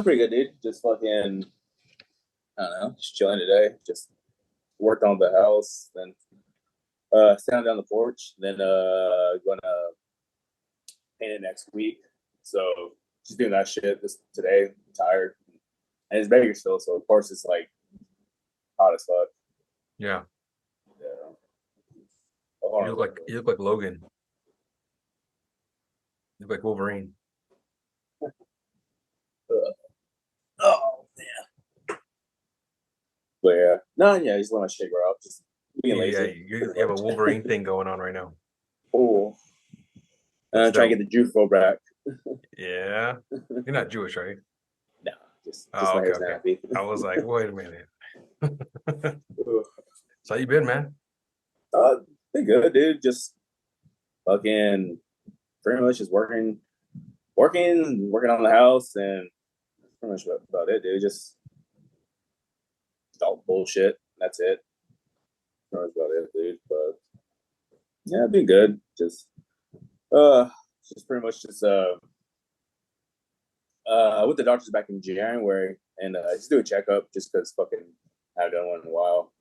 Pretty good, dude. Just fucking, I don't know, just chilling today. Just worked on the house, then standing down the porch, then gonna paint it next week. So just doing that shit this today. I'm tired, and it's Bakersfield, so of course it's like hot as fuck. Yeah. Yeah. You look like Logan. You look like Wolverine. Oh man. But yeah, no, yeah, just let my shit grow up. Just being Yeah, lazy. you have a Wolverine thing going on right now. Cool. That's Trying to dope. get the juice flow back. Yeah. You're not Jewish, right? No, just Oh, my okay, hair's okay. nappy. I was like, wait a minute. So how you been, man? Been good, dude. Just fucking pretty much just working on the house, and pretty much about it, dude. Just all bullshit. That's it. Pretty much about it, dude. But yeah, been good. Uh, just pretty much I went to the doctor's back in January and just do a checkup just because fucking I haven't done one in a while.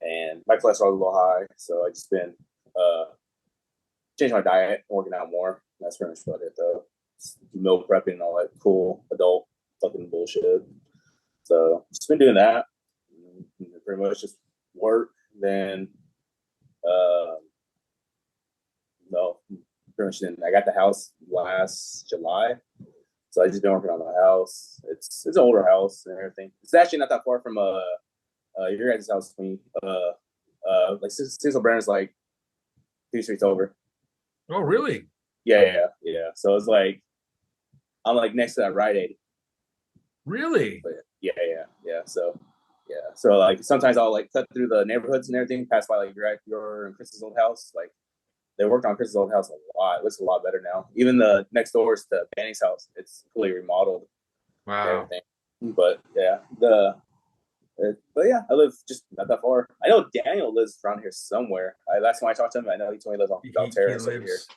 And my cholesterol is a little high, so I just been uh changing my diet, working out more. That's pretty much about it though. Meal prepping and all that cool adult fucking bullshit. So just been doing that. Pretty much just work. Then uh no, pretty much then I got the house last July. So I just been working on the house. It's an older house and everything. It's actually not that far from your guys' house, Queen. Like Cecil Brandon's like 2 streets over. Oh, really? Yeah. So it's like I'm like next to that Rite Aid. Really? But yeah. So like sometimes I'll like cut through the neighborhoods and everything, pass by like your and Chris's old house. Like they worked on Chris's old house a lot. It looks a lot better now. Even the next door is to Danny's house. It's fully remodeled and Wow. everything. But yeah, but yeah, I live just not that far. I know Daniel lives around here somewhere. Last time I talked to him, I know he told me he lives on Bell He Terrace over here. lives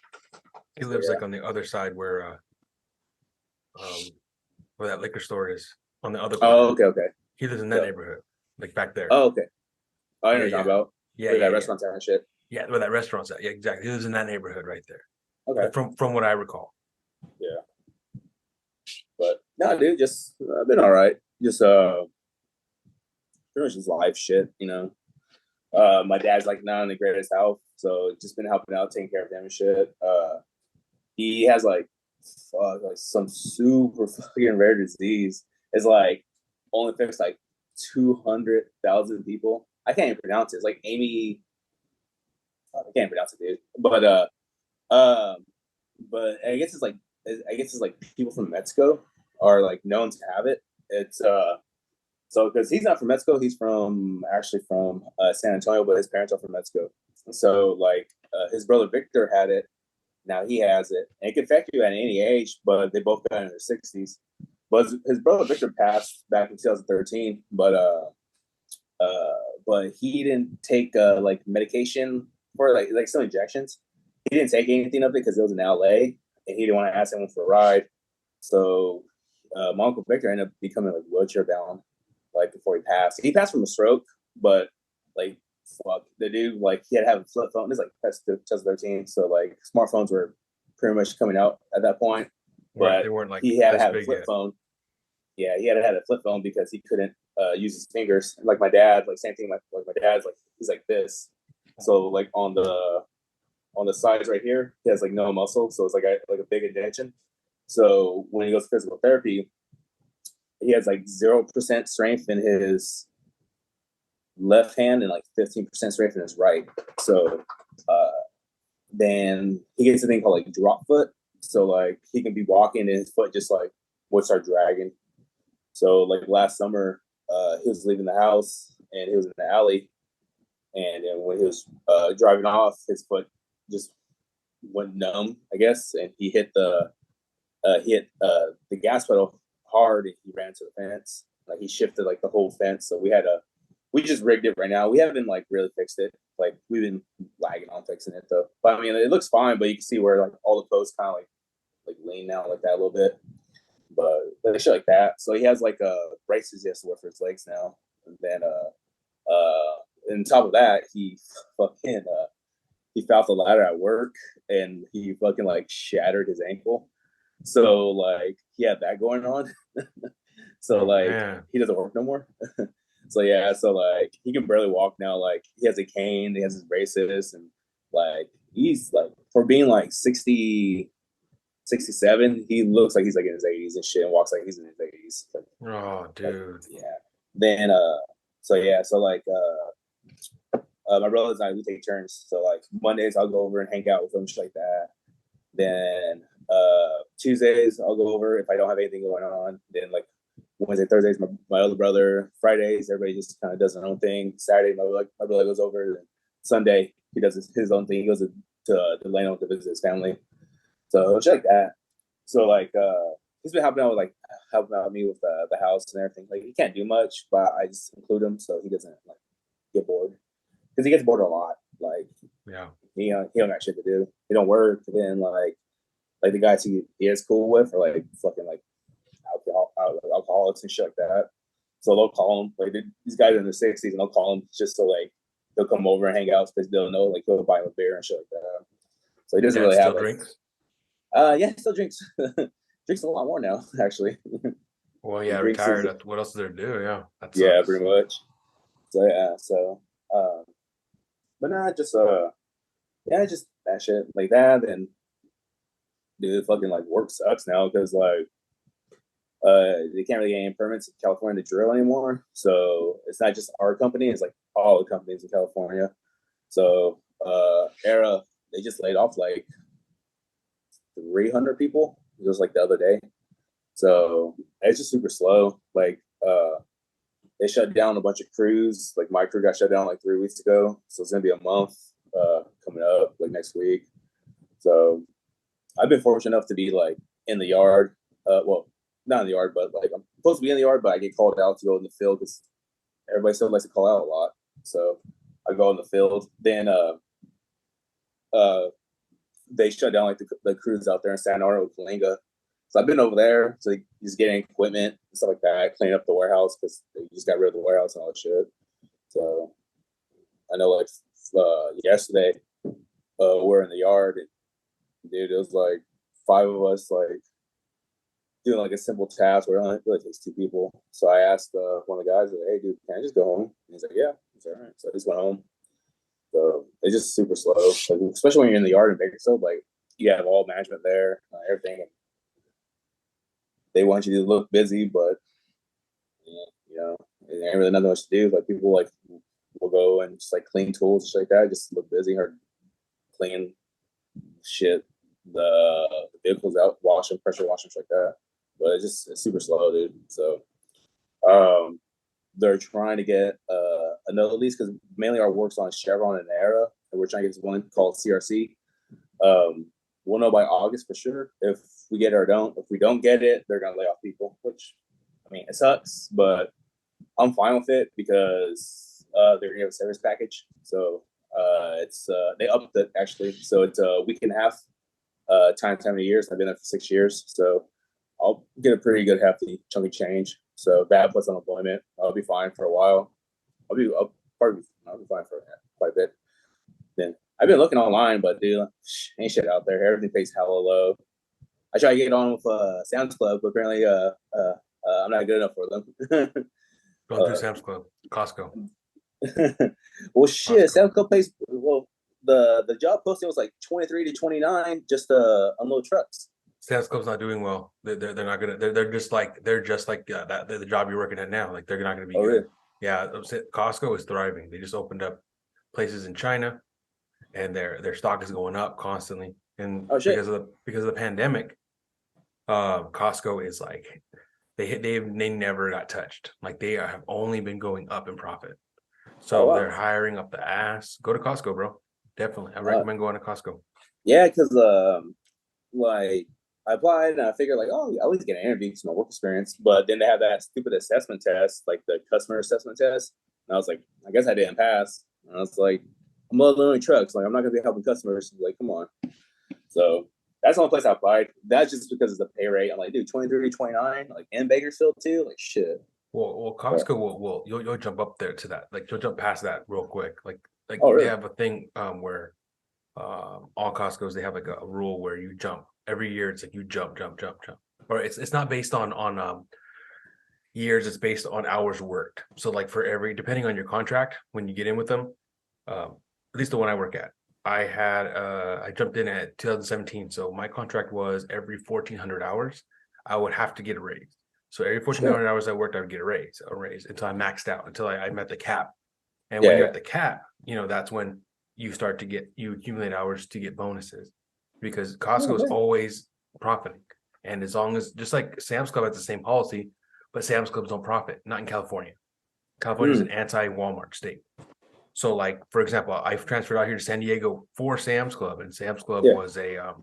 he So lives yeah. like on the other side um where that liquor store is on the other Oh, corner. okay. He lives in that So, neighborhood, like back there. oh, okay. Oh, I know Yeah, what you're talking yeah. about. Yeah, Where yeah, that yeah. restaurant's at and shit. Yeah, where that restaurant's at. Yeah, exactly. He lives in that neighborhood right there. Okay. From what I recall. Yeah. But no, dude, just I've been all right. Just pretty much just life shit, you know. My dad's like not in the greatest health, so just been helping out, taking care of him and shit. He has like some super fucking rare disease. It's like only affects like 200,000 people. I can't even pronounce it. It's like Amy. I can't pronounce it, dude. Um, but I guess it's like people from Mexico are like known to have it. It's so because he's not from Mexico, he's from actually from San Antonio, but his parents are from Mexico. So like his brother Victor had it. Now he has it, and it can affect you at any age. But they both got in their 60s. But his brother Victor passed back in 2013. But he didn't take like medication for like some injections. He didn't take anything of it because it was in LA, and he didn't want to ask anyone for a ride. So my uncle Victor ended up becoming like wheelchair bound, like before he passed. He passed from a stroke, but like fuck the dude, like he had to have a flip phone. This is like that's 2013, so like smartphones were pretty much coming out at that point. Right. They But weren't like he had to this have a big flip yet. phone. Yeah, he had to have a flip phone because he couldn't use his fingers. Like my dad, like same thing. Like my dad's like he's like this. So like on the sides right here, he has like no muscle, so it's like a big indentation. So when he goes to physical therapy, he has like 0% strength in his left hand and like 15% strength in his right. So uh, then he gets a thing called like drop foot. So like he can be walking and his foot just like would start dragging. So like last summer, he was leaving the house and he was in the alley, and then when he was driving off, his foot just went numb, I guess, and he hit the gas pedal hard and he ran to the fence. Like he shifted like the whole fence. So we just rigged it right now. We haven't like really fixed it. Like we've been lagging on fixing it though. But I mean, it looks fine. But you can see where like all the posts kind of like lean now like that a little bit. But like shit like that. So he has like braces he has to wear for his legs now. And then on top of that, fucking he fell off the ladder at work and he fucking like shattered his ankle. So like he had that going on. So like Man. he doesn't work no more. So yeah, so like he can barely walk now. Like he has a cane, he has his braces, and like he's like for being like 60, 67, he looks like he's like in his 80s and shit and walks like he's in his 80s. Oh, dude. Yeah. Then so yeah, so like my brothers and I we take turns. So like Mondays I'll go over and hang out with them, shit like that. Then Tuesdays I'll go over if I don't have anything going on. Then like Wednesday, Thursdays, my other brother. Fridays, everybody just kind of does their own thing. Saturday, my brother goes over. And Sunday, he does his own thing. He goes to Delano to visit his family. So shit like that. So like he's been helping out me with the house and everything. Like he can't do much, but I just include him so he doesn't like get bored because he gets bored a lot. Like Yeah. he don't got shit to do. He don't work. And then like the guys he is cool with are like fucking like alcoholics and shit like that. So they'll call him like these guys are in their 60s and they'll call him just so like they'll come over and hang out because they'll know like he'll buy him a beer and shit like that. So he doesn't really have drinks. Yeah, he still drinks. Drinks a lot more now, actually. Well, yeah, retired. What else is there to do? Yeah, yeah, pretty much. So yeah, so but not just yeah, just that shit like that. And dude, fucking like work sucks now because like they can't really get any permits in California to drill anymore. So it's not just our company; it's like all the companies in California. So Era they just laid off like 300 people just like the other day. So it's just super slow. Like they shut down a bunch of crews. Like my crew got shut down like 3 weeks ago. So it's gonna be a month coming up like next week. So I've been fortunate enough to be like in the yard. Well, not in the yard, but like I'm supposed to be in the yard, but I get called out to go in the field because everybody still likes to call out a lot. So I go in the field. Then they shut down like the crews out there in Santa Ana with Kalinga. So I've been over there to just getting equipment and stuff like that, cleaning up the warehouse because they just got rid of the warehouse and all that shit. So I know like yesterday we're in the yard and dude, it was like 5 of us like doing like a simple task where it only really takes 2 people. So I asked one of the guys, like, hey dude, can I just go home? And he's like, yeah, it's all right. So I just went home. So it's just super slow, like, especially when you're in the yard in Bakersfield. Like you have all management there, everything. They want you to look busy, but you know, it ain't really nothing much to do. Like people like will go and just like clean tools and shit like that, just look busy or clean shit, the vehicles out, wash them, pressure wash them, shit like that. But it's super slow, dude. So they're trying to get another lease because mainly our work's on Chevron and Era, and we're trying to get this one called CRC. We'll know by August for sure if we get it or don't. If we don't get it, they're gonna lay off people, which I mean it sucks, but I'm fine with it because they're gonna have a service package. So it's they upped it actually, so it's a week and a half time of years. I've been there for 6 years, so I'll get a pretty good hefty chunky change. So that plus unemployment, I'll be fine for a while. I'll be fine for quite a bit. Then I've been looking online, but dude, ain't shit out there. Everything pays hella low. I try to get on with Sam's Club, but apparently I'm not good enough for them. Don't do Sam's Club, Costco. Well, shit, Sam's Club pays. Well, the job posting was like 23 to 29 just to unload trucks. Sam's Club's not doing well. They're not gonna. They're just like that. The job you're working at now. Like they're not gonna be good. Really? Yeah, Costco is thriving. They just opened up places in China, and their stock is going up constantly. And because of the pandemic, Costco is like they never got touched. Like they have only been going up in profit. So they're hiring up the ass. Go to Costco, bro. Definitely, I recommend going to Costco. Yeah, because like I applied and I figured like, oh, I'll at least get an interview because my work experience. But then they have that stupid assessment test, like the customer assessment test. And I was like, I guess I didn't pass. And I was like, I'm unloading trucks. Like I'm not gonna be helping customers. Like, come on. So that's that's the only place I applied. That's just because of the pay rate. I'm like, dude, 23, 29, like in Bakersfield too. Like shit. Well, Costco will you'll jump up there to that. Like you'll jump past that real quick. Like Oh, they really? have a thing where all Costco's they have like a rule where you jump every year. It's like you jump, jump, jump, jump. Or it's not based on years. It's based on hours worked. So like for every depending on your contract when you get in with them, at least the one I work at, I jumped in at 2017. So my contract was every 1,400 hours, I would have to get a raise. So every 1,400 hours I worked, I would get a raise until I maxed out, until I met the cap. And when Yeah, you're yeah. at the cap, that's when you accumulate hours to get bonuses because Costco is Okay. always profiting. And as long as, just like Sam's Club has the same policy, but Sam's Clubs don't profit, not in California. California is an anti-Walmart state. So, like, for example, I've transferred out here to San Diego for Sam's Club, and Sam's Club Yeah. was they're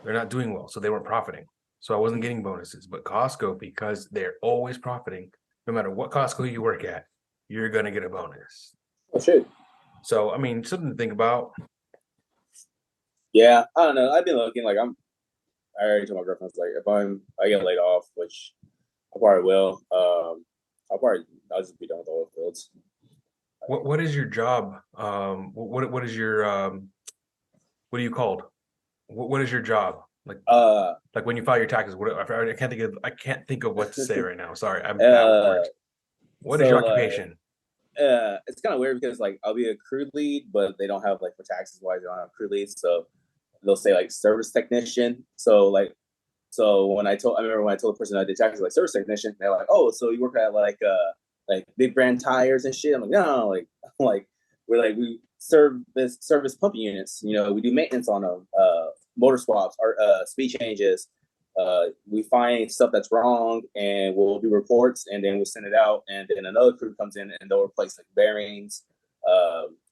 not doing well, so they weren't profiting. So I wasn't getting bonuses. But Costco, because they're always profiting, no matter what Costco you work at, you're gonna get a bonus. Oh shit. So I mean, something to think about. Yeah, I don't know. I've been looking like I already told my girlfriend like if I get laid off, which I probably will. I'll just be done with all the fields. What is your job? What is your what are you called? What is your job? Like when you file your taxes, I can't think of what to say right now. Sorry, I'm bad with uh, words. What is so your like occupation? it's kind of weird because like I'll be a crew lead, but they don't have like for taxes wise, they don't have crew leads, so they'll say like service technician. I remember when I told the person I did taxes like service technician, they're like, oh, so you work at like big brand tires and shit. I'm like, no, like we service pumping units. We do maintenance on them, motor swaps, or speed changes. We find stuff that's wrong and we'll do reports and then we'll send it out. And then another crew comes in and they'll replace like bearings.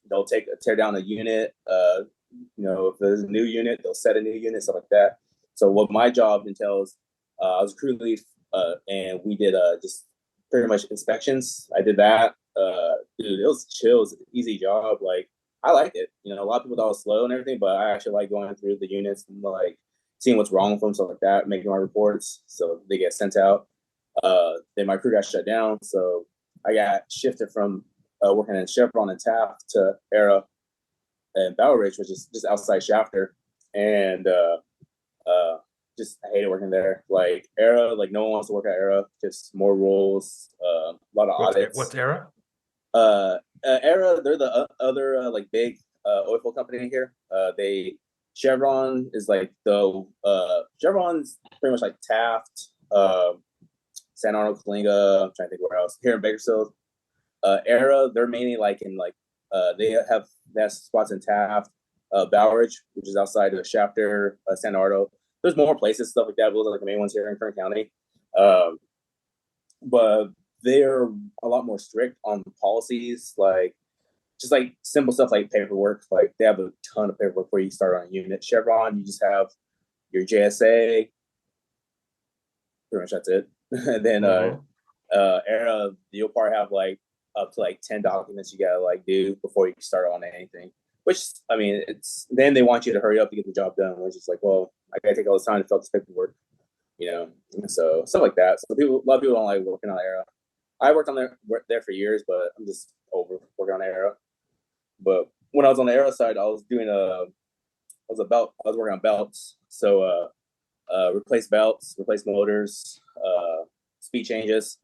They'll tear down a unit. If there's a new unit, they'll set a new unit, stuff like that. So what my job entails, I was a crew lead, and we did just pretty much inspections. I did that. Dude, it was chill. It was an easy job. Like I liked it. A lot of people thought it was slow and everything, but I actually like going through the units and like seeing what's wrong with them, stuff like that, making my reports so they get sent out. Then my crew got shut down, so I got shifted from working in Chevron and Taft to Era and Bower Ridge, which is just outside Shafter, and just I hated working there. Like Era, like no one wants to work at Era. Just more rules, a lot of What's audits. Era? Era, they're the other like big oil field company here. They Chevron is like Chevron's pretty much like Taft, San Arnold, Kalinga. I'm trying to think where else here in Bakersfield. Era, they're mainly like in like they have spots in Taft, Bowridge, which is outside of Shafter, San Arnold. There's more places, stuff like that. Those are like the main ones here in Kern County. But they're a lot more strict on policies, like just like simple stuff like paperwork. Like they have a ton of paperwork where you start on a unit. Chevron, you just have your JSA. Pretty much that's it. And then Era, you'll probably have like up to like 10 documents you gotta like do before you can start on anything. Which I mean, it's then they want you to hurry up to get the job done. Which is like, well, I gotta take all this time to fill out this paperwork, So stuff like that. So a lot of people don't like working on Era. I worked there for years, but I'm just over working on Era. But when I was on the Era side, I was working on belts. So replace belts, replace motors, speed changes,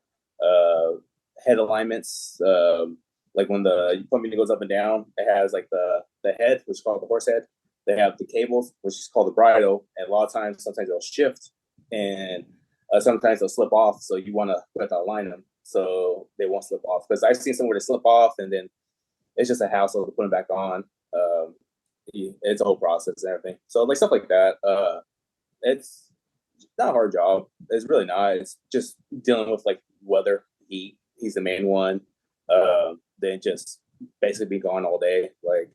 head alignments. Like when the pump unit goes up and down, it has like the head, which is called the horse head. They have the cables, which is called the bridle, and a lot of times, sometimes they'll shift, and sometimes they'll slip off. So you have to align them so they won't slip off. Because I've seen somewhere they slip off, and then it's just a hassle to put them back on. It's a whole process and everything. So like stuff like that. It's not a hard job. It's really not. It's just dealing with like weather, heat. He's the main one. Then just basically be gone all day. Like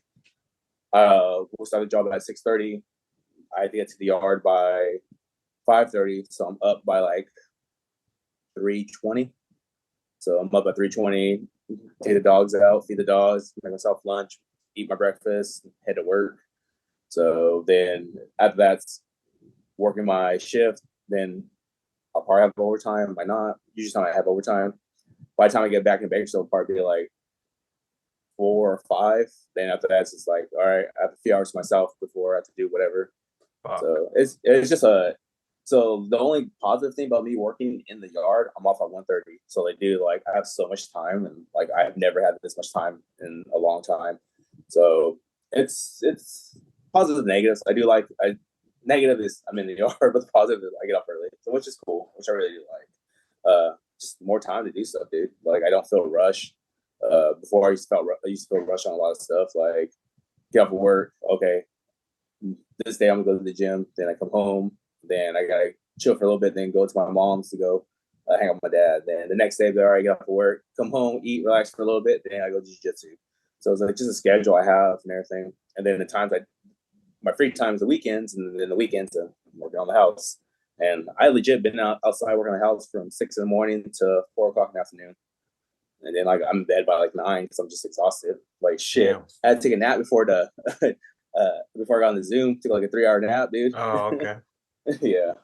we'll start the job at 6:30. I have to get to the yard by 5:30, so I'm up by like 3:20. So I'm up at 3:20. Take the dogs out, feed the dogs, make myself lunch, eat my breakfast, head to work. So then after that, working my shift, then I'll probably have overtime. Might not. Usually, time I have overtime. By the time I get back in Bakersfield, it'll probably be like 4 or 5. Then after that, it's just like, all right, I have a few hours to myself before I have to do whatever. Fuck. So it's just a. So the only positive thing about me working in the yard, I'm off at 1:30. So they do like I have so much time, and like I've never had this much time in a long time. So it's positive and negatives. I do like negative is I'm in the yard, but the positive is I get up early, so which is cool, which I really do like. Just more time to do stuff, dude. Like I don't feel rushed. Before I used to feel rushed on a lot of stuff. Like get off of work, okay. This day I'm gonna go to the gym. Then I come home. Then I gotta chill for a little bit. Then go to my mom's to go hang out with my dad. Then the next day, all right, get off of work, come home, eat, relax for a little bit. Then I go jiu-jitsu. So it's like just a schedule I have and everything. And then the times my free time is the weekends, and then the weekends I'm working on the house. And I legit been outside working on the house from 6 in the morning to 4 o'clock in the afternoon. And then like I'm in bed by like 9 because I'm just exhausted. Like shit. Damn. I had to take a nap before before I got on the Zoom. Took like a 3-hour nap, dude. Oh, okay. Yeah.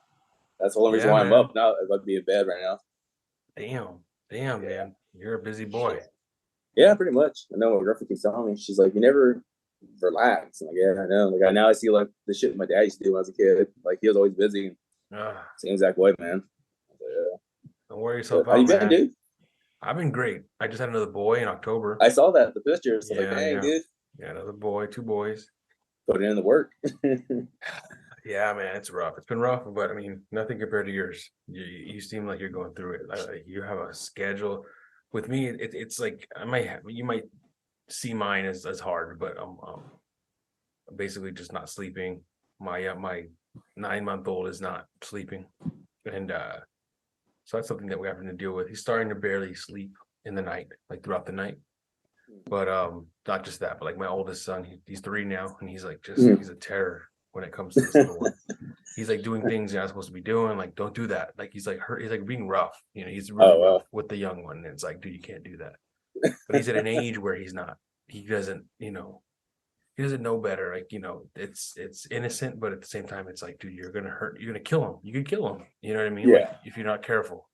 That's the only reason why I'm up now. I'd love to be in bed right now. Damn, man. You're a busy boy. Yeah, pretty much. I know my girlfriend keeps telling me. She's like, you never relax. I'm like, yeah, I know. Like now I see like the shit my dad used to do when I was a kid. Like he was always busy. Same exact way, man. Yeah. Don't worry yourself out, how you been, dude? I've been great. I just had another boy in October. I saw that the picture. So like, dang, dude. Yeah, another boy, 2 boys. Put it in the work. Yeah, man, it's rough. It's been rough, but I mean, nothing compared to yours. You seem like you're going through it. You have a schedule. With me, it's like you might see mine as hard, but I'm basically just not sleeping. My 9-month-old is not sleeping, and so that's something that we're having to deal with. He's starting to barely sleep in the night, like throughout the night. But not just that, but like my oldest son, he's 3 now, and he's like he's a terror when it comes to this little one. He's like doing things you're not supposed to be doing. Like, don't do that. Like he's like being rough. You know, he's really rough with the young one. And it's like, dude, you can't do that. But he's at an age where he doesn't know better. Like, it's innocent, but at the same time, it's like, dude, you're gonna kill him. You could kill him. You know what I mean? Yeah. Like, if you're not careful.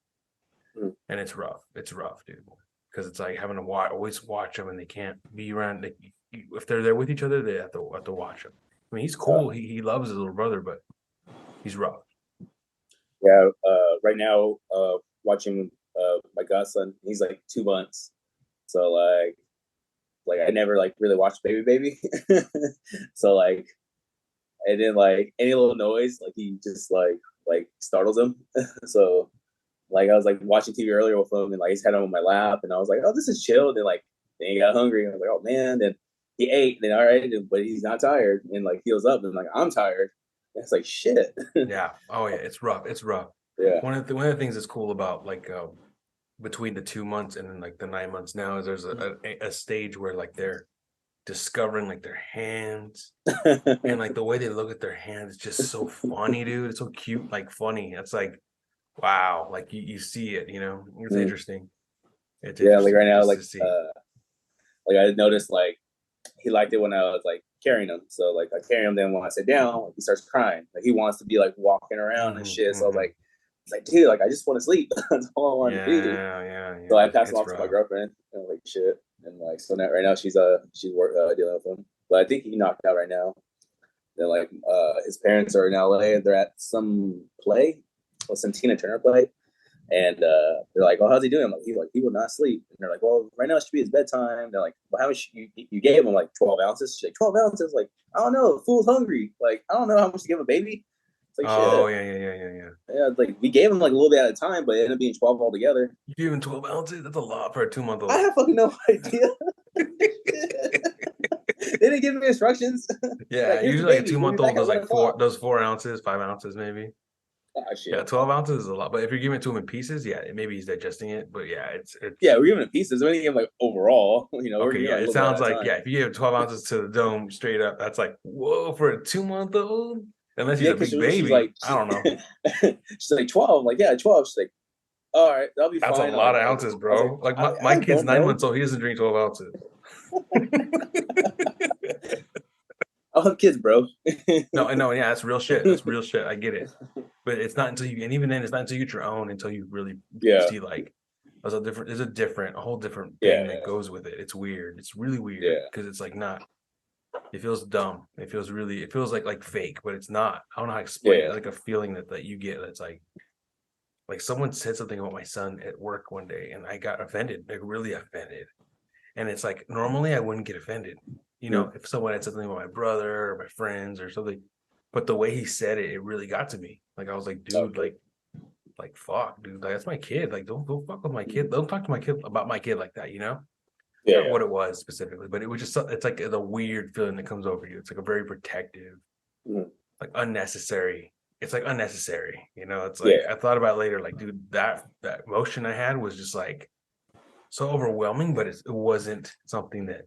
And it's rough. It's rough, dude. Because it's like having to always watch them, and they can't be around. Like, if they're there with each other, they have to watch them. I mean, he's cool. He loves his little brother, but he's rough. Yeah. Right now, watching my godson, he's like 2 months. So like I never like really watched baby. So like, and then like any little noise, like he just like startles him. So like I was like watching TV earlier with him, and like he's had him on my lap, and I was like, oh, this is chill. Then like then he got hungry, and I was like, oh man. Then he ate, and then all right, but he's not tired, and like heals up, and like I'm tired. And it's like shit. Yeah. Oh yeah, it's rough. It's rough. Yeah. One of the things that's cool about like between the 2 months and then like the 9 months now is there's a stage where like they're discovering like their hands and like the way they look at their hands is just so funny, dude. It's so cute, like funny. It's like, wow, like you see it, it's interesting. It's interesting, like right now, like I noticed like he liked it when I was like carrying him. So like I carry him, then when I sit down, like, he starts crying. Like he wants to be like walking around and shit. So I was like, it's like, dude, like I just want to sleep. That's all I want to do. Yeah. So I passed him off to my girlfriend, and like shit, and like so now right now she's dealing with him. But I think he knocked out right now. Then like his parents are in LA, and they're at some play, or some Tina Turner play, and they're like, "Oh, how's he doing?" I'm like, he will not sleep. And they're like, "Well, right now it should be his bedtime." They're like, "Well, how much you gave him? Like 12 ounces?" She's like, 12 ounces? Like, I don't know. The fool's hungry. Like, I don't know how much to give a baby. It's like, shit. Yeah, like we gave him like a little bit at a time, but it ended up being 12 altogether. You gave him 12 ounces? That's a lot for a 2-month-old. I have fucking no idea. They didn't give me instructions. Yeah, like, usually like a 2-month-old does 4 ounces, 5 ounces maybe. Oh, shit. Yeah, 12 ounces is a lot. But if you're giving it to him in pieces, yeah, maybe he's digesting it. But yeah, it's yeah, we're giving it pieces. We're giving him like overall, Okay, yeah, it sounds like if you give 12 ounces to the dome straight up, that's like whoa for a 2-month-old. Unless he's a big baby, like, I don't know. She's like 12. I'm like, yeah, 12. She's like, all right, that'll be fine. That's a lot of ounces, bro. Like my kid's 9 months old. He doesn't drink 12 ounces. I'll have kids, bro. No, I know, yeah, that's real shit. That's real shit. I get it. But it's not until you, and even then, it's not until you get your own until you really Yeah, see like a whole different yeah, thing that goes with it. It's weird. It's really weird yeah, because it's like not. It feels dumb. It feels like fake, but it's not. I don't know how to explain it. yeah. It's like a feeling that you get. That's like someone said something about my son at work one day, and I got offended, like really offended. And it's like normally I wouldn't get offended, Mm. if someone had something about my brother or my friends or something. But the way he said it, it really got to me. Like I was like, dude, Okay. like fuck, dude, like that's my kid. Like don't fuck with my kid. Don't talk to my kid about my kid like that. I Yeah, forgot yeah. what it was specifically, but it was just it's like the weird feeling that comes over you. It's like a very protective, Mm. like unnecessary. It's like unnecessary. It's like Yeah, I thought about it later, like dude, that emotion I had was just like so overwhelming, but it wasn't something that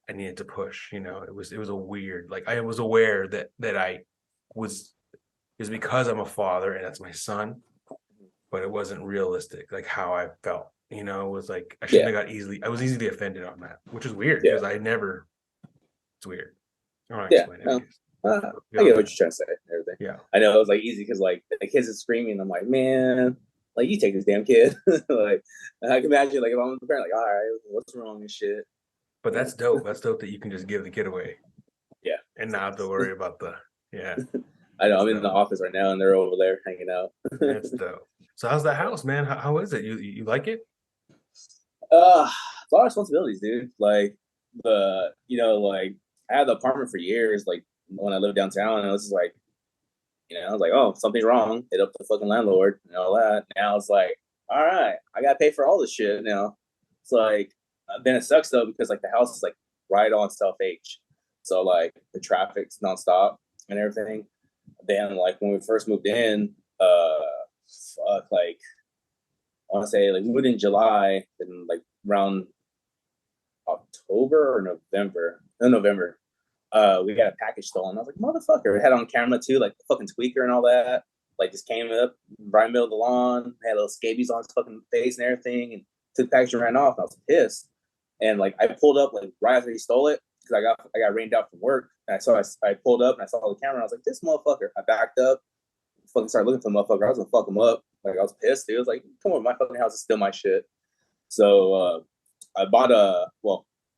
I needed to push. It was a weird, like I was aware that I was is because I'm a father and that's my son, but it wasn't realistic, like how I felt. It was like yeah, I was easily offended on that, which is weird yeah, because I never, it's weird. I don't know how to yeah. explain it, I No, guess. I get what Beyond you're trying to say. And everything. that. Yeah. I know it was like easy because like the kids are screaming. I'm like, man, like you take this damn kid. Like I can imagine like if I'm the parent, like, all right, what's wrong and shit. But Yeah, that's dope. That's dope that you can just give the kid away yeah. and not have to worry about yeah, I know that's I'm in the dope. office right now and they're over there hanging out. That's dope. So how's the house, man? How is it? You like it? It's a lot of responsibilities, dude. Like like I had the apartment for years, like when I lived downtown, and it was just like, I was like, oh, something's wrong. Hit up the fucking landlord and all that. Now it's like, all right, I gotta pay for all this shit now. It's like, then it sucks though because like the house is like right on South H, so like the traffic's nonstop and everything. Then like when we first moved in, like I want to say like we moved in July, and like around October or November, no November, we got a package stolen. I was like, motherfucker. We had it on camera too, like the fucking tweaker and all that. Like just came up right in the middle of the lawn, had little scabies on his fucking face and everything, and took the package and ran off. And I was pissed. And like I pulled up like right after he stole it because I got rained out from work. And I pulled up and I saw the camera. And I was like, this motherfucker. I backed up, fucking started looking for the motherfucker. I was gonna fuck him up. Like I was pissed, dude. I was like, come on, my fucking house is still my shit. So I bought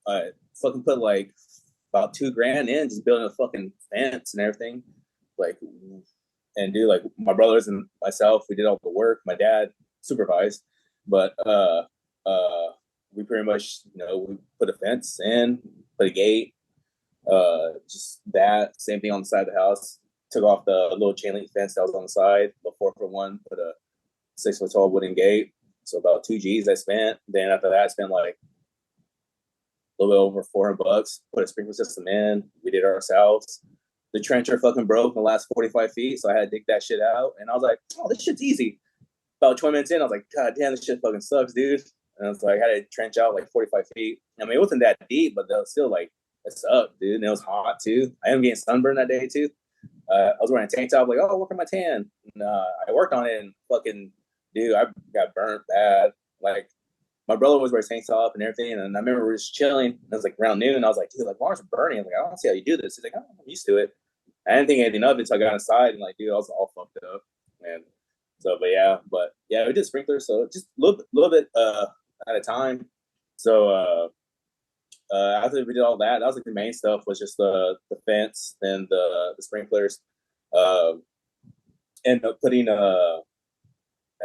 I fucking put like about 2 grand in just building a fucking fence and everything. Like, and do like my brothers and myself, we did all the work. My dad supervised, but we pretty much, we put a fence in, put a gate, just that same thing on the side of the house. Took off the little chain link fence that was on the side, the 4-foot one, put a 6-foot tall wooden gate. So about 2 G's I spent. Then after that, I spent like a little bit over $400. Put a sprinkler system in. We did it ourselves. The trencher fucking broke in the last 45 feet, so I had to dig that shit out. And I was like, oh, this shit's easy. About 20 minutes in, I was like, God damn, this shit fucking sucks, dude. And I was like, I had to trench out like 45 feet. I mean, it wasn't that deep, but that was still like, it sucked, dude. And it was hot too. I am getting sunburned that day too. I was wearing a tank top, like, oh, work on my tan. And I worked on it and fucking, dude, I got burnt bad. Like, my brother was wearing tank top and everything. And I remember we were just chilling. And it was like around noon. And I was like, dude, like, water's burning. I was like, I don't see how you do this. He's like, oh, I'm used to it. I didn't think anything of it until I got inside. And like, dude, I was all fucked up. And so, but yeah, we did sprinklers. So just a little bit at a time. So, after we did all that, that was like the main stuff was just the fence and the sprinklers, uh, and putting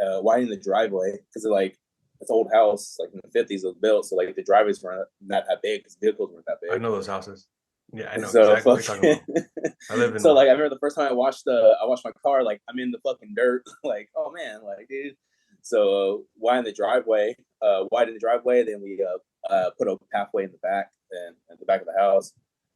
widening the driveway because like it's old house like in the 50s it was built, so like the driveways weren't not that big because vehicles weren't that I big. know those houses. Yeah, I know So exactly what fuck. you're talking about. I live in So like I remember the first time I washed my car, like I'm in the fucking dirt, like oh man, like dude. So widen the driveway, then we put a pathway in the back and at the back of the house.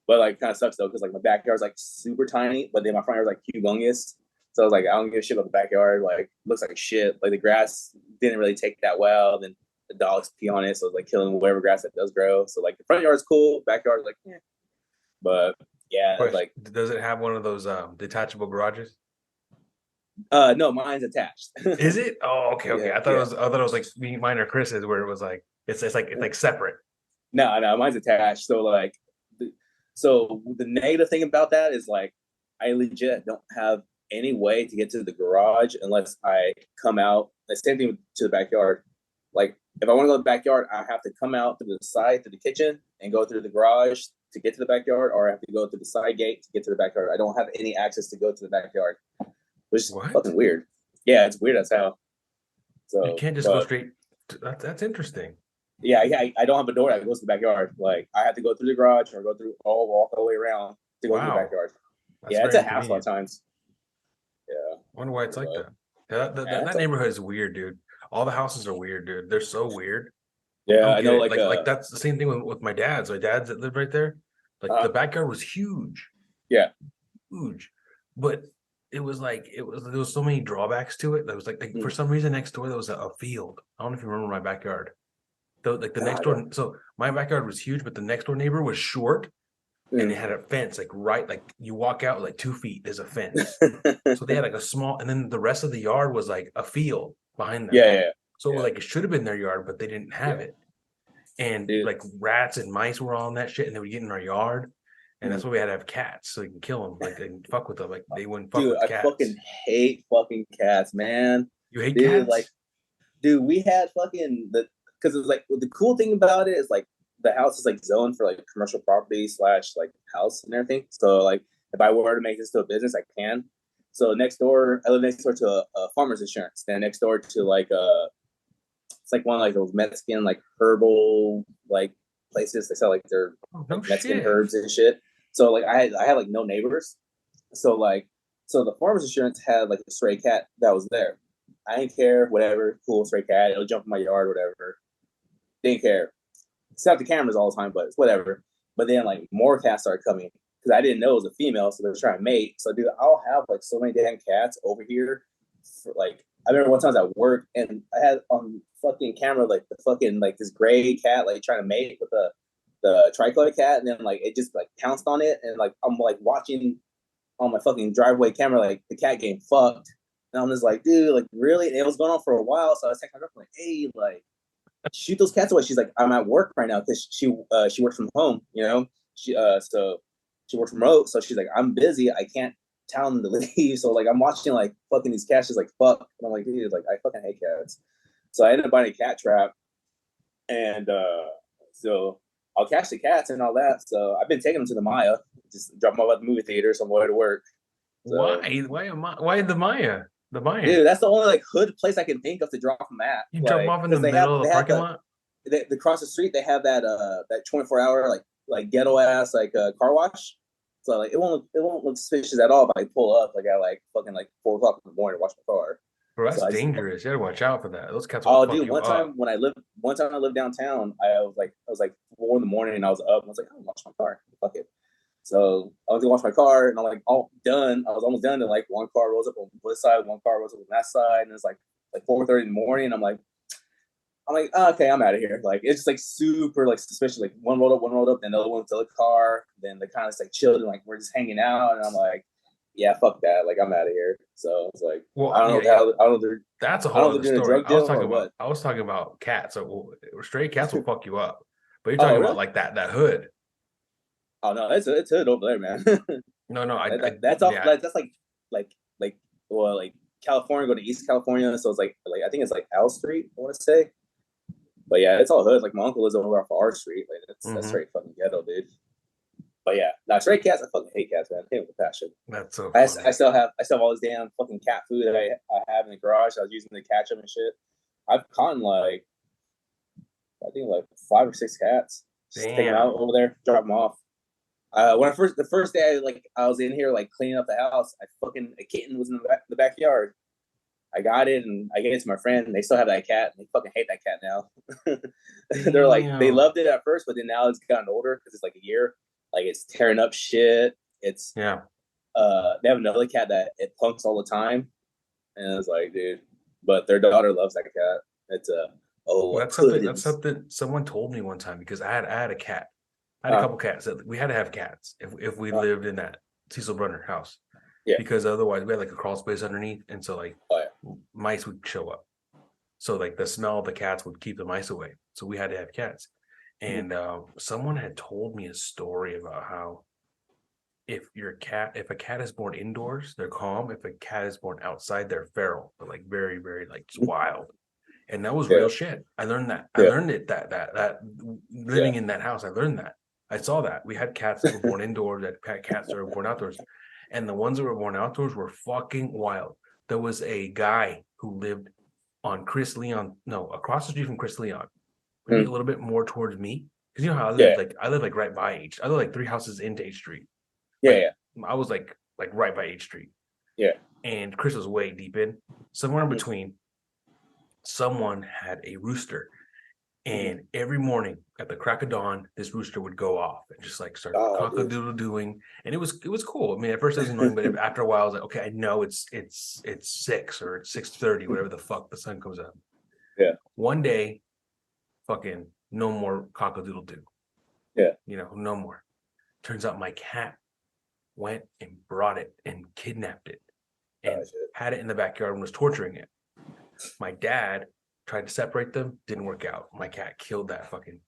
But like kind of sucks though because like my backyard's like super tiny, but then my front yard's like humongous. So I was like, I don't give a shit about the backyard. Like looks like shit. Like the grass didn't really take that well. Then the dogs pee on it, so it's like killing whatever grass that does grow. So like the front yard's cool, backyard's like, yeah. But yeah, question. like Does it have one of those detachable garages? no, mine's attached. Is it? Oh, okay, okay. Yeah, yeah. I thought it was like mine or Chris's where it was like it's like separate. No, mine's attached. So like So the negative thing about that is like I legit don't have any way to get to the garage unless I come out. The same thing to the backyard. Like if I want to go to the backyard, I have to come out through the side to the kitchen and go through the garage to get to the backyard, or I have to go through the side gate to get to the backyard. I don't have any access to go to the backyard, which is What? fucking weird. Yeah, it's weird as hell. You So, can't just go straight. That's interesting. Yeah, I don't have a door that goes to the backyard. Like I have to go through the garage or go through walk all the way around to go to the backyard. That's Yeah, it's very a hassle at times. Yeah. I wonder why it's like that. That Yeah, neighborhood is weird, dude. All the houses are weird, dude. They're so weird. yeah, I know. Like that's the same thing with my dad's. My dad's that lived right there. Like the backyard was huge. Yeah. Huge. But it was like there was so many drawbacks to it. There was like for some reason next door there was a field. I don't know if you remember my backyard. The next door, so my backyard was huge, but the next door neighbor was short and it had a fence, like you walk out like 2 feet, there's a fence. So they had like a small, and then the rest of the yard was like a field behind them. Yeah. So like it should have been their yard, but they didn't have it. And like rats and mice were on that shit, and they would get in our yard. And that's why we had to have cats so you can kill them, like and fuck with them, like they wouldn't fuck with cats. I fucking hate fucking cats, man. You hate cats? Like, dude, we had fucking because it's like the cool thing about it is like the house is like zoned for like commercial property / like house and everything. So like if I were to make this to a business, I can. So next door, I live next door to a farmer's insurance. Then next door to like it's like one of like those Mexican like herbal like places. They sell like their Mexican herbs and shit. So like I had like no neighbors. So the farmer's insurance had like a stray cat that was there. I didn't care, whatever, cool, stray cat, it'll jump in my yard, whatever. Didn't care. Set up the cameras all the time, but it's whatever. But then like more cats started coming because I didn't know it was a female, so they were trying to mate. So dude, I'll have like so many damn cats over here. For, like I remember one time I was at work and I had on fucking camera like the fucking like this gray cat like trying to mate with the tricolor cat, and then like it just like pounced on it, and like I'm like watching on my fucking driveway camera like the cat getting fucked. And I'm just like, dude, like really? And it was going on for a while. So I was texting my girlfriend, like, hey, like, shoot those cats away. She's like, I'm at work right now because she works from home, you know. So she works remote. So she's like, I'm busy. I can't tell them to leave. So like I'm watching like fucking these cats just like fuck. And I'm like, dude, like I fucking hate cats. So I ended up buying a cat trap. And so I'll catch the cats and all that. So I've been taking them to the Maya, just drop them off at the movie theater so on my way to work. So, why the Maya? The Maya. Dude, that's the only like hood place I can think of to drop them at. You drop them off in the middle of the parking lot? Across the street, they have that 24-hour like ghetto ass like car wash. So like it won't look suspicious at all if I pull up like at like fucking like 4 o'clock in the morning to wash my car. Bro, that's dangerous. You gotta watch out for that. Those cats. Dude, one time I lived downtown, I was like 4 in the morning and I was up and I was like, I'll wash my car. Fuck it. So I went to wash my car and I'm like all done. I was almost done and like one car rolls up on this side, one car rolls up on that side, and it's like 4:30 in the morning. And I'm like, okay, I'm out of here. Like it's just like super like suspicious. Like one rolled up, then the other one to the car. Then they kind of just like chilled and like we're just hanging out. And I'm like, yeah, fuck that. Like I'm out of here. So it's like, well, I don't know. That's a whole other story. I was talking about cats. So stray cats will fuck you up. But you're talking about like that hood. Oh no, it's hood over there, man. No, that's all. Yeah. That's like California, go to East California, so it's like I think it's like L Street, I want to say. But yeah, it's all hood. Like my uncle lives over off of R Street. Like that's straight fucking ghetto, dude. But yeah, stray cats. I fucking hate cats, man. I hate them with passion. That's so funny. I still have all this damn fucking cat food that I have in the garage. I was using to catch them and shit. I've caught like I think like 5 or 6 cats. Just take them out over there, drop them off. When the first day I was in here like cleaning up the house, a kitten was in the backyard. I got it and I gave it to my friend, and they still have that cat, and they fucking hate that cat now. They're like they loved it at first, but then now it's gotten older because it's like a year. Like it's tearing up shit. It's they have another cat that it punks all the time, and it's like, dude. But their daughter loves that cat. It's that's something someone told me one time because I had a cat. I had a couple cats. We had to have cats if we lived in that Cecil Brunner house. Yeah. Because otherwise we had like a crawl space underneath, and so like mice would show up. So like the smell of the cats would keep the mice away. So we had to have cats. And someone had told me a story about how if a cat is born indoors, they're calm. If a cat is born outside, they're feral. They're like very, very like wild. And that was Yeah. real shit. I learned that. I Yeah. learned it that living in that house, I learned that. I saw that. We had cats that were born indoors, that had cats that were born outdoors. And the ones that were born outdoors were fucking wild. There was a guy who lived on Chris Leon, no, across the street from Chris Leon, maybe a little bit more towards me. Because you know how I live like right by H. I live like 3 houses into H Street. Yeah. I was like right by H Street. Yeah. And Chris was way deep in. Somewhere in between, someone had a rooster. And every morning at the crack of dawn, this rooster would go off and just like start cock-a-doodle-doing. And it was cool. I mean, at first it was annoying, but after a while I was like, okay, I know it's 6 or it's 6:30, whatever the fuck the sun comes up. Yeah. One day, fucking no more cock-a-doodle-doo. Yeah. You know, no more. Turns out my cat went and brought it and kidnapped it and had it in the backyard and was torturing it. My dad tried to separate them, didn't work out. My cat killed that fucking.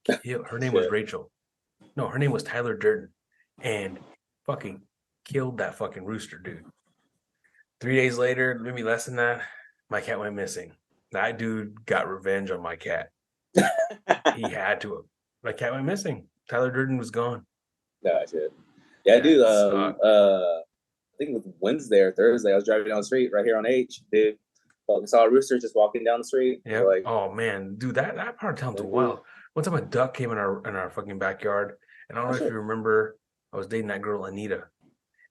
Her name was Rachel. No, her name was Tyler Durden, and fucking killed that fucking rooster, dude. 3 days later, maybe less than that, my cat went missing. That dude got revenge on my cat. He had to have. My cat went missing. Tyler Durden was gone. Nah, shit. Yeah, dude. I think it was Wednesday or Thursday. I was driving down the street right here on H, dude. I saw a rooster just walking down the street. Yeah. Like, oh man, dude, that part of town's wild. One time a duck came in our fucking backyard, and I don't know if you remember, I was dating that girl Anita,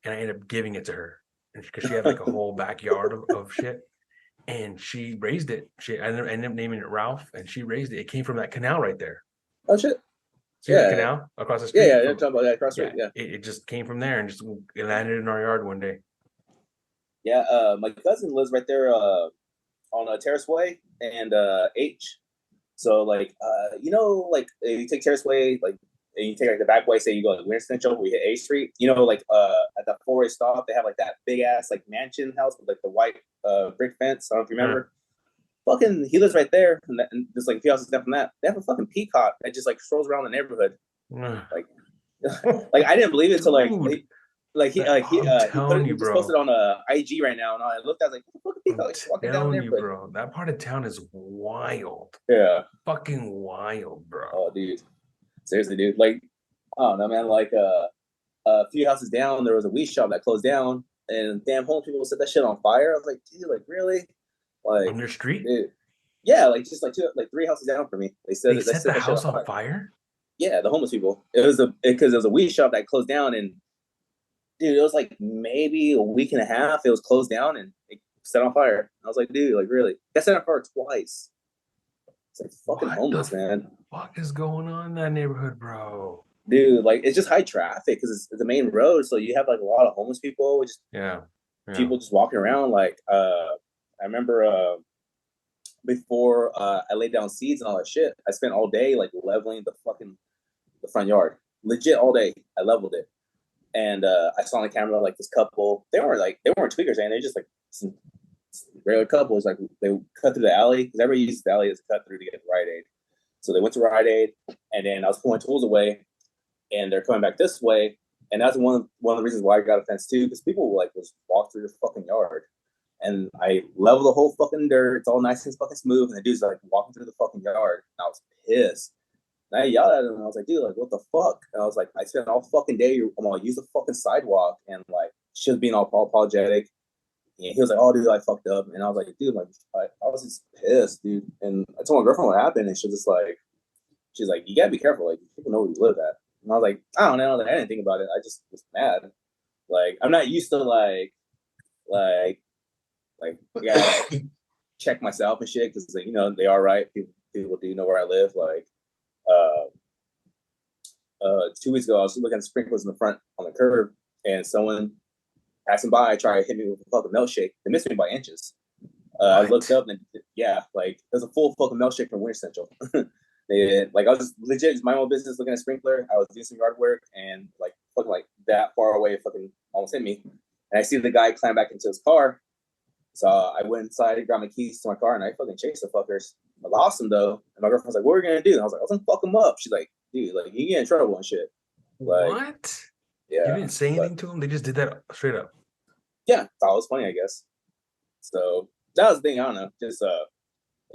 and I ended up giving it to her, because she had like a whole backyard of shit, and she raised it. I ended up naming it Ralph, and she raised it. It came from that canal right there. Oh shit! See that canal across the street? Yeah, you're talking about that across the street. Yeah, it just came from there and just landed in our yard one day. Yeah, my cousin lives right there on a Terrace Way and H. So like like if you take Terrace Way, like and you take like the back way, say you go to Winter Central, we hit H Street, like at the 4-way stop, they have like that big ass like mansion house with like the white brick fence. I don't know if you remember. Fucking, he lives right there, and just like a few houses down from that, they have a fucking peacock that just like strolls around the neighborhood. Like, like I didn't believe it till like he just posted on IG right now, and I looked, I was like, what the fuck, peacock walking down there, bro. That part of town is wild. Yeah, fucking wild, bro. Oh, dude, seriously, dude. Like, I don't know, man. Like, a few houses down, there was a weed shop that closed down, and damn, home people set that shit on fire. I was like, dude, like, really? Like, on your street? Dude. Yeah, like just like 3 houses down from me. They set the house on fire. Yeah, the homeless people. It was because it was a weed shop that closed down, and dude, it was like maybe a week and a half. It was closed down and it set on fire. I was like, dude, like really? That set on fire twice. It's like fucking homeless, man. What is going on in that neighborhood, bro? Dude, like it's just high traffic because it's the main road, so you have like a lot of homeless people. Just people just walking around. Like I remember before I laid down seeds and all that shit, I spent all day like leveling the front yard. Legit all day. I leveled it. And I saw on the camera like this couple, they weren't tweakers, and they're just like some regular couples. Like they cut through the alley because everybody uses the alley as a cut through to get to Rite Aid. So they went to Rite Aid, and then I was pulling tools away, and they're coming back this way. And that's one of the reasons why I got a fence too, because people like just walk through your fucking yard. And I leveled the whole fucking dirt. It's all nice and fucking smooth. And the dude's like walking through the fucking yard. And I was pissed. And I yelled at him. And I was like, dude, like, what the fuck? And I was like, I spent all fucking day. I'm going to use the fucking sidewalk. And like, she was being all apologetic. And he was like, oh, dude, I fucked up. And I was like, dude, like, I was just pissed, dude. And I told my girlfriend what happened. And she's like, you got to be careful. Like, people know where you live at. And I was like, I don't know. Like, I didn't think about it. I just was mad. Like, I'm not used to like, yeah, check myself and shit because like, they are right. People do know where I live. Like 2 weeks ago, I was looking at sprinklers in the front on the curb, and someone passing by tried to hit me with a fucking milkshake. They missed me by inches. I looked up and like there's a full fucking milkshake from Winter Central. I was legit just my own business looking at sprinkler. I was doing some yard work and like fucking like that far away, fucking almost hit me. And I see the guy climb back into his car. So I went inside, grabbed my keys to my car, and I fucking chased the fuckers. I lost him though. And my girlfriend was like, "What are we gonna do?" And I was like, "I was gonna fuck him up." She's like, "Dude, like you get in trouble and shit." Like, What? You yeah, didn't say but anything to him? They just did that straight up. yeah, thought it was funny, I guess. So that was the thing. I don't know. Just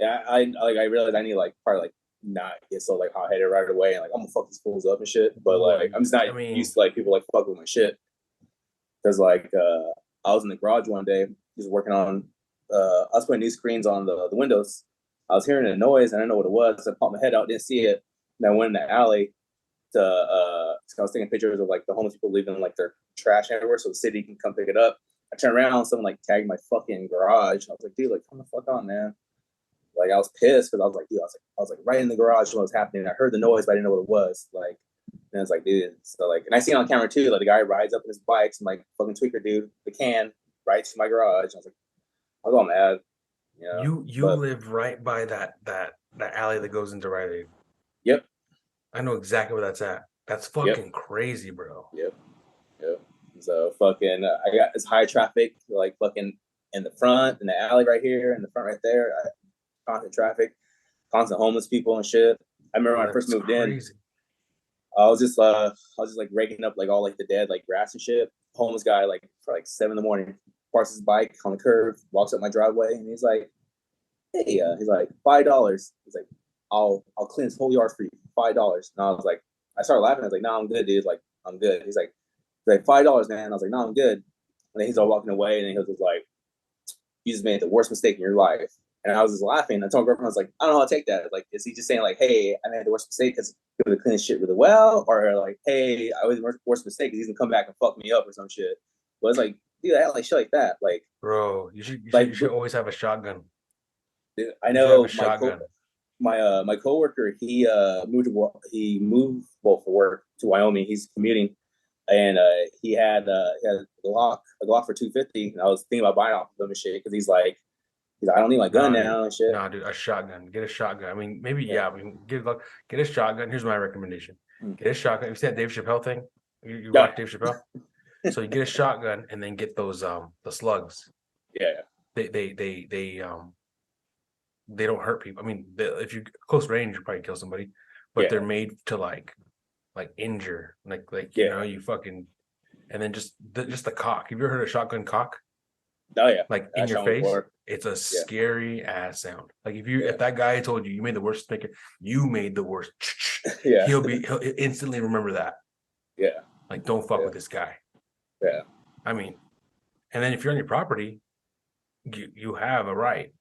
yeah, I realized I need like probably like not get so like hot headed right away and like I'm gonna fuck these fools up and shit. But like I'm just not I mean, used to like people like fuck with my shit because like I was in the garage one day just working on I was putting new screens on the windows. I was hearing a noise and I didn't know what it was. So I popped my head out, didn't see it. And I went in the alley to I was taking pictures of like the homeless people leaving like their trash everywhere so the city can come pick it up. I turned around and someone like tagged my fucking garage. I was like, dude, like come the fuck on, man. Like I was pissed because I was like, dude, I was like right in the garage when it was happening. I heard the noise, but I didn't know what it was. Like, and it's like, dude, so like, and I see it on camera too. Like the guy rides up in his bikes and like fucking tweaker dude, the can right to my garage. I was like, I was all mad, you know. you But live right by that alley that goes into Rite Aid. yep, I know exactly where that's at. That's yep, fucking crazy, bro. yep, yep. So fucking, I got this high traffic like fucking in the front, in the alley right here, in the front right there. Constant traffic, constant homeless people and shit. I remember Bro, when I first that's moved in. crazy. I was just like raking up like all like the dead like grass and shit. Homeless guy like for like 7 a.m. parks his bike on the curb, walks up my driveway, and he's like, "Hey," he's like $5. He's like, "I'll clean this whole yard for you, $5." And I was like, I started laughing. I was like, "No, I'm good, dude. Like, I'm good." He's like $5, man. I was like, "No, I'm good." And then he's all walking away, and he was just like, "You just made the worst mistake in your life." And I was just laughing. I told my girlfriend, I was like, I don't know how to take that. Like, is he just saying like, "Hey, I made the worst mistake because he would have cleaned shit really well," or like, "Hey, I was the worst mistake because he's gonna come back and fuck me up or some shit." But it's like, dude, I like shit like that. Bro, you should you should Like you should always have a shotgun. dude, I You should have a know shotgun. my coworker. He moved well for work to Wyoming. He's commuting, and he had a Glock for 250. And I was thinking about buying off of him and shit because he's like, I don't need my gun Nah, dude. now and shit. Nah, dude, a shotgun. Get a shotgun. I mean, maybe, Yeah. yeah, I mean, get a shotgun. Here's my recommendation. Mm. Get a shotgun. You see that Dave Chappelle thing? You Yeah. watch Dave Chappelle? So you get a shotgun and then get those the slugs. Yeah. They don't hurt people. I mean, if you close range, you probably kill somebody, but Yeah. they're made to like injure, you know, you fucking, and then just the cock. Have you ever heard a shotgun cock? Oh yeah. Like I in your shot him face? before. It's a Yeah. scary ass sound. Like if Yeah. that guy told you made the worst mistake, you made the worst. Yeah. He'll instantly remember that. Yeah. Like don't fuck Yeah. with this guy. Yeah. I mean, and then if you're on your property, you have a right.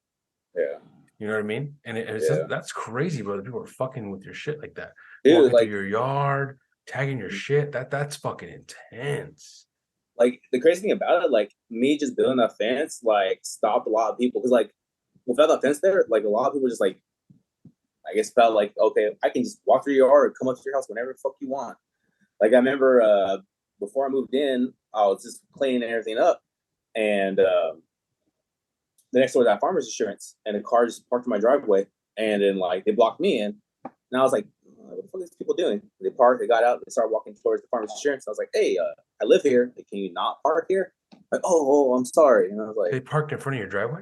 Yeah. You know what I mean? And it's Yeah. that's crazy, bro. That people are fucking with your shit like that. Dude, Walking through like your yard, tagging your shit. That's fucking intense. the crazy thing about it, like me just building that fence, like stopped a lot of people because like without that fence there, like a lot of people just like I guess felt like okay, I can just walk through your yard or come up to your house whenever the fuck you want. Like I remember before I moved in, I was just cleaning everything up, and the next door to that farmer's insurance, and the car just parked in my driveway, and then like they blocked me in, and I was like, what the fuck are these people doing? They parked, they got out, they started walking towards the farmer's insurance. I was like, hey, I live here. Like, can you not park here? Like, oh, I'm sorry. And I was They like, parked in front of your driveway?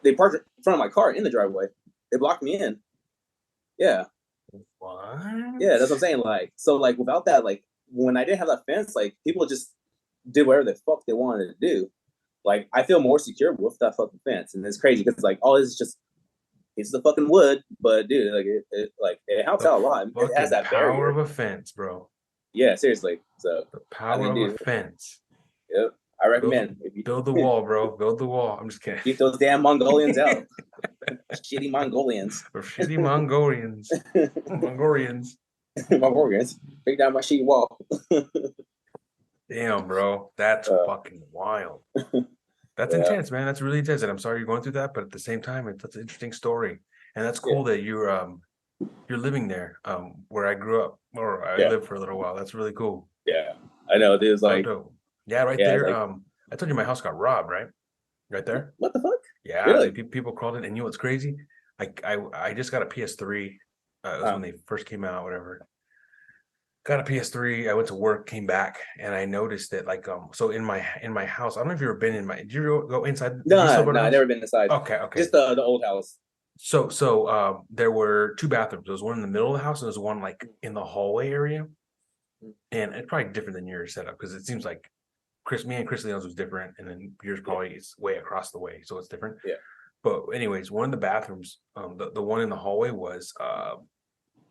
they parked in front of my car in the driveway. They blocked me in. Yeah, What? yeah, that's what I'm saying. Like, so like without that, like when I didn't have that fence, like people just did whatever the fuck they wanted to do. Like I feel more secure with that fucking fence, and it's crazy because like all this is just it's the fucking wood, but dude, like it helps The out a lot. It has fucking that power of barrier. a fence, bro. Yeah, seriously. So The I power mean, of a dude, fence. yep, I Build recommend if you build the wall, bro. Build the wall. I'm just kidding. keep those damn Mongolians out, shitty Mongolians, Or shitty Mongolians. Mongolians. Mongolians, break down my shitty wall. Damn, bro. That's Uh, fucking wild. That's yeah, intense, man. That's really intense. And I'm sorry you're going through that, but at the same time, that's an interesting story. And that's yeah, cool that you're living there, where I grew up or I yeah, lived for a little while. That's really cool. yeah. I know. There's So like, dope. Yeah, right yeah, it's there. like, I told you my house got robbed, right? Right there. what the fuck? Yeah, Really? people crawled in, and you know what's crazy? I just got a PS3. It was when they first came out, whatever. Got a PS3. I went to work, came back, and I noticed that so in my house, I don't know if you've ever been in my. Did you ever go inside? Did you still No, go to no, the I house? never been inside. Okay, okay. Just the old house. So there were two bathrooms. There was one in the middle of the house, and there was one like in the hallway area. And it's probably different than your setup because it seems like me and Chris Leon's was different, and then yours probably is way across the way, so it's different. Yeah. But anyways, one of the bathrooms, the one in the hallway was out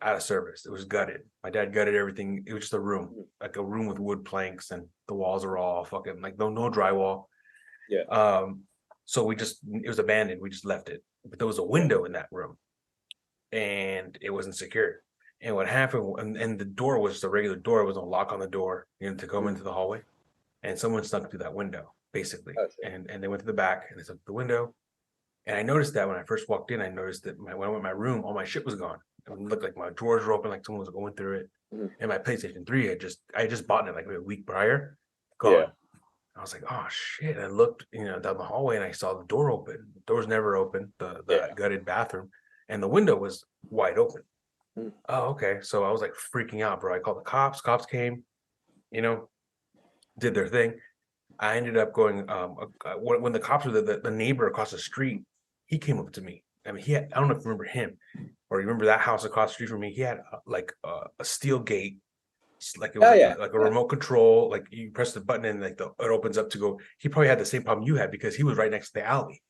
of service. It was gutted. My dad gutted everything. It was just a room, like a room with wood planks, and the walls are all fucking like no drywall. Yeah. So it was abandoned. We just left it. But there was a window in that room, and it wasn't secured. And what happened, and the door was just a regular door. It was no lock on the door, to come into the hallway. And someone snuck through that window, basically. Oh, shit. And they went to the back and they snuck through the window. And I noticed that when I first walked in, I noticed that when I went to my room, all my shit was gone. It looked like my drawers were open, like someone was going through it. And my PlayStation 3 I just bought it like a week prior, gone. Yeah. I was like, oh shit. I looked, down the hallway and I saw the door open. The door's never open, the gutted bathroom, and the window was wide open. Oh, okay. So I was like freaking out, bro. I called the cops. Cops came, did their thing. I ended up going when the cops were the neighbor across the street, he came up to me. I mean, I don't know if you remember him or you remember that house across the street from me. He had a steel gate, like it was like a remote control. Like you press the button and like it opens up to go. He probably had the same problem you had because he was right next to the alley.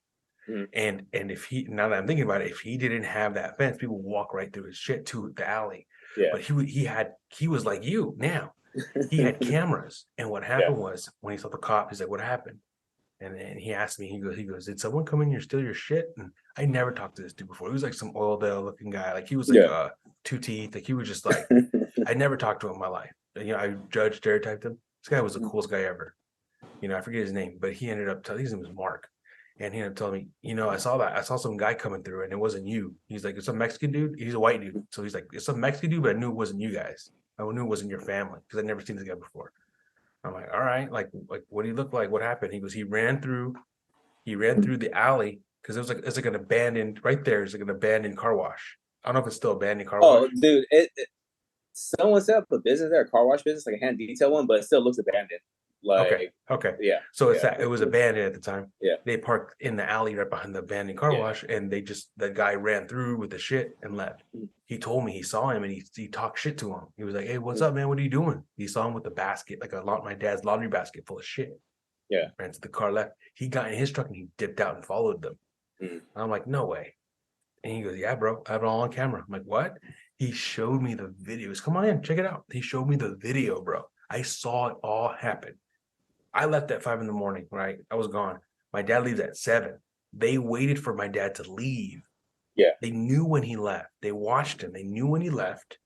And if now that I'm thinking about it, if he didn't have that fence, people would walk right through his shit to the alley. Yeah. But he was like you now. He had cameras, and what happened was when he saw the cop, he's like, "What happened?" And he asked me, he goes, "Did someone come in here steal your shit?" And I never talked to this dude before. He was like some Oildale looking guy, like he was like two teeth, like he was just like I never talked to him in my life. I judged, stereotyped him. This guy was the coolest guy ever. I forget his name, but he ended up telling his name was Mark. And he ended up telling me, I saw some guy coming through and it wasn't you. He's like, it's some Mexican dude. He's a white dude. So he's like, it's some Mexican dude, but I knew it wasn't you guys. I knew it wasn't your family because I'd never seen this guy before. I'm like, all right, like what do you look like? What happened? He goes, he ran through the alley because it's like an abandoned right there. It's like an abandoned car wash. I don't know if it's still abandoned car wash. Oh, dude, someone set up a business there, a car wash business, like a hand detail one, but it still looks abandoned. Like, okay, yeah. So it was abandoned at the time. Yeah, they parked in the alley right behind the abandoned car wash, and the guy ran through with the shit and left. He told me he saw him and he talked shit to him. He was like, "Hey, what's up, man? What are you doing?" He saw him with the basket, like my dad's laundry basket full of shit. Yeah, ran to the car, left. He got in his truck and he dipped out and followed them. And I'm like, no way. And he goes, yeah, bro, I have it all on camera. I'm like, what? He showed me the videos. Come on in, check it out. He showed me the video, bro. I saw it all happen. I left at 5 a.m, right? I was gone. My dad leaves at 7. They waited for my dad to leave. Yeah. They knew when he left. They watched him. They knew when he left.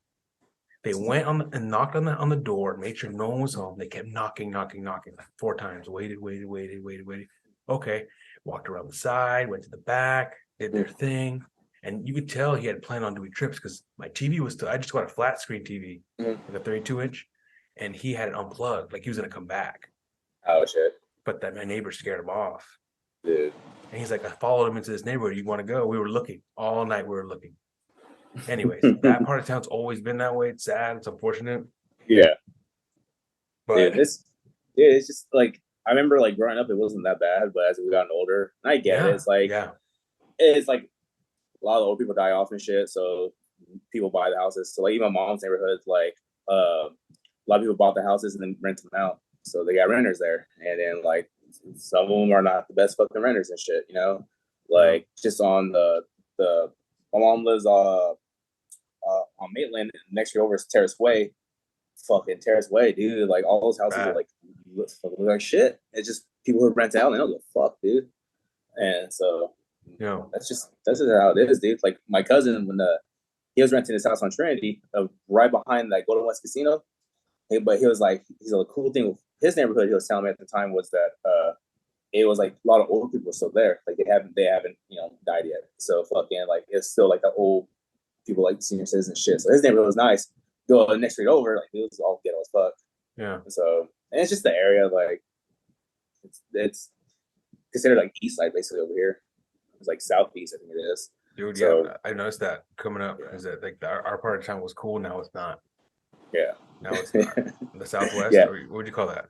They went and knocked on the door and made sure no one was home. They kept knocking like 4 times. Waited. Okay. Walked around the side, went to the back, did their thing. And you could tell he had planned on doing trips because my TV was I just got a flat screen TV, like a 32-inch, and he had it unplugged, like he was gonna come back. Oh shit! But that my neighbor scared him off. Dude. And he's like, I followed him into this neighborhood. You want to go? We were looking all night. We were looking. Anyways, that part of town's always been that way. It's sad. It's unfortunate. Yeah. But dude, it's just like I remember like growing up, it wasn't that bad, but as we gotten older, and I get it. It's like it's like a lot of old people die off and shit, so people buy the houses. So like even my mom's neighborhood, like a lot of people bought the houses and then rent them out. So they got renters there, and then like some of them are not the best fucking renters and shit, like just on the my mom lives on Maitland, next year over is Terrace Way, fucking Terrace Way, dude. Like all those houses are like look like shit. It's just people who rent out and they don't give a fuck, dude. And so that's just how it is, dude. Like my cousin when he was renting his house on Trinity, right behind that Golden West Casino. But he was like, he's a cool thing with his neighborhood. He was telling me at the time was that it was like a lot of old people still there. Like they haven't died yet. So fucking like it's still like the old people like senior citizens shit. So his neighborhood was nice. Go next street over, like it was all ghetto as fuck. Yeah. So and it's just the area, like it's considered like east side basically over here. It's like southeast, I think it is. Dude, so, I noticed that coming up is that like our part of town was cool. Now it's not. Yeah. Now it's not. The southwest. Yeah. Or what would you call that?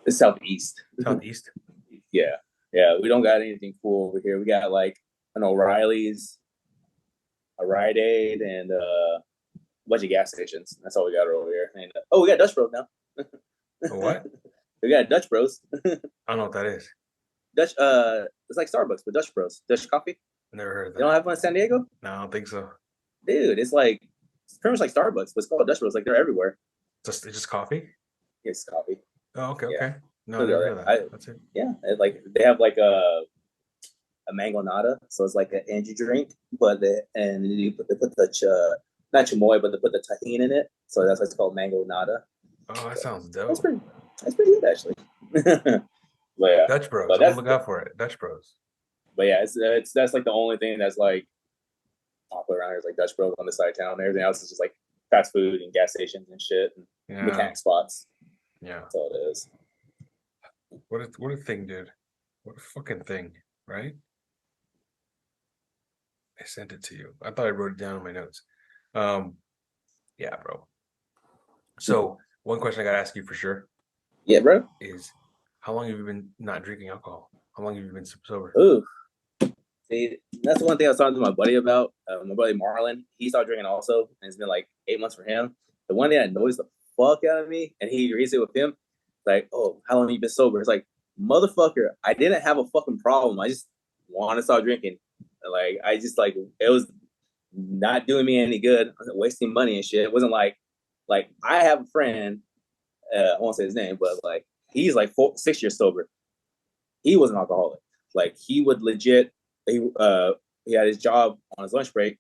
The southeast. Southeast. Yeah. We don't got anything cool over here. We got like an O'Reilly's, a Rite Aid, and a bunch of gas stations. That's all we got over here. And we got Dutch Bros now. A what? We got Dutch Bros. I don't know what that is. Dutch. It's like Starbucks, but Dutch Bros. Dutch coffee. Never heard of that. You don't have one in San Diego? No, I don't think so. Dude, it's pretty much like Starbucks, but it's called Dutch Bros. Like they're everywhere. It's just coffee? It's coffee. Oh, okay, Yeah. okay. No, I never heard that. That's it. Yeah, they have like a mango nada, so it's like an energy drink, but they put the not chamoy, but they put the tahini in it, so that's why it's called mango nada. Oh, that sounds dope. That's pretty good actually. But yeah, Dutch Bros. I'm gonna look out for it. Dutch Bros. But yeah, that's like the only thing that's like popular around here is like Dutch Bros on the side of town. Everything else is just like fast food and gas stations and shit and mechanic spots. Yeah, that's all it is. What a thing, dude. What a fucking thing, right? I sent it to you. I thought I wrote it down in my notes. Yeah, bro. So one question I gotta ask you for sure. Yeah, bro. Is how long have you been not drinking alcohol? How long have you been sober? Ooh. See, that's one thing I was talking to my buddy about. My buddy Marlon, he started drinking also, and it's been like 8 months for him. The one thing that annoys the fuck out of me, and he agrees it with him, like, oh, how long have you been sober? It's like, motherfucker, I didn't have a fucking problem. I just want to start drinking. Like, I just like, it was not doing me any good. I was wasting money and shit. It wasn't like I have a friend, I won't say his name, but like, he's like 6 years sober. He was an alcoholic. Like, he would legit, he had his job on his lunch break.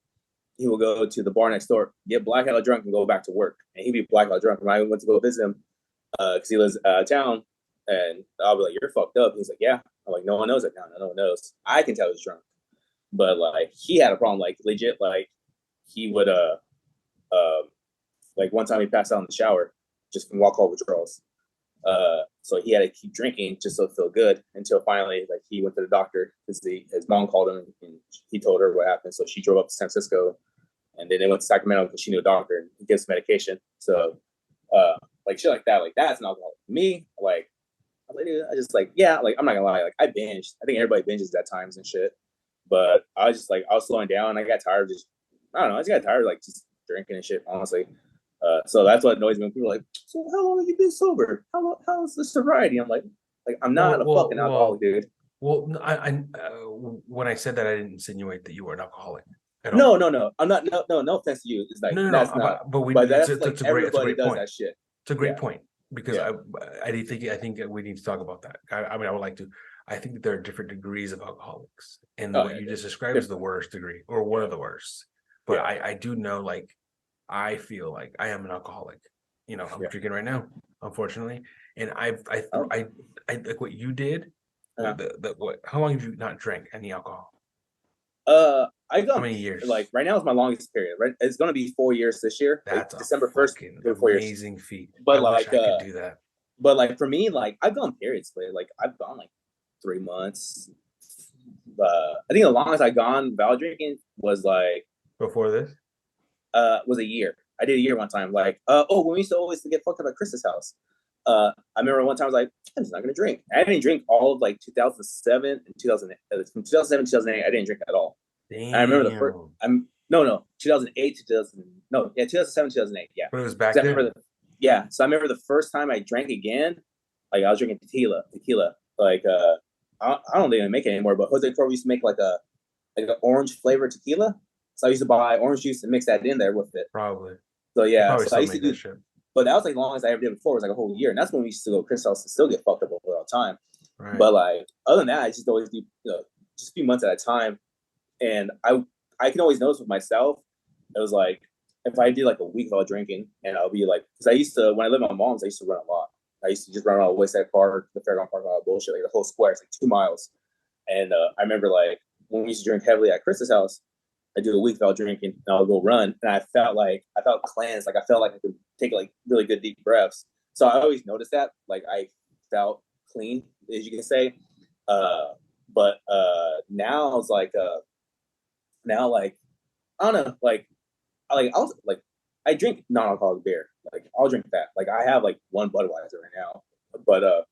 He would go to the bar next door, get blackout drunk, and go back to work. And he'd be blackout drunk. When I went to go visit him, because he lives out of town, and I'll be like, "You're fucked up." He's like, "Yeah." I'm like, "No one knows it now. No one knows. I can tell he's drunk." But like, he had a problem. Like, legit. Like, he would like one time he passed out in the shower just from alcohol withdrawals. So he had to keep drinking just to feel good until finally, like, he went to the doctor because his mom called him and he told her what happened. So she drove up to San Francisco, and then they went to Sacramento because she knew a doctor and he gives medication. So, like shit like that, like that's an alcoholic. Me, like, I just like, yeah, like I'm not gonna lie, like I binged. I think everybody binges at times and shit. But I was just like, I was slowing down. I got tired of I don't know, I just got tired of like just drinking and shit, honestly. So that's what annoys me when people are like, so how long have you been sober? How's the sobriety? I'm like I'm not a fucking alcoholic, dude. Well, I when I said that, I didn't insinuate that you were an alcoholic. No. I'm not. No offense to you. It's like that's not. But that's like everybody does that shit. It's a great point because I think we need to talk about that. I mean, I would like to. I think that there are different degrees of alcoholics, and what you just described is the worst degree or one of the worst. But I do know, like, I feel like I am an alcoholic. You know, I'm drinking right now, unfortunately, and I like what you did. How long have you not drank any alcohol? How many years? Like right now is my longest period. Right, it's gonna be 4 years this year. That's like, December 1st. Amazing feat. But I wish I could do that. But like for me, like I've gone periods. Like I've gone like 3 months. I think the longest I gone valid drinking was like before this. Was a year. I did a year one time. Like when we used to always get fucked up at Chris's house. I remember one time I was like, I'm just not gonna drink. I didn't drink all of like 2007 and 2008. From 2007 to 2008, I didn't drink at all. I remember the first. 2008 to 2007 2008. Yeah, but it was back then. So I remember the first time I drank again. Like I was drinking tequila. Like I don't even make it anymore. But Jose Cuervo used to make like an orange flavored tequila. So I used to buy orange juice and mix that in there with it. Probably. So yeah, so I used to do. But that was like the longest I ever did before. It was like a whole year, and that's when we used to go to Chris' house and still get fucked up all the time. Right. But like other than that, I just always do just a few months at a time. And I can always notice with myself, it was like if I did like a week without drinking, and I'll be like, because I used to, when I lived with my mom's, I used to run a lot. I used to just run around Wayside Park, the Fairground Park, all that bullshit, like the whole square. It's like 2 miles. And I remember like when we used to drink heavily at Chris's house, I do a week without drinking, and I'll go run, and I felt cleansed, like I felt like I could take like really good deep breaths. So I always noticed that, like I felt clean, as you can say. But now it's like now like I don't know, I drink non-alcoholic beer, like I'll drink that. Like I have like one Budweiser right now, but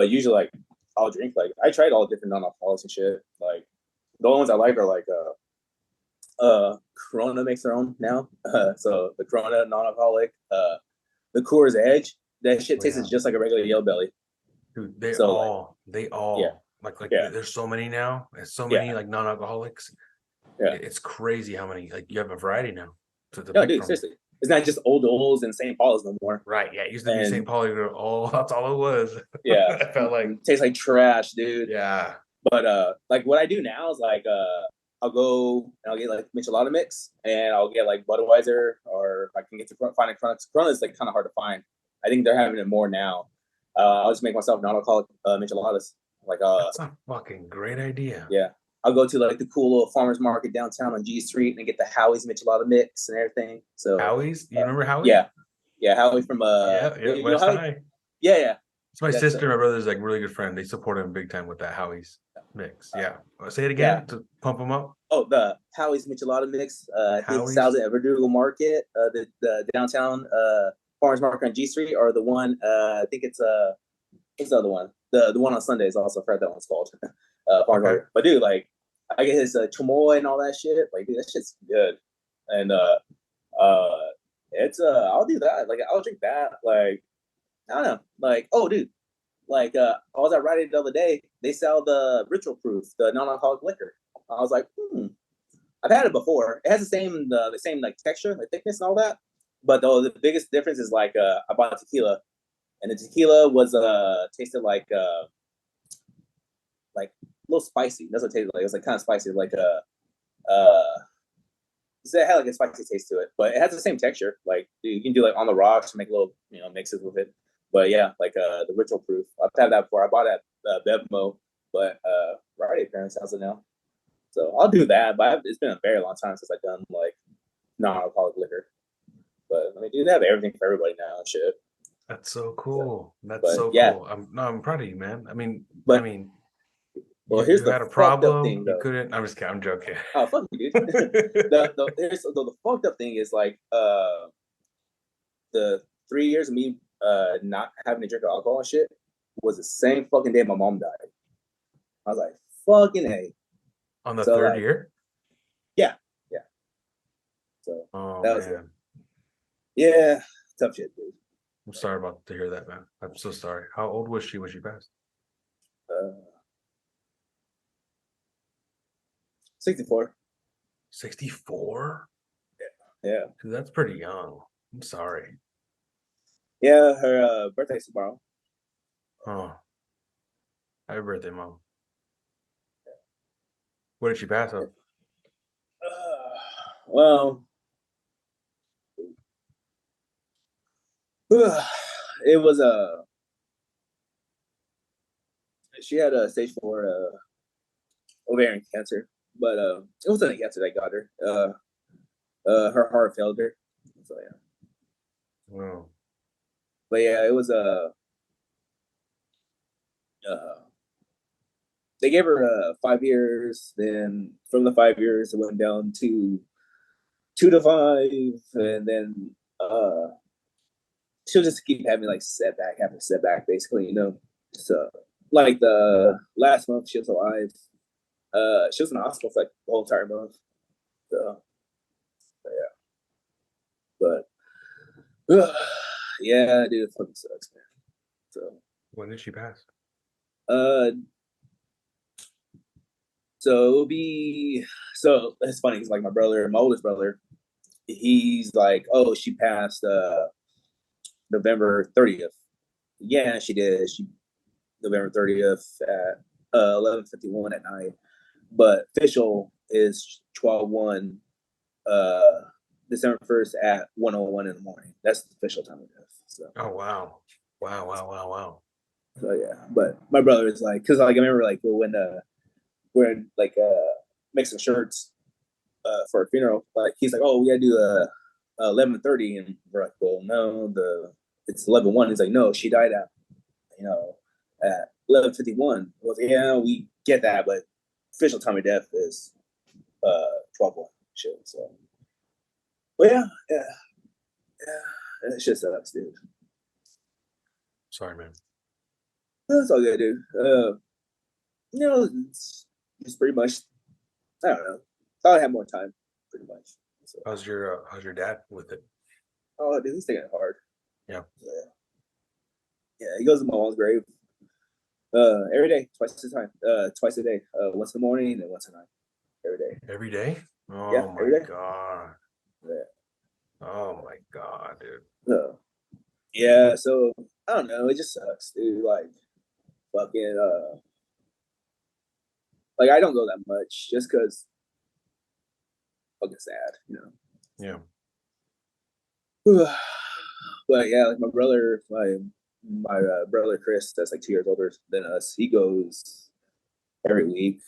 usually like I'll drink, like I tried all different non-alcoholics and shit. Like the only ones I like are like Corona makes their own now. So the Corona non-alcoholic, the Coors Edge, that shit tastes just like a regular Yellow Belly. Dude, So they yeah, all yeah, there's so many now. There's so yeah, many like non-alcoholics. yeah. It's crazy how many like you have a variety now to No, pick dude, from. seriously, it's not just Old Olds and St. Paul's no more. Right. Yeah. It used to be St. And Pauli. Oh, that's all it was. yeah, I felt like. tastes like trash, dude. Yeah. But like what I do now is like I'll go and I'll get like michelada mix and I'll get like Budweiser, or if I can get to find a Corona. Corona is like kind of hard to find. I think they're having it more now. I'll just make myself non-alcoholic micheladas. Like That's a fucking great idea. yeah, I'll go to like the cool little farmers market downtown on G Street and get the Howie's michelada mix and everything. So Howie's, you remember Howie? yeah, yeah, Howie from Yeah, you know West Howie? High. Yeah, yeah. It's my That's sister, my brother's like really good friend. They support him big time with that Howie's mix. Yeah. Say it again to pump him up. Oh, the Howie's michelada mix. His sells at Verdugo Market, the downtown farmers market on G Street, or the one I think it's what's the other one? The one on Sundays also. I forgot that one's called farmers market. But dude, like I get his chamoy and all that shit. Like dude, that shit's good. And it's I'll do that. Like I'll drink that. Like I don't know. Like oh dude. Like I was at Rite Aid the other day. They sell the Ritual Proof, the non-alcoholic liquor. I was like, I've had it before. It has the same like texture, like thickness and all that. But though the biggest difference is like I bought tequila, and the tequila was tasted like a little spicy. That's what it tasted like. It was like kind of spicy, like it had like a spicy taste to it, but it has the same texture. Like you can do like on the rocks, make little mixes with it. But yeah, like the Ritual Proof. I've had that before. I bought it at Bevmo, but Rite Aid parents has it now. So I'll do that. But it's been a very long time since I've done like non-alcoholic liquor. But I mean, dude, they have everything for everybody now and shit. That's so cool. So, That's so cool. I'm proud of you, man. Well, here's you the had a fucked up problem. thing, though. You couldn't. I'm just kidding. I'm joking. Oh fuck you, dude. the fucked up thing is like the 3 years of me not having to drink alcohol and shit was the same fucking day my mom died. I was like, fucking A. On the third year? Yeah. So that was it. Yeah, tough shit, dude. I'm sorry to hear that, man. I'm so sorry. How old was she when she passed? 64. 64? Yeah. Dude, that's pretty young. I'm sorry. Yeah, her birthday's tomorrow. Oh. Happy birthday, Mom. What did she pass of? Well, it was she had a stage 4 ovarian cancer, but it wasn't a cancer that got her. Her heart failed her. So yeah. Wow. But yeah, it was they gave her 5 years. Then from the 5 years, it went down to 2 to 5, and then she'll just keep having like setback after setback, basically, So like the last month she was alive, she was in the hospital for like the whole entire month. So yeah, but yeah, dude, it fucking sucks, man. So when did she pass? So it'll be it's funny because like my oldest brother, he's like, oh, she passed November 30th. Yeah, she did. She November 30th at 11:51 at night. But official is 12/1, December 1st at 1:01 in the morning. That's the official time of death. So. Oh wow. Wow. So yeah, but my brother is like, because like I remember like when we're like mixing shirts for a funeral, like he's like, oh, we gotta do 11:30, and we're like, well, no, it's 11:01. He's like, no, she died at 11:51. I was like, yeah, we get that, but official time of death is 12/1 shit. So, but yeah, it shit sucks, dude. Sorry, man. That's all good, dude. It's pretty much, I don't know. Thought I had more time. pretty much. So, how's your dad with it? oh, dude, he's taking it hard. Yeah. Yeah, he goes to my mom's grave. Every day, twice a day. Once in the morning and once at night. Every day. Every day? Yeah, Oh every my day. god. Yeah. Oh my god, dude. Yeah, so I don't know. It just sucks, dude. Like fucking like I don't go that much just because fucking sad, you know. Yeah. But yeah, like my brother Chris, that's like 2 years older than us. He goes every week.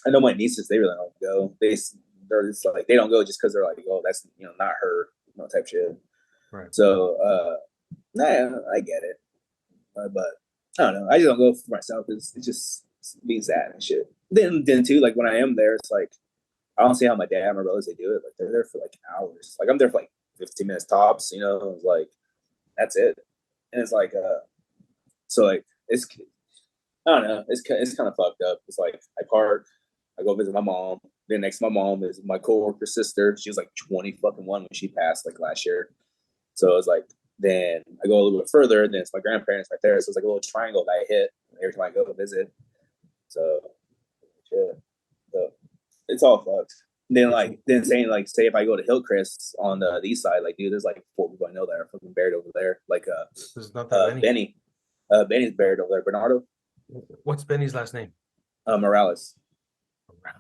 I know my nieces, they really don't go. They're just like they don't go just because they're like, oh, that's not her, type shit. Right. So nah, I get it, but I don't know. I just don't go for myself because it's just being sad and shit. Then too, like when I am there, it's like I don't see how my dad and my brothers they do it. Like they're there for like hours. Like I'm there for like 15 minutes tops. It's like that's it. And it's like so like it's I don't know. It's kind of fucked up. It's like I park, I go visit my mom. Then next to my mom is my coworker's sister. She was like 20 fucking one when she passed like last year. So it's like then I go a little bit further. Then it's my grandparents right there. So it's like a little triangle that I hit every time I go visit. So yeah, so it's all fucked. Then saying like say if I go to Hillcrest on the east side, like dude, there's like 4 people I know that are fucking buried over there. Like This is not that many. Benny. Benny's buried over there. Bernardo. What's Benny's last name? Morales.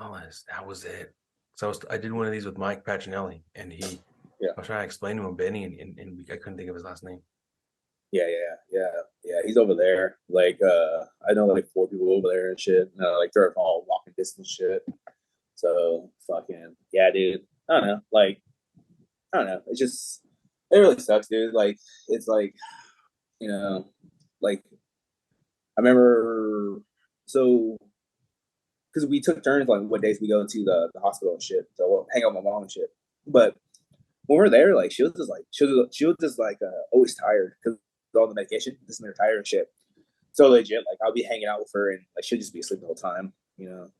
Morales. That was it. So I did one of these with Mike Pacinelli, and Yeah. I was trying to explain to him Benny, and I couldn't think of his last name. Yeah. He's over there. Like I know like 4 people over there and shit. Like they're all walking distance shit. So fucking yeah, dude. I don't know. Like I don't know. It really sucks, dude. Like it's like like I remember so because we took turns like what days we go to the hospital and shit. So we'll hang out with my mom and shit. But when we're there, like she was just like always tired because all the medication, just made her tired and shit. So legit, like I'll be hanging out with her and like she'll just be asleep the whole time,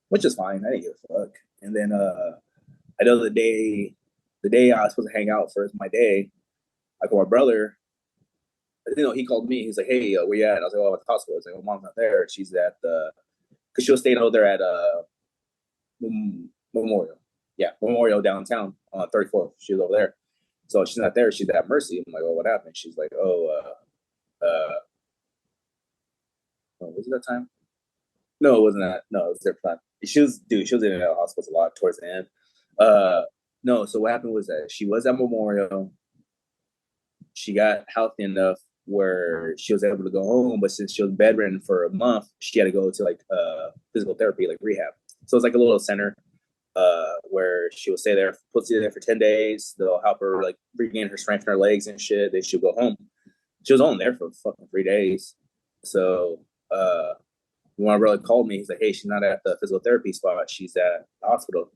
which is fine. I didn't give a fuck. And then I know the day I was supposed to hang out for my day, I called my brother. He called me. He's like, "Hey, where you at?" I was like, "Oh, I'm at the hospital." I was like, "Oh, mom's not there. She's at the," because she was staying over there at Memorial. Yeah, Memorial downtown on 34th. She was over there. So she's not there. She's at Mercy. I'm like, "Oh, what happened?" She's like, "Oh, was it that time? No, it wasn't that. No, it was their plan. She was in and out of hospitals a lot towards the end. No, so what happened was that she was at Memorial. She got healthy enough where she was able to go home, but since she was bedridden for a month, she had to go to like physical therapy, like rehab. So it's like a little center where she will stay there, for 10 days. They'll help her like regain her strength in her legs and shit. Then she'll go home. She was only there for fucking 3 days. So when my brother called me, he's like, "Hey, she's not at the physical therapy spot. She's at the hospital."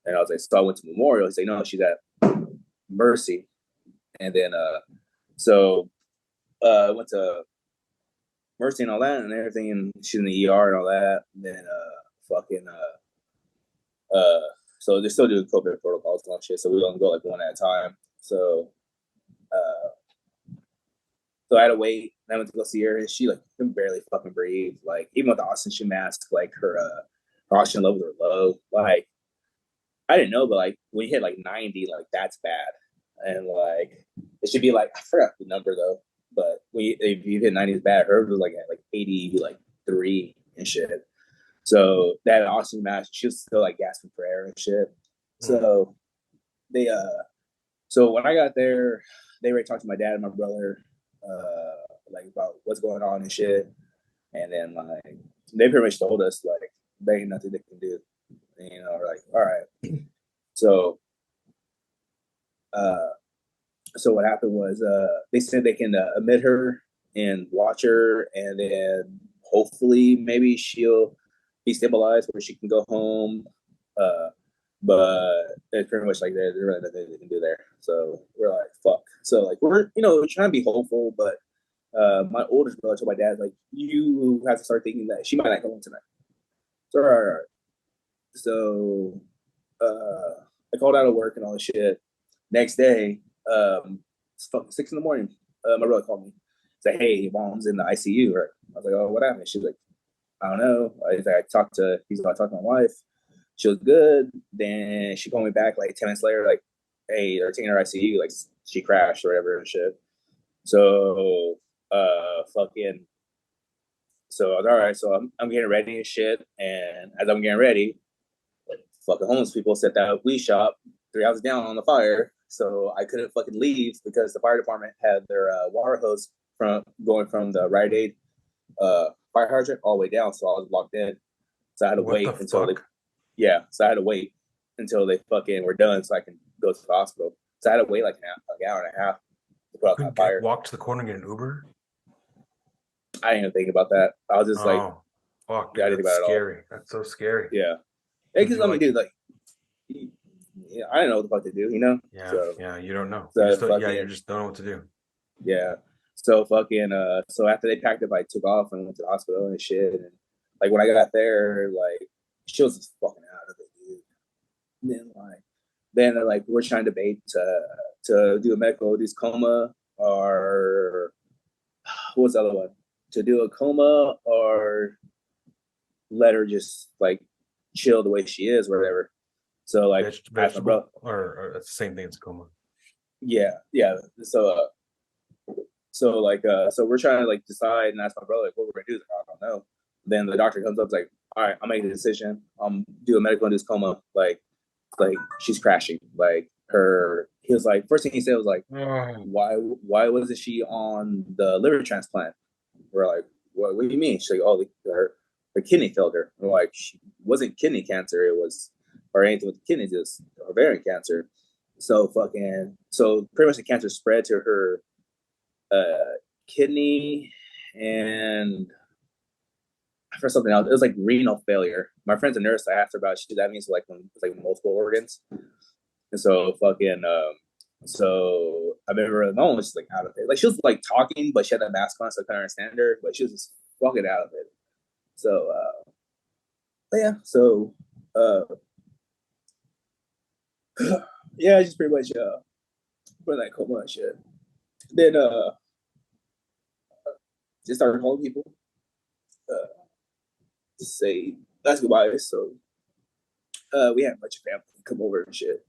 And I was like, "So I went to Memorial." He's like, "No, she's at Mercy." And then so I went to Mercy and all that and everything, and she's in the ER and all that. And then fucking so they're still doing COVID protocols and all shit. So we don't go like one at a time. So I had to wait. And I went to go see her, and she like can barely fucking breathe. Like even with the oxygen mask, like her oxygen levels are low. Like I didn't know, but like when you hit like 90, like that's bad. And like it should be like I forgot the number though, but if you hit 90 is bad. Hers was like at like 80, like 3 and shit. So that oxygen mask, she was still like gasping for air and shit. So they so when I got there, they already talked to my dad and my brother like about what's going on and shit. And then like they pretty much told us like there ain't nothing they can do. Like all right. So so what happened was they said they can admit her and watch her, and then hopefully maybe she'll be stabilized where she can go home. But it's pretty much like there's really nothing they can do there. So we're like, fuck. So like we're trying to be hopeful, but my oldest brother told my dad like you have to start thinking that she might not come home tonight. So all right. So I called out of work and all this shit. Next day, it's fucking 6 in the morning. My brother called me. Said, "Hey, mom's in the ICU." Right? I was like, "Oh, what happened?" She's like, "I don't know." I talked to. I talked to my wife. She was good. Then she called me back like 10 minutes later, like, "Hey, they're taking her ICU. Like, she crashed or whatever and shit." So, fucking. So I was all right. So I'm getting ready and shit. And as I'm getting ready, fucking homeless people set that weed shop 3 houses down on the fire. So I couldn't fucking leave because the fire department had their water hose from going from the Rite Aid fire hydrant all the way down. So I was locked in. So I had to What the wait until fuck? so I had to wait until they fucking were done so I can go to the hospital. So I had to wait like an hour and a half to put out that fire. Walk to the corner and get an Uber? I didn't even think about that. I was just like, Oh, fuck, yeah, I dude, didn't think that's about it at all. scary. That's so scary. Yeah. Would Because you I mean, like? dude, like, yeah, I don't know what the fuck to do, you know? Yeah, So, yeah, you don't know. You so just don't, yeah, you fucking, just don't know what to do. yeah. So fucking, so after they packed up, I took off and went to the hospital and shit. And like when I got there, like, she was just fucking out of it, dude. Then like, we're trying to debate to do a medical, do coma, or what was the other one? To do a coma or let her just like chill the way she is or whatever. So like, I asked my brother, Vegetable, or it's the same thing as a coma. yeah. So like, so we're trying to like decide and ask my brother like what we're gonna do. Like, I don't know. Then the doctor comes up like, all right, I'm making a decision. Do a medical induced coma. Like she's crashing. Like her, he was like, first thing he said was like, why wasn't she on the liver transplant? We're like, what do you mean? She's like, oh, her kidney failed her. We're like, she wasn't kidney cancer. It was, or anything with the kidneys, just ovarian cancer. So pretty much the cancer spread to her kidney and for something else. It was like renal failure. My friend's a nurse. I asked her about it. That means like when it's like multiple organs. And so fucking so I remember the mom was just like out of it. Like she was like talking, but she had that mask on, so I couldn't understand her. But she was just fucking out of it. So but yeah, so uh yeah, just pretty much put that coma and shit. Then just started calling people. To say that's goodbye. So we had a bunch of family come over and shit.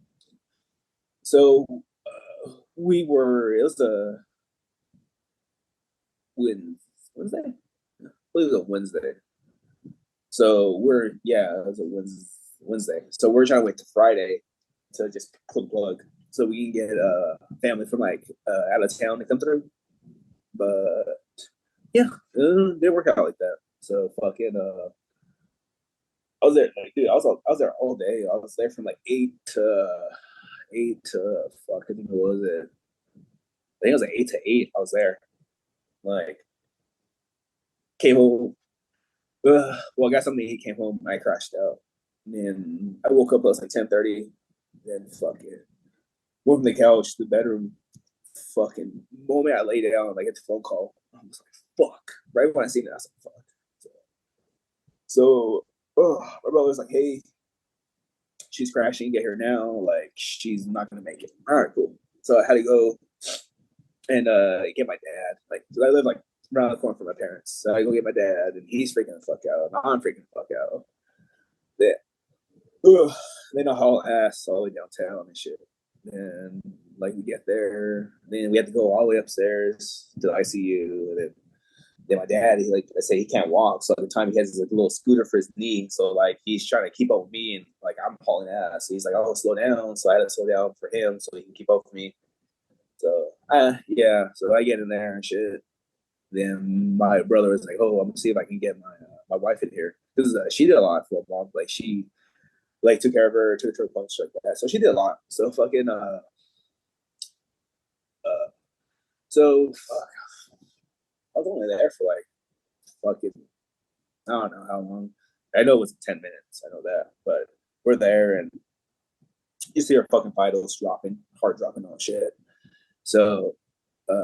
So it was a Wednesday? I believe it was a Wednesday. So it was a Wednesday. So we're trying to wait to Friday to just pull the plug so we can get family from like out of town to come through. But yeah, it didn't work out like that. So fucking I was there, like, dude. I was there all day. I was there from like eight to fuck. I think it was it. I think it was like 8 to 8. I was there. Like came home. Well, I got something to eat. Came home. And I crashed out. And then I woke up. It was like 10:30. Then fucking woke from the couch, the bedroom. Fucking moment I laid down, like get the phone call. I was like, fuck. Right when I seen it, I was like, fuck. So my brother was like, hey, she's crashing, get her now. Like, she's not gonna make it. All right, cool. So I had to go and get my dad. Like, I live like around the corner from my parents. So I go get my dad, and he's freaking the fuck out. I'm freaking the fuck out. Yeah. Ugh. They know haul ass all the way downtown and shit. And like we get there, then we have to go all the way upstairs to the ICU, and then my dad, he like I say he can't walk, so at the time he has this like little scooter for his knee, so like he's trying to keep up with me, and like I'm hauling ass. So he's like, "Oh, slow down," so I had to slow down for him so he can keep up with me. So yeah, so I get in there and shit. Then my brother was like, "Oh, I'm gonna see if I can get my wife in here because she did a lot for a mom. Like she like took care of her, took her to a punch like that. So she did a lot. So fucking uh so fuck, I was only there for like fucking I don't know how long. I know it was 10 minutes. I know that, but we're there and you see her fucking vitals dropping, heart dropping on shit. So I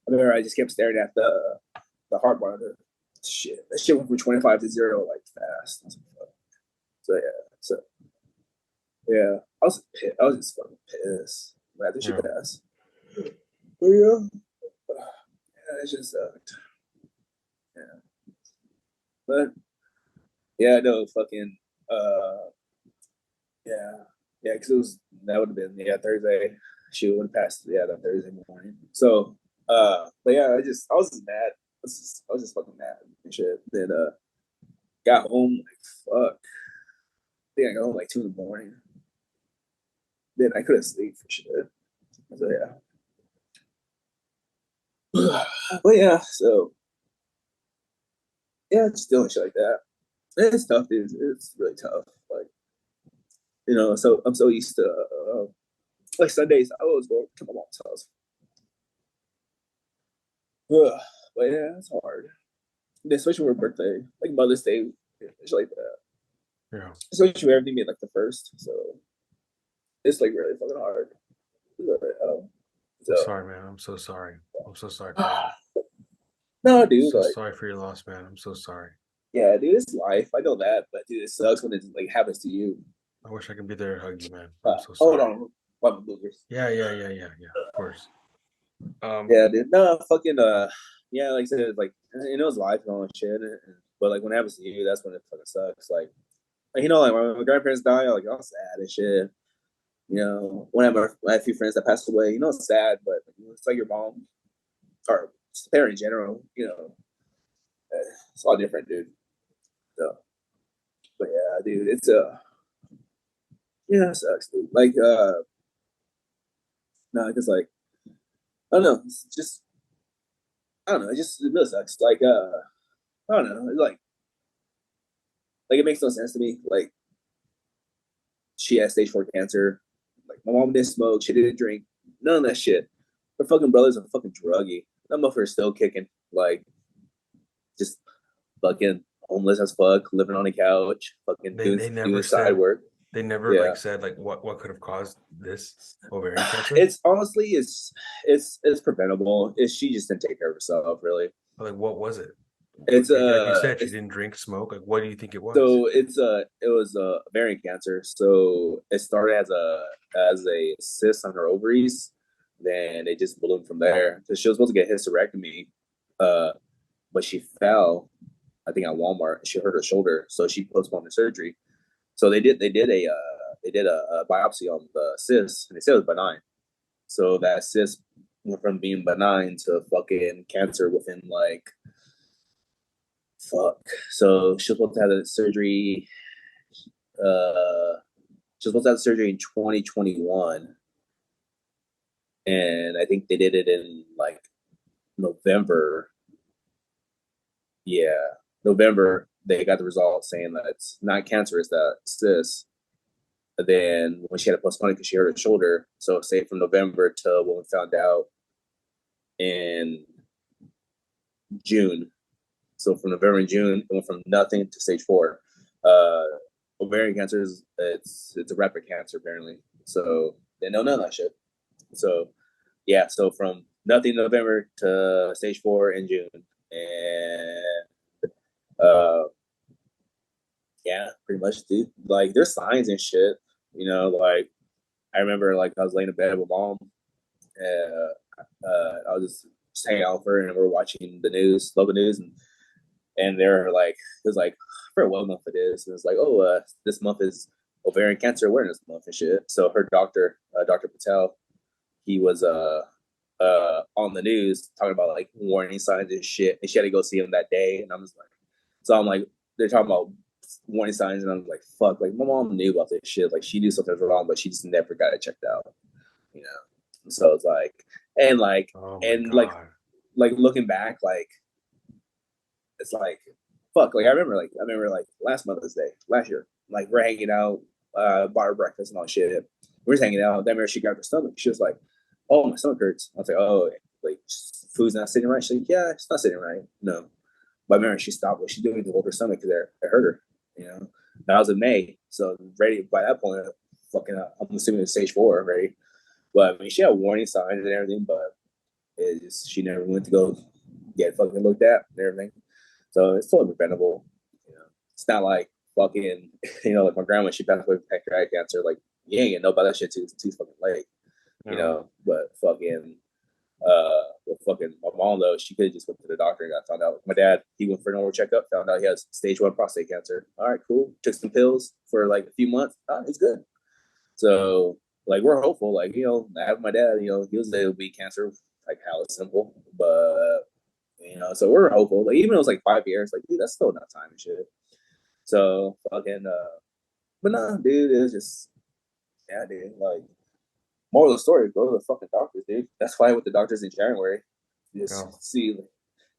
remember I just kept staring at the heart monitor. Shit, that shit went from 25 to 0 like fast. So yeah, so Yeah, I was just fucking pissed. Glad that she Yeah. passed. But yeah, it just sucked. Yeah, but yeah, no, fucking, uh, yeah, yeah, because it was that would have been Thursday. She would have passed that Thursday morning. So, but yeah, I was just mad. I was just fucking mad and shit. Then got home like fuck. I think I got home like 2 in the morning. Then I couldn't sleep for shit. So yeah. But yeah, so yeah, just doing shit like that. It's tough, dude. It's really tough. Like, so I'm so used to like Sundays. I always go to my mom's house. Ugh. But yeah, it's hard, especially for her birthday, like Mother's Day, shit like that. Yeah. Especially when everything being like the first, so it's like really fucking hard. I'm So sorry, man. I'm so sorry. I'm so sorry for you. no, dude, So like sorry for your loss, man. I'm so sorry. yeah, dude, it's life. I know that, but dude, it sucks when it like happens to you. I wish I could be there to hug you, man. I'm so Hold sorry. on, what my boogers? Yeah. Of course. Yeah, dude. No, fucking yeah, like I said, like it was life and all that shit. But like when it happens to you, that's when it fucking sucks. Like like when my grandparents die, like I'm sad and shit. When I have a few friends that passed away, it's sad, but it's like your mom or just a parent in general, it's all different, dude. So, but yeah, dude, it's it sucks, dude. Like no, because like I don't know, it's just I don't know, it really sucks. Like I don't know, it's like it makes no sense to me. Like she has stage 4 cancer. Like my mom didn't smoke, she didn't drink, none of that shit. Her fucking brother's a fucking druggie. That motherfucker's still kicking. Like just fucking homeless as fuck, living on a couch, fucking They doing never side said work. they never Yeah, like said like what could have caused this ovarian cancer? it's honestly it's preventable. She just didn't take care of herself, really. Or, like what was it? It's Like you said, she didn't drink, smoke. Like what do you think it was? so it was ovarian cancer. So it started as a cyst on her ovaries, then it just ballooned from there. So she was supposed to get a hysterectomy, uh, but she fell, I think at Walmart. She hurt her shoulder, so she postponed the surgery. So they did a biopsy on the cyst, and they said it was benign. So that cyst went from being benign to fucking cancer within like fuck. So she was supposed to have the surgery. She was supposed to have the surgery in 2021, and I think they did it in like November. Yeah, November. They got the result saying that it's not cancerous, that cyst. But then when she had to postpone it because she hurt her shoulder, so say from November to when we found out in June. So from November and June, it went from nothing to stage 4. Uh, Ovarian cancer is it's a rapid cancer apparently. So they know none of that shit. So yeah, so from nothing in November to stage 4 in June, and uh, yeah, pretty much, dude. Like there's signs and shit. Like I remember like I was laying in bed with mom. I was just hanging out with her, and we were watching the news, local news, and they're like, it was like, I forget what month it is. And it's like, oh, this month is ovarian cancer awareness month and shit. So her doctor, Dr. Patel, he was on the news talking about like warning signs and shit, and she had to go see him that day. And I'm just like, so I'm like, they're talking about warning signs, and I'm like, fuck, like my mom knew about this shit, like she knew something was wrong, but she just never got it checked out, you know. So it's like, and like, Oh my and like, god. like looking back, like it's like fuck. Like I remember like last Mother's Day last year. Like we're hanging out, bar breakfast and all shit. We're just hanging out. Then she grabbed her stomach. She was like, "Oh, my stomach hurts." I was like, "Oh, like food's not sitting right." She's like, "Yeah, it's not sitting right." No, but I remember she stopped what she's doing to hold her stomach because it hurt her. That was in May, so ready by that point. Fucking, I'm assuming it's stage 4 already. But I mean, she had warning signs and everything, but she never went to go get fucking looked at and everything. So it's totally preventable. It's not like fucking, like my grandma, she passed away from pancreatic cancer like you ain't gonna know about that shit too fucking late, you No. know. But fucking well, fucking my mom though, she could have just went to the doctor and got found out. My dad, he went for an normal checkup, found out he has stage 1 prostate cancer. All right, cool. Took some pills for like a few months. He's good. So like we're hopeful, like, you know, I have my dad, you know, he was able to beat cancer, like how it's simple. But you know, so we're hopeful. Like even though it was like 5 years, like dude, that's still enough time and shit. So fucking but nah, dude, it was just yeah, dude. Like moral of the story, go to the fucking doctors, dude. That's why I went to the doctors in January. Just No. see,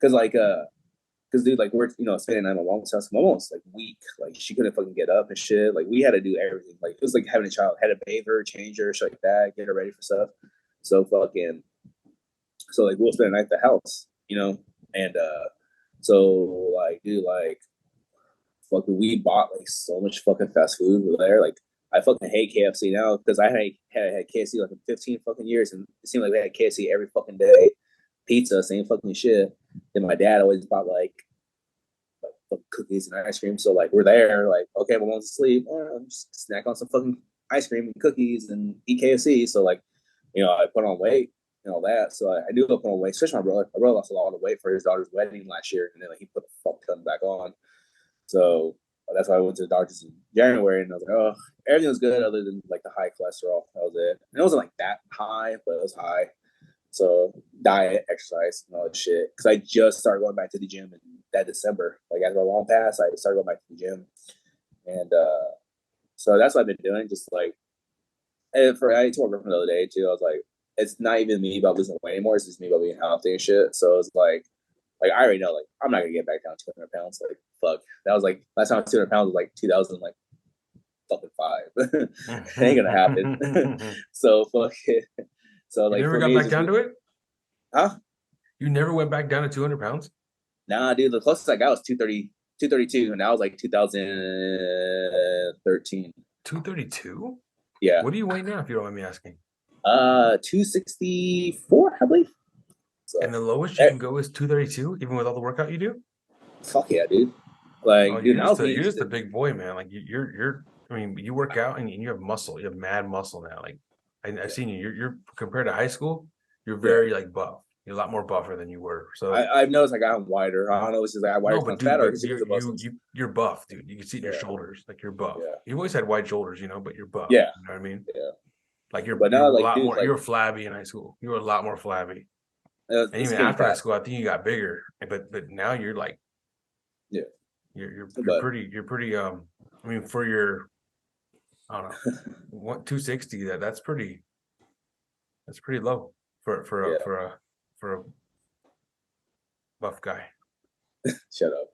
because because dude, like we're spending time at my mom's house. My mom's like weak, like she couldn't fucking get up and shit. Like we had to do everything. Like it was like having a child, had to bathe her, change her, shit like that, get her ready for stuff. So fucking, so like we'll spend the night at the house, you know, and so like dude, like fucking, we bought like so much fucking fast food over there. Like I fucking hate KFC now because I had KFC like in 15 fucking years, and it seemed like they had KFC every fucking day. Pizza, same fucking shit. Then my dad always bought like cookies and ice cream. So like we're there, like okay, my mom's asleep. Just snack on some fucking ice cream and cookies and eat KFC. So like, I put on weight and all that. So I do put on weight, especially my brother. My brother lost a lot of weight for his daughter's wedding last year, and then like, he put a fuck ton back on. So that's why I went to the doctors in January, and I was like, oh, everything was good other than like the high cholesterol. That was it. And it wasn't like that high, but it was high. So diet, exercise, and all that shit. Because I just started going back to the gym in that December. Like after a long pass, I started going back to the gym, and so that's what I've been doing. Just like, and I told my girlfriend the other day too. I was like, it's not even me about losing weight anymore. It's just me about being healthy and shit. So it's like I already know, like I'm not gonna get back down 200 pounds. Like fuck, that was like last time I was 200 pounds was like 2000 like fucking five. It ain't gonna happen. So fuck it. So You like never for got me, it's back just down to it? huh? You never went back down to 200 pounds? Nah, dude, the closest I got was 230, 232, and that was like 2013. 232? Yeah. What do you weigh now, if you don't mind me asking? 264, I believe. And So the lowest you can go is 232, even with all the workout you do? fuck yeah, dude. Oh, Like, dude, you're now just it's a me you're just just a big boy, man. Like you're I mean, you work out and you have muscle. You have mad muscle now. Like I've yeah, seen you. You're compared to high school, you're yeah. very like buff. You're a lot more buffer than you were. So I've noticed like I'm wider. I don't know, it's just like I wider no, because but I'm dude, fatter but because of the muscles. you're buff, dude. You can see it in your Yeah, shoulders. Like you're buff. yeah, You've always had wide shoulders, but you're buff. yeah, You know what I mean? yeah. Like But you're now, a like, lot dude, more. like You were flabby in high school. You were a lot more flabby. And it's even getting after high fat. school, I think you got bigger. But now you're like Yeah, you're but pretty I mean for your I don't know, 260, that's pretty low yeah, for a buff guy. shut up.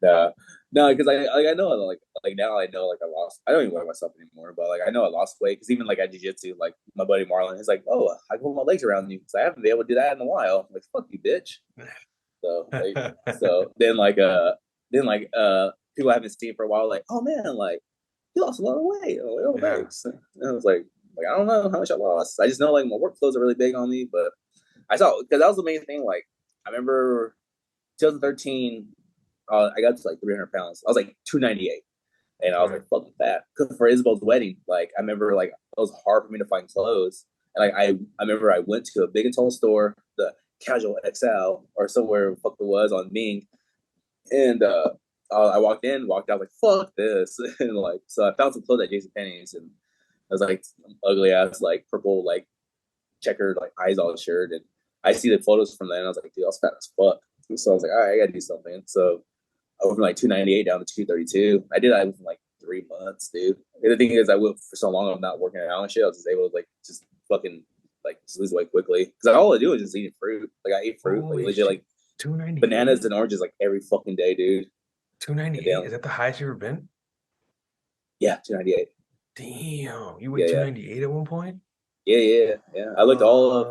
No, no, because I know like now I know like I lost. I don't even weigh myself anymore, but like I know I lost weight because even like at jiu-jitsu, like my buddy Marlon, he's like, oh, I can put my legs around you because I haven't been able to do that in a while. I'm like, fuck you, bitch. So like, so then like people I haven't seen for a while, like, oh man, like you lost a lot of weight. I'm like, oh Yeah. thanks. And I was like I don't know how much I lost. I just know like my work clothes are really big on me, but I saw because that was the main thing. Like I remember 2013, I got to like 300 pounds. I was like 298, and I was Right. like fucking fat. Cause for Isabel's wedding, like I remember like it was hard for me to find clothes, and like I remember I went to a big and tall store, the Casual XL or somewhere the fuck it was on Ming, and I walked in, walked out like fuck this, and like so I found some clothes at Jason Penney's, and I was like some ugly ass like purple like checkered like eyes on shirt, and I see the photos from then, and I was like, dude, I was fat as fuck. So I was like, all right, I gotta do something. So I went from like 298 down to 232. I did that within like 3 months, dude. And the thing is, I went for so long, I'm not working out and shit. I was just able to like just fucking like just lose weight quickly because all I do is just eating fruit. Like I eat fruit, like Holy legit, shit. like 298? bananas and oranges like every fucking day, dude. And 298? then Is that the highest you've ever been? yeah, 298. Damn. You weighed Yeah, yeah, 298 at one point? yeah, yeah, yeah. I looked You all of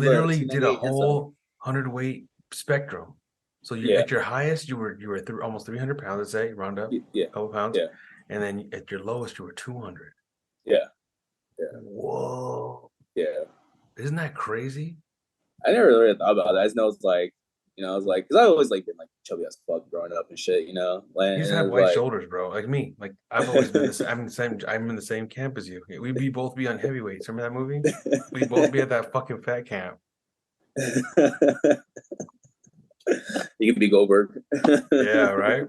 the literally did a 298 and some. whole 100 weight spectrum. So you Yeah, at your highest, you were almost 300 pounds, let's say, round up yeah, a couple pounds. yeah, And then at your lowest, you were 200. yeah, yeah, Whoa. yeah. Isn't that crazy? I never really thought about that. I just know it's like You know, I was like, because I always like been like chubby as fuck growing up and shit. You know, like, You and just it have was white like, shoulders, bro. Like me. Like I've always been the same. I'm the same. I'm in the same camp as you. We'd be both be on heavyweights. Remember that movie? We'd both be at that fucking fat camp. you could be Goldberg. Yeah, right.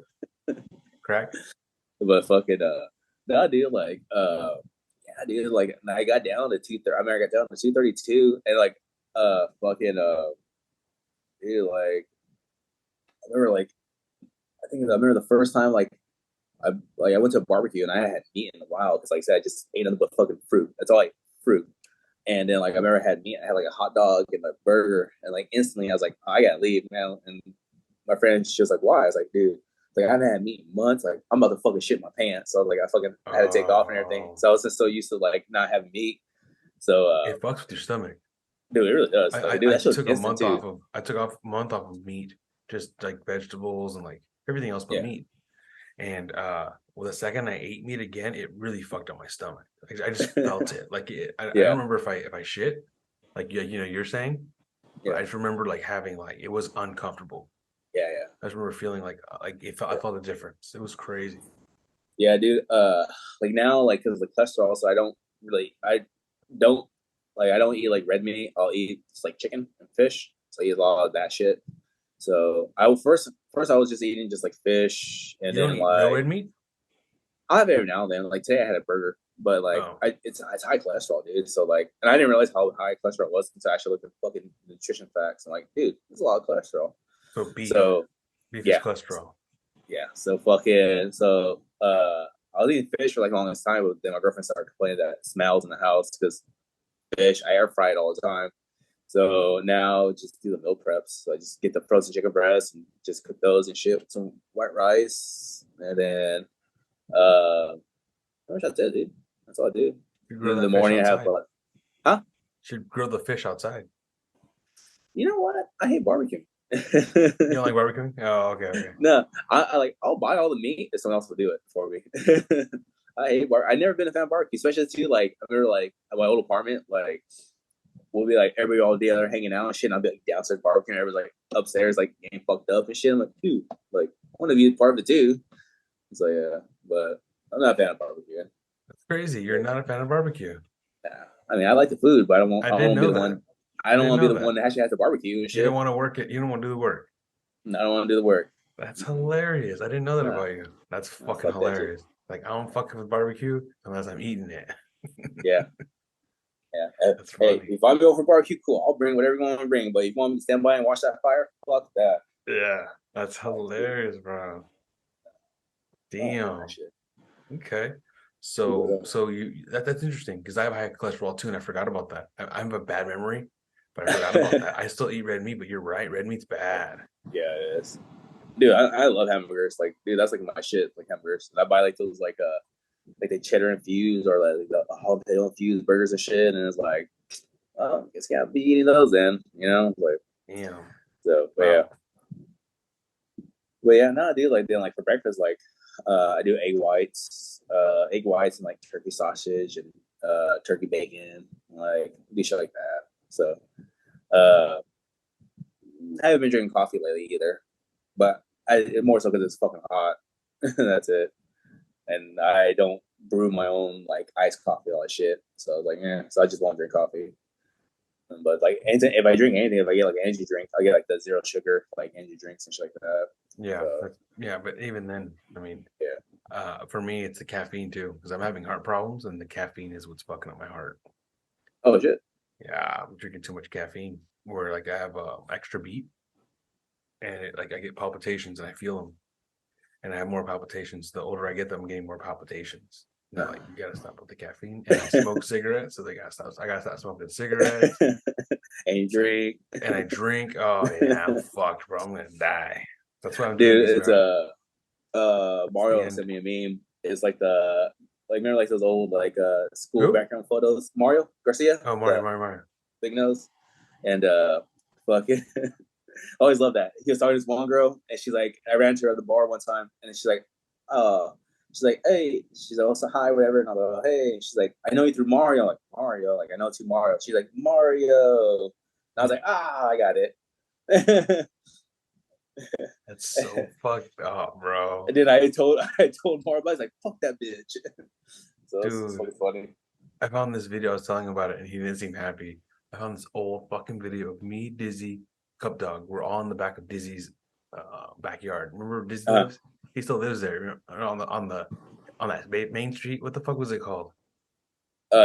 Crack. But fucking no, dude, like yeah, dude, like I got down to 230. I mean, I got down to 232, and like fucking dude, like I remember like I remember the first time I went to a barbecue and I hadn't eaten in a while because like I said I just ate nothing but fucking fruit. That's all I ate, fruit. And then like I remember I had meat. I had like a hot dog and a burger, and like instantly I was like, oh, I gotta leave now. And my friend, she was like, why? I was like, dude, like I haven't had meat in months. Like I'm about to fucking shit my pants. So like I had to take off and everything. Oh, So I was just so used to like not having meat. So it fucks with your stomach. dude, it really does. I, Like, I dude, I that shit was took a instant month too. off of. I took off a month off of meat, just like vegetables and like everything else but Yeah, meat. And well, the second I ate meat again, it really fucked up my stomach. Like, I just felt it. Like I don't yeah, remember if I shit, like you're saying, but yeah, I just remember like having like it was uncomfortable. yeah, yeah. I just remember feeling like I felt the difference. It was crazy. Yeah, dude. Like now, like because of the cholesterol, so I don't I don't eat like red meat. I'll eat just like chicken and fish. So I eat a lot of that shit. So I will first I was just eating just like fish, and You don't then eat no like red meat? I have it every now and then. Like today I had a burger, but like Oh, it's high cholesterol, dude. So like, and I didn't realize how high cholesterol was until I actually looked at fucking nutrition facts. I'm like, dude, there's a lot of cholesterol. so beef. So Beef is yeah, cholesterol. yeah. So fucking I was eating fish for like the longest time, but then my girlfriend started complaining that it smells in the house because fish I air fry it all the time. So now just do the meal preps. So I just get the frozen chicken breasts and just cook those and shit with some white rice, and then pretty much that's it, dude. That's all I do. You And then grill in the that fish morning I have outside. huh? Should grill the fish outside. You know what? I hate barbecue. You don't like barbecuing? Oh, okay, okay. No, I like I'll buy all the meat if someone else will do it for me. I hate bar. I never been a fan of barbecue, especially too. Like I remember, like at my old apartment, like we'll be like everybody all together hanging out and shit. And I'll be like downstairs barbecuing, and everybody's like upstairs like getting fucked up and shit. I'm like, dude, like I want to be a part of it too. It's like, yeah, but I'm not a fan of barbecue. That's crazy. You're not a fan of barbecue. Nah. I mean, I like the food, but I I don't didn't want to know be the that. one. I I don't didn't want to know be the one that. that actually has to barbecue and You don't shit. want to work it. You don't want to do the work. I don't want to do the work. That's hilarious. I didn't know that Nah, about you. That's nah, fucking fuck that shit. hilarious. Like I don't fucking with barbecue unless I'm eating it. Yeah, yeah. That's Hey, funny. if I'm going for barbecue, cool. I'll bring whatever you want to bring. But if you want me to stand by and watch that fire, fuck that. Yeah, that's Like, dude, hilarious, bro. I don't want that Damn. shit. Okay. But, So that's interesting because I have high cholesterol too, and I forgot about that. I have a bad memory, but I forgot about that. I still eat red meat, but you're right. Red meat's bad. yeah, it is. Dude, I love hamburgers. Like, dude, that's like my shit. Like hamburgers. And I buy like those like the cheddar infused or like the jalapeno infused burgers and shit. And it's like, oh, I guess I gotta be eating those then. You know, like Damn. so. Wow. But yeah, no, I do like then like for breakfast, like I do egg whites and like turkey sausage and turkey bacon, like do shit like that. So uh, I haven't been drinking coffee lately either, but more so because it's fucking hot. That's it, and I don't brew my own like iced coffee all that shit. So I was like, yeah, so I just won't drink coffee. But like anything, if I drink anything, if I get like an energy drink, I get like the zero sugar like energy drinks and shit like that. Yeah. So Yeah. But even then, I mean, yeah. for me, it's the caffeine too because I'm having heart problems, and the caffeine is what's fucking up my heart. Oh shit. Yeah, I'm drinking too much caffeine. Where like I have extra beat, and like I get palpitations, and I feel them, and I have more palpitations. The older I get, I'm getting more palpitations. And they're like, you gotta stop with the caffeine. And I smoke cigarettes, so they gotta stop. I gotta stop smoking cigarettes. And you drink, And I drink. Oh yeah, I'm fucked, bro. I'm gonna die. That's why I'm doing dude. these. It's It's the Mario end. sent me a meme. It's like the like remember like those old like school Who? background photos. Mario Garcia, Oh, Mario, the Mario, Mario. big nose, and fucking I always love that. He was talking to this one girl, and she's like, I ran to her at the bar one time, and she's like, oh, she's like, hey, she's like, also hi, whatever, and I'm like, oh, hey, she's like, I know you through Mario, I'm like Mario, like I know to Mario. She's like Mario, and I was like, ah, I got it. That's so fucked up, bro. And then I told more about it. He's like, fuck that bitch. So that's Dude, fucking funny. I found this video. I was telling him about it, and he didn't seem happy. I found this old fucking video of me, Dizzy, Cup Dog. We're all in the back of Dizzy's backyard. Remember where Dizzy Uh, lives? He still lives there on that main street. What the fuck was it called?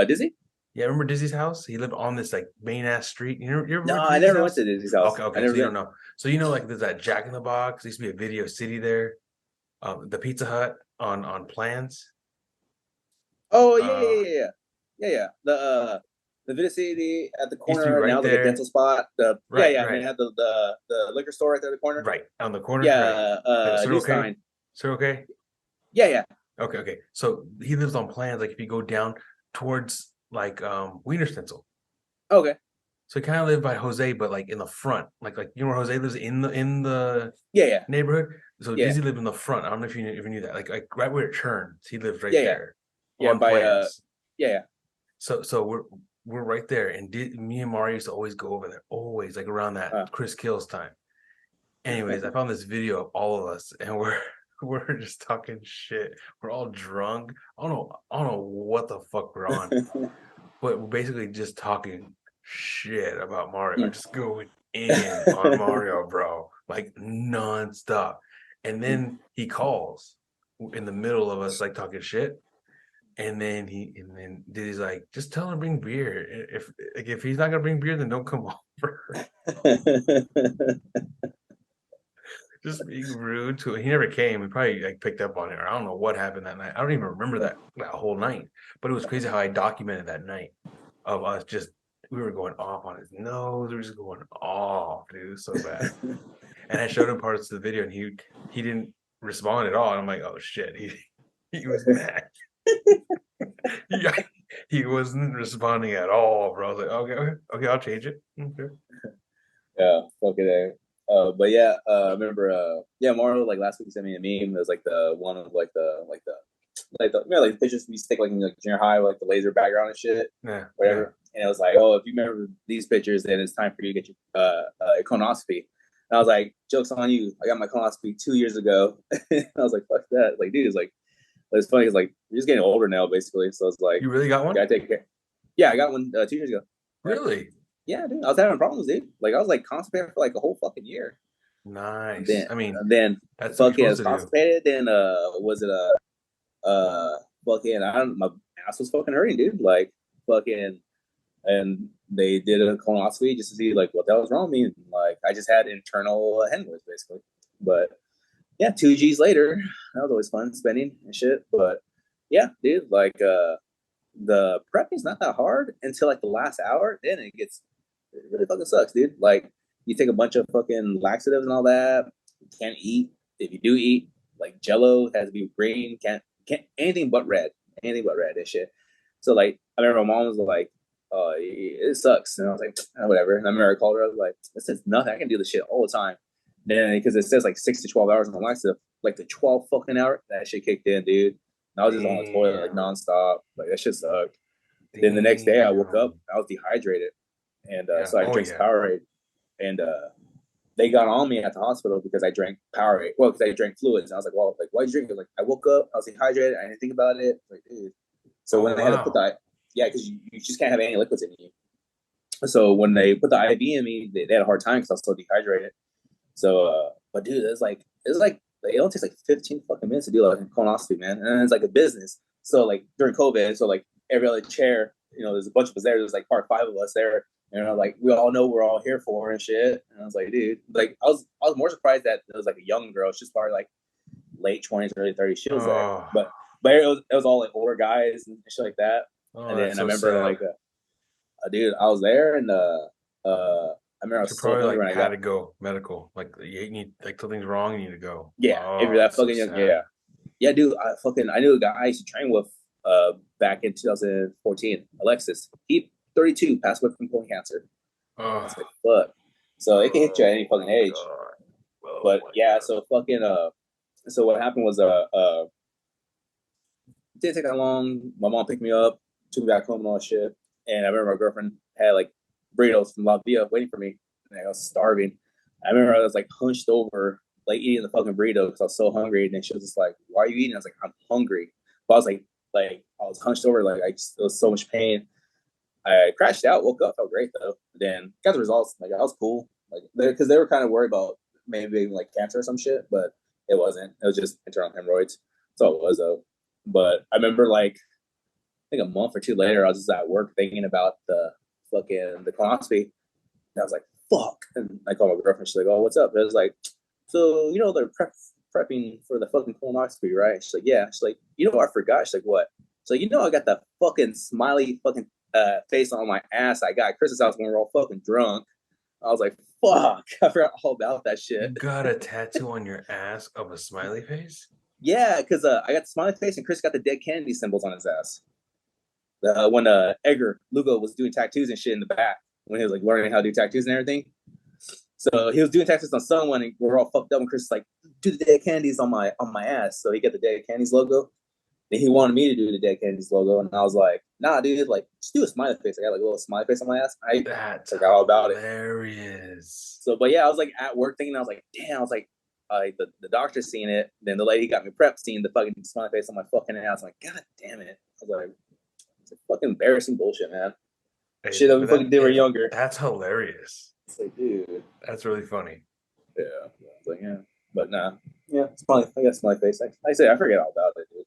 Disney? Yeah, remember Dizzy's house? He lived on this like main ass street. You No, remember I Dizzy's never went house? to Disney's house. Okay, I okay. So never you been. don't know. So you know, like there's that Jack in the Box. There used to be a Video City there. The Pizza Hut on Plans. Oh yeah, yeah, Uh, yeah, yeah, yeah, yeah. The Vicinity at the used to be corner right now is like a there. dental spot. Yeah, Right, yeah, and they right, had the liquor store right there at the corner. right on the corner. Right. Yeah, Circle New K. Stein. Circle K. Yeah, yeah. Okay, okay. So he lives on Plans. Like if you go down towards like Wiener Stencil. Okay. So he kind of lived by Jose, but like in the front. Like you know where Jose lives in the Yeah, yeah, neighborhood. So yeah, Dizzy lived in the front. I don't know if you knew that. Like right where it turns, he lived right yeah, yeah, there yeah. on By Plans. yeah, yeah. So we're right there, and me and Mario used to always go over there, always like around that Uh, Chris Kills time. Anyways, I found this video of all of us, and we're we're just talking shit. We're all drunk. I don't know what the fuck we're on, but we're basically just talking shit about Mario, just going in on Mario, bro, like nonstop. And then he calls in the middle of us like talking shit. And then Diddy's like, just tell him to bring beer. If he's not gonna bring beer, then don't come over. Just being rude to him. He never came. He probably like picked up on it, or I don't know what happened that night. I don't even remember that whole night. But it was crazy how I documented that night of us just we were going off on his nose. We were just going off, dude, so bad. And I showed him parts of the video, and he didn't respond at all. And I'm like, oh shit, he was mad. he, he wasn't responding at all, bro. I was like, okay, okay, okay, I'll change it. Okay. Yeah, fucking A. But yeah, I remember. Yeah, Mario like last week he sent me a meme. It was like the one of like pictures we stick like in like junior high with like the laser background and shit, Yeah, yeah. whatever. And it was like, oh, if you remember these pictures, then it's time for you to get your colonoscopy. And I was like, jokes on you. I got my colonoscopy 2 years ago. I was like, fuck that. Like, dude, it's like, it's funny. It's like you're just getting older now, basically. So it's like, You really got one? gotta take care. Yeah, I got one 2 years ago. Yeah. Really? Yeah, dude. I was having problems, dude. Like I was like constipated for like a whole fucking year. Nice. Then I mean, then that's what you're fucking I supposed was to do. constipated. Then was it fucking I don't my ass was fucking hurting, dude. Like fucking and they did a colonoscopy just to see like what the hell was wrong with me. And, like I just had internal hemorrhoids basically. But yeah, 2 G's later, that was always fun spending and shit. But yeah, dude, like the prepping's not that hard until like the last hour. Then it really fucking sucks, dude. Like you take a bunch of fucking laxatives and all that. You can't eat. If you do eat, like Jello has to be green. Can't anything but red. Anything but red and shit. So like I remember my mom was like, "Oh, it sucks," and I was like, oh, "Whatever." And I remember I called her. I was like, "This is nothing. I can do this shit all the time." Then because it says like 6 to 12 hours on the laxative, like the 12 fucking hour, that shit kicked in, dude. And I was just on the toilet like Damn. nonstop. Like that shit sucked. Then the next day I woke up, Damn. I was dehydrated, and Yeah. so I Oh drank some yeah. Powerade, and they got on me at the hospital because I drank Powerade. Well, because I drank fluids. And I was like, well, like why you drink it? Like I woke up, I was dehydrated, I didn't think about it. Like, dude. So Oh when they had to put wow. that, yeah, because you just can't have any liquids in you. So when they put the IV in me, they had a hard time because I was so dehydrated. So, but dude, it's like it only takes like 15 fucking minutes to do like a colonoscopy, man, and it's like a business. So like during COVID, so like every other chair, there's a bunch of us there. There's like part five of us there, like we all know we're all here for and shit. And I was like, dude, like I was more surprised that it was like a young girl. She's probably like late 20s, early 30s. She was there, Oh, but it was all like older guys and shit like that. oh, And that's then I so remember sad. like, dude, I was there and I remember I She was so probably hungry like when I had got. to go medical. Like you need like something's wrong, you need to go. Yeah, if you're Oh, that that's so fucking young, sad. yeah, yeah, dude. I knew a guy I used to train with back in 2014, Alexis. He 32, passed away from colon cancer. I Oh, was like, fuck. So it can hit you at oh any fucking my age. God. Oh But my yeah, God. so fucking so what happened was it didn't take that long. My mom picked me up, took me back home and all that shit. And I remember my girlfriend had like burritos from La Via waiting for me. And I was starving. I remember I was like hunched over, like eating the fucking burrito because I was so hungry. And then she was just like, "Why are you eating?" I was like, "I'm hungry." But I was like I was hunched over, like I just, it was so much pain. I crashed out, woke up, felt great though. Then got the results. Like I was cool, like because they were kind of worried about maybe like cancer or some shit, but it wasn't. It was just internal hemorrhoids. That's all it was though. But I remember like I think a month or two later, I was just at work thinking about the colonoscopy. And I was like, fuck. And I called my girlfriend. She's like, oh, what's up? And I was like, so, they're prepping for the fucking colonoscopy, right? She's like, yeah. She's like, you know what I forgot? She's like, what? So, I got the fucking smiley fucking face on my ass I got at Chris's house when we were all fucking drunk. I was like, fuck. I forgot all about that You shit. got a tattoo on your ass of a smiley face? Yeah, because I got the smiley face and Chris got the dead Kennedy symbols on his ass. When Edgar Lugo was doing tattoos and shit in the back when he was like learning how to do tattoos and everything. So he was doing tattoos on someone, and we're all fucked up. And Chris was like, "Do the Dead Candies on my ass." So he got the Dead Candies logo. And he wanted me to do the Dead Candies logo, and I was like, "Nah, dude, like just do a smiley face." I got like a little smiley face on my ass. I That's forgot all about it. Hilarious. So, but yeah, I was like at work thinking, I was like, "Damn!" I was like, the doctor seen it. Then the lady got me prepped, seeing the fucking smiley face on my fucking ass. I'm like, "God damn it!" I was like, "It's a fucking embarrassing bullshit, man." Hey, Shit that we fucking did when we were younger. That's hilarious. It's like, dude. That's really funny. Yeah. It's like, yeah. But nah. Yeah, it's probably I guess my face. I say I forget all about it, dude.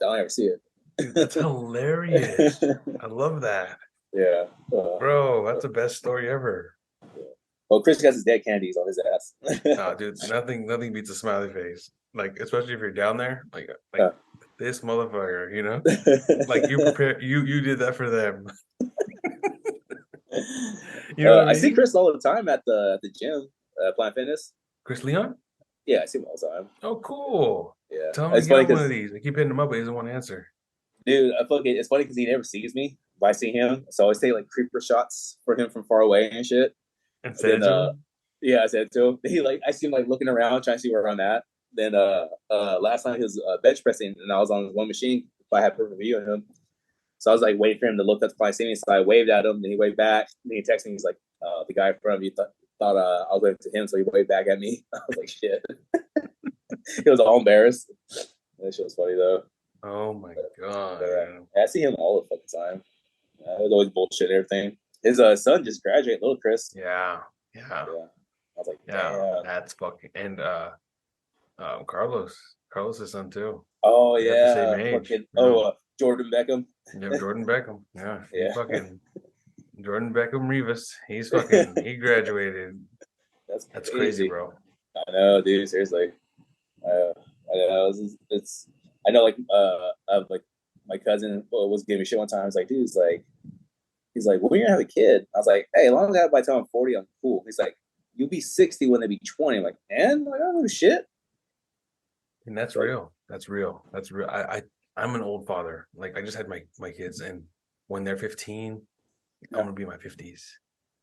I don't ever see it. Dude, that's hilarious. I love that. Yeah. Bro, that's the best story ever. Yeah. Well, Chris got his dead candies on his ass. Nah, dude, nothing beats a smiley face. Like, especially if you're down there, like this motherfucker, Like you did that for them. You know what I I see mean? Chris all the time at the gym, Planet Fitness. Chris Leon? Yeah, I see him all the time. Oh, cool. Yeah, Tell him to it's get funny on one of because, these. I keep hitting him up, but he doesn't want to answer. dude, it's funny because he never sees me. If I see him, so I always take like creeper shots for him from far away and shit. And And send then, it to him? yeah, I said to him. He like I see him like looking around, trying to see where I'm at. Then, last time he was bench pressing, and I was on one machine. If I had perfect view of him, so I was like waiting for him to look up to probably see me. So I waved at him, then he waved back. Then he texted me. He's like, "The guy in front of you thought I was waving to him, so he waved back at me." I was like, "Shit." He was all embarrassed. That shit was funny though. Oh my god. I see him all the fucking time. It was always bullshit and everything. His son just graduated, little Chris. Yeah. Yeah. I was like, Yeah. damn. That's fucking and Carlos's son too. Oh They got the same yeah, age. fucking Yeah. Jordan Beckham. Yeah, Jordan Beckham. Yeah, Yeah, Jordan Beckham Rivas. He graduated. That's crazy, crazy. bro. I know, dude. Seriously, I know. I know, like, like my cousin was giving me shit one time. I was like, dude, he's like, when are you gonna have a kid? I was like, hey, as long as I have by the time I'm 40, I'm cool. He's like, you'll be 60 when they be 20. I'm like, and like, I don't know shit. And that's real. That's real. That's real. I'm an old father. Like I just had my kids, and when they're 15, I'm gonna be in my 50s.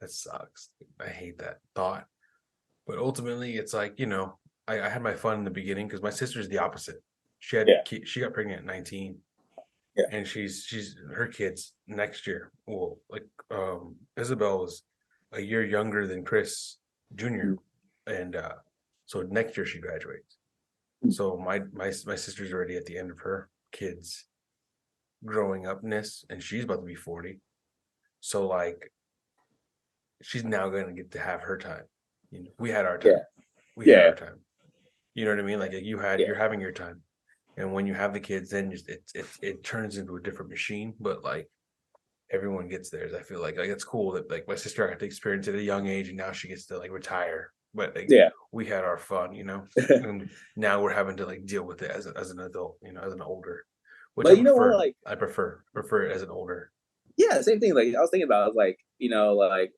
That sucks. I hate that thought. But ultimately, it's like, I had my fun in the beginning because my sister's the opposite. She got pregnant at 19. Yeah. And she's her kids next year. Well, like Isabel was a year younger than Chris Jr. And so next year she graduates. So my sister's already at the end of her kids growing upness, and she's about to be 40. So like she's now gonna get to have her time. We had our time. We had our time. You know what I mean? Like you're having your time. And when you have the kids, then it turns into a different machine. But like everyone gets theirs. I feel like it's cool that like my sister got to experience it at a young age, and now she gets to like retire. But like, we had our fun, and now we're having to like deal with it as an adult, as an older. Which But you know what? Like I prefer it as an older. Yeah, same thing. Like I was thinking about, I was like, like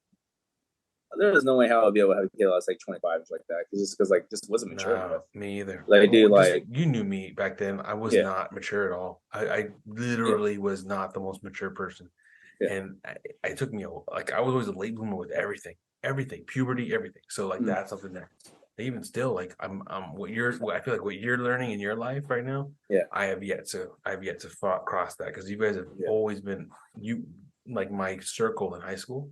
there was no way how I'd be able to have a kid. I was like 25 like that because like just wasn't mature enough. Me either. Like, dude, like you knew me back then. I was not mature at all. I literally was not the most mature person, and it took me like I was always a late bloomer with everything, puberty, everything. So like that's something that even still like I'm I feel like what you're learning in your life right now. Yeah, I have yet to cross that because you guys have always been like my circle in high school.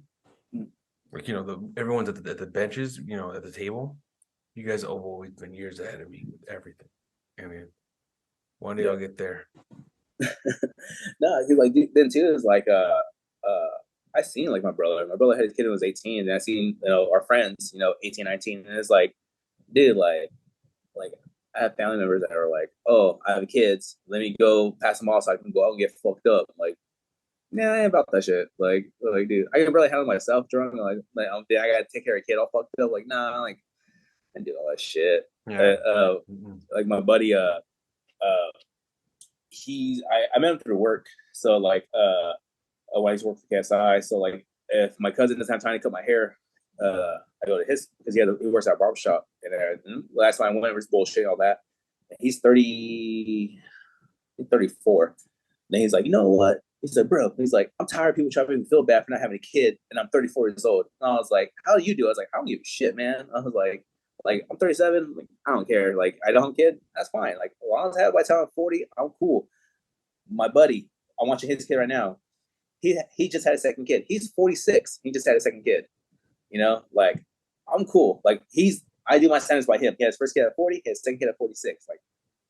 like, everyone's at the benches, at the table. You guys have always been years ahead of me with everything. I mean, one day I'll get there. No, he like then too is like I seen like my brother. My brother had his kid when he was 18, and I seen our friends 18, 19, and it's like, dude, like I have family members that are like, oh, I have kids, let me go pass them off so I can go out and get fucked up. Like, nah, I ain't about that shit. Like, dude, I can barely handle myself drunk. I gotta take care of a kid all fucked up. Like, nah, like I do all that shit. Yeah. Like my buddy, I met him through work. So like, when I used to work for KSI. So like, if my cousin doesn't have time to cut my hair, I go to his because he works at a barber shop. And last time I went, it was bullshit, all that. And he's 34. And he's like, you know what? He's like, bro. He's like, I'm tired of people trying to make me feel bad for not having a kid, and I'm 34 years old. And I was like, how do you do? I was like, I don't give a shit, man. I was like I'm 37. Like, I don't care. Like, I don't have a kid. That's fine. Like, as long as I have by the time I'm 40, I'm cool. My buddy, I'm watching his kid right now. He just had a second kid. He's 46. He just had a second kid. Like, I'm cool. Like, I do my standards by him. He had his first kid at 40. He had his second kid at 46. Like,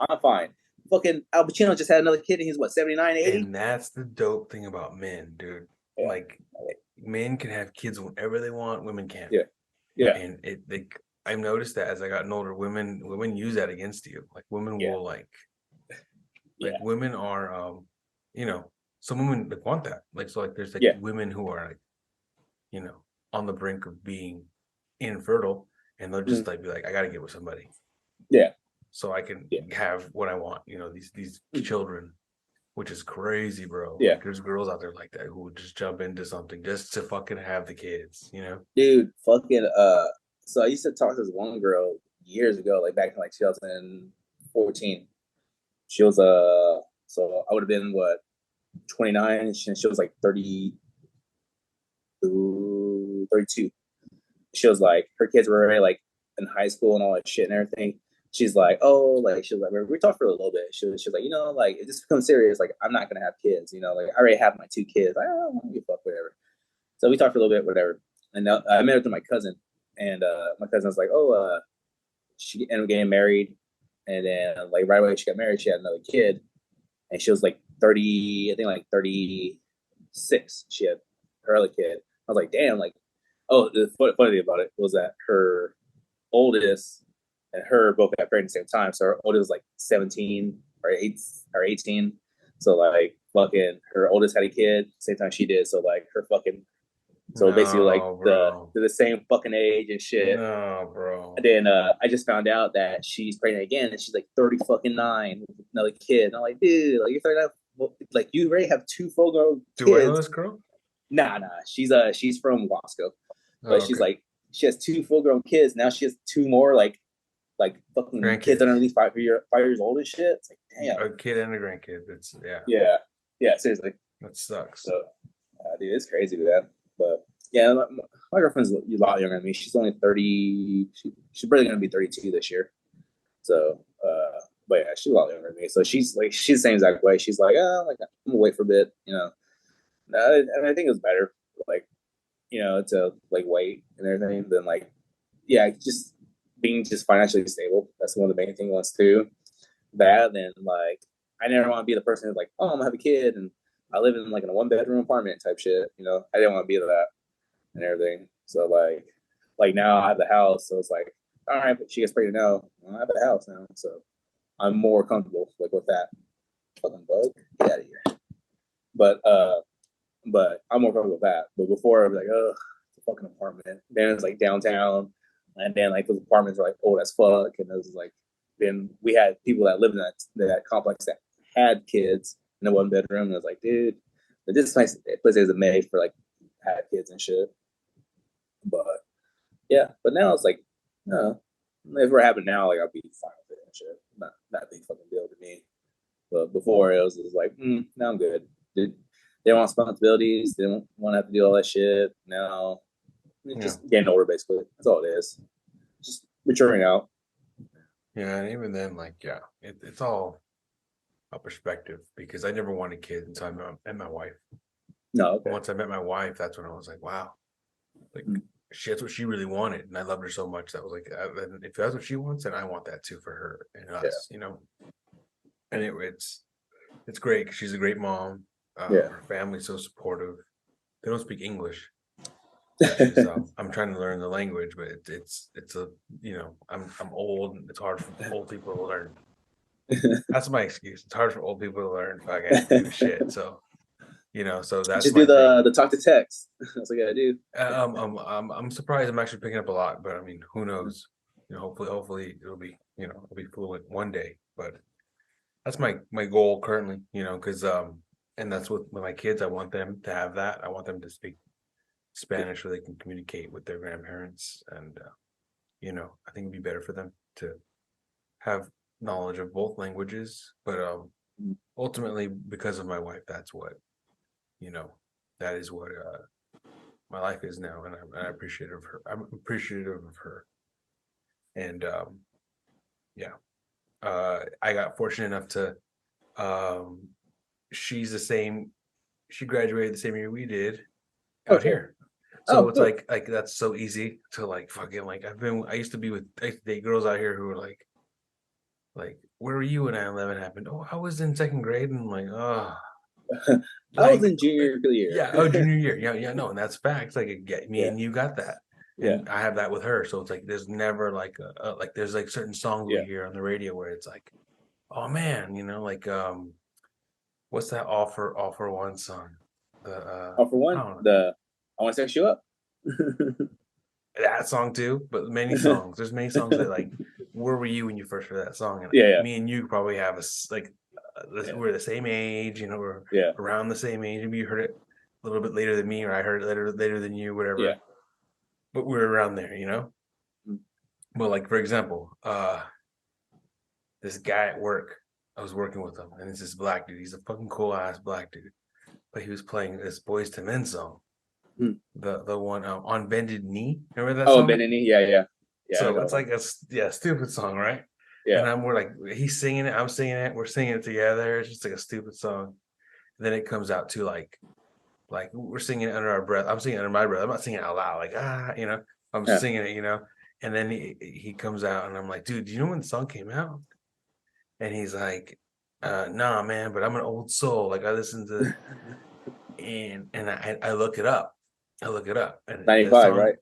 I'm fine. Fucking Al Pacino just had another kid, and he's what, 79, 80? And that's the dope thing about men, dude. Yeah. Like, men can have kids whenever they want. Women can't. Yeah. And I've noticed that as I gotten older, women use that against you. Like, women will like women are some women like want that. Like, so like there's like women who are like, on the brink of being infertile, and they'll just like be like, I gotta get with somebody. Yeah. So I can have what I want, these children, which is crazy, bro. Yeah. Like, there's girls out there like that who would just jump into something just to fucking have the kids, Dude, fucking so I used to talk to this one girl years ago, like back in like 2014. She was so I would have been what, 29, and she was like 32. She was like, her kids were already like in high school and all that shit and everything. She's like, oh, like, she was like, we talked for a little bit. She was like, like, if this becomes serious, like, I'm not gonna have kids. Like, I already have my 2 kids. I don't want to give a fuck, whatever. So we talked for a little bit, whatever. And I met her through my cousin, and my cousin was like, oh, she ended up getting married, and then like right away she got married, she had another kid, and she was like 30, I think like 36. She had her other kid. I was like, damn, like, oh, the funny thing about it was that her oldest and her both got pregnant at the same time. So her oldest was like 17 or 18. So like fucking her oldest had a kid same time she did. So like her fucking basically like they're the same fucking age and shit. No, bro. And then I just found out that she's pregnant again, and she's like 30 with another kid. And I'm like, dude, like, you're 39, like, you already have 2 full-grown kids. Do I know this girl? Nah. She's from Wasco, but she's like, she has 2 full-grown kids. Now she has 2 more like fucking kids that are at least 5 years old and shit. It's like, damn, a kid and a grandkid. It's yeah, seriously, that sucks. So, dude, it's crazy with that. But yeah, my girlfriend's a lot younger than me. She's only 30. She's probably gonna be 32 this year. So, but yeah, she's a lot younger than me. So she's the same exact way. She's like, like, I'm gonna wait for a bit, And I think it's better, like, to like wait and everything than like, just being just financially stable. That's one of the main things wants to do. That, then like, I never want to be the person who's like, oh, I'm gonna have a kid and I live in like in a 1-bedroom apartment type shit. I didn't want to be that and everything. So like now I have the house, so it's like, all right, but she gets pregnant now. I have the house now, so I'm more comfortable like with that. Fucking bug, get out of here. But I'm more comfortable with that. But before I was like, oh, it's a fucking apartment. Then it's like downtown, and then like those apartments are like old as fuck, and it was like, then we had people that lived in that complex that had kids in a 1-bedroom, and I was like, dude, this place isn't made for like have kids and shit. But yeah, but now it's like, no, if it happened now, like, I'll be fine with it and shit. Not a big fucking deal to me. But before it was like, now I'm good. Dude, they don't want responsibilities. They don't want to have to do all that shit. Now, just getting older, basically. That's all it is. Just maturing out. Yeah, and even then, like, it's all a perspective, because I never wanted kids until I met my wife. No, okay. Once I met my wife, that's when I was like, wow, like, that's what she really wanted, and I loved her so much that was like, if that's what she wants, then I want that too for her and Yeah. us, And it's great 'cause she's a great mom. Yeah. Her family's so supportive. They don't speak English, which is I'm trying to learn the language, but it's a I'm old and it's hard for old people to learn. That's my excuse. It's hard for old people to learn fucking do shit. So so that's Just do my thing. the talk to text. That's what I gotta do. I'm surprised I'm actually picking up a lot, but I mean, who knows? Hopefully it'll be fluent one day. But that's my goal currently, because and that's with my kids. I want them to have that. I want them to speak Spanish so they can communicate with their grandparents, and I think it'd be better for them to have knowledge of both languages. But ultimately, because of my wife, that's what that is what my life is now, and I'm appreciative of her. I'm appreciative of her, and yeah, I got fortunate enough to. She's the same. She graduated the same year we did out here, so it's cool. like that's so easy to like fucking like. I used to date girls out here who were like, where were you when 9/11 happened? Oh, I was in second grade, and I'm like, oh. I was in junior year. Yeah, oh, junior year. Yeah, no, and that's facts. Like, me and you got that, and I have that with her. So it's like there's never like there's like certain songs we hear on the radio where it's like, oh man, like what's that all for one song? For one, I want to sex you up. That song too, but many songs. There's many songs that like, where were you when you first heard that song? And me and you probably have we're the same age, we're around the same age. Maybe you heard it a little bit later than me, or I heard it later than you, whatever. Yeah. But we're around there, But like, for example, this guy at work, I was working with him, and it's this black dude. He's a fucking cool ass black dude, but he was playing this Boys to Men song, the one on Bended Knee. Remember that song? Oh, Bended Knee, yeah. So it's like a stupid song, right? Yeah. And we're like, he's singing it, I'm singing it, we're singing it together. It's just like a stupid song. And then it comes out to like we're singing it under our breath. I'm singing it under my breath. I'm not singing it out loud, I'm singing it, And then he comes out, and I'm like, dude, do you know when the song came out? And he's like, nah, man, but I'm an old soul. Like, I listen to and I look it up. And 95, right?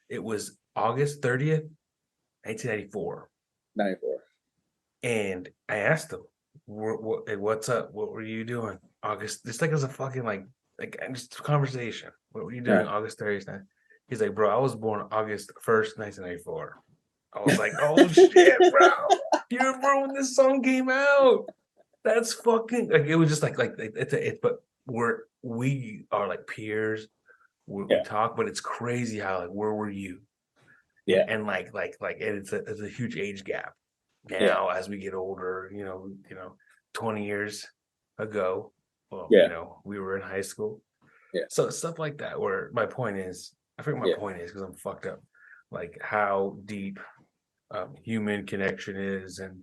It was August 30th, 1994. 94. And I asked him, what's up? What were you doing August? Just like as a fucking like just a conversation. What were you doing August 30th? He's like, bro, I was born August 1st, 1994. I was like, oh shit, bro. You remember when this song came out? That's fucking like, it was just like but we are like peers. We talk, but it's crazy how like, where were you? Yeah. And like it's a huge age gap now as we get older, 20 years ago, we were in high school. Yeah. So stuff like that, where my point is, I forget my point is because I'm fucked up, like how deep human connection is, and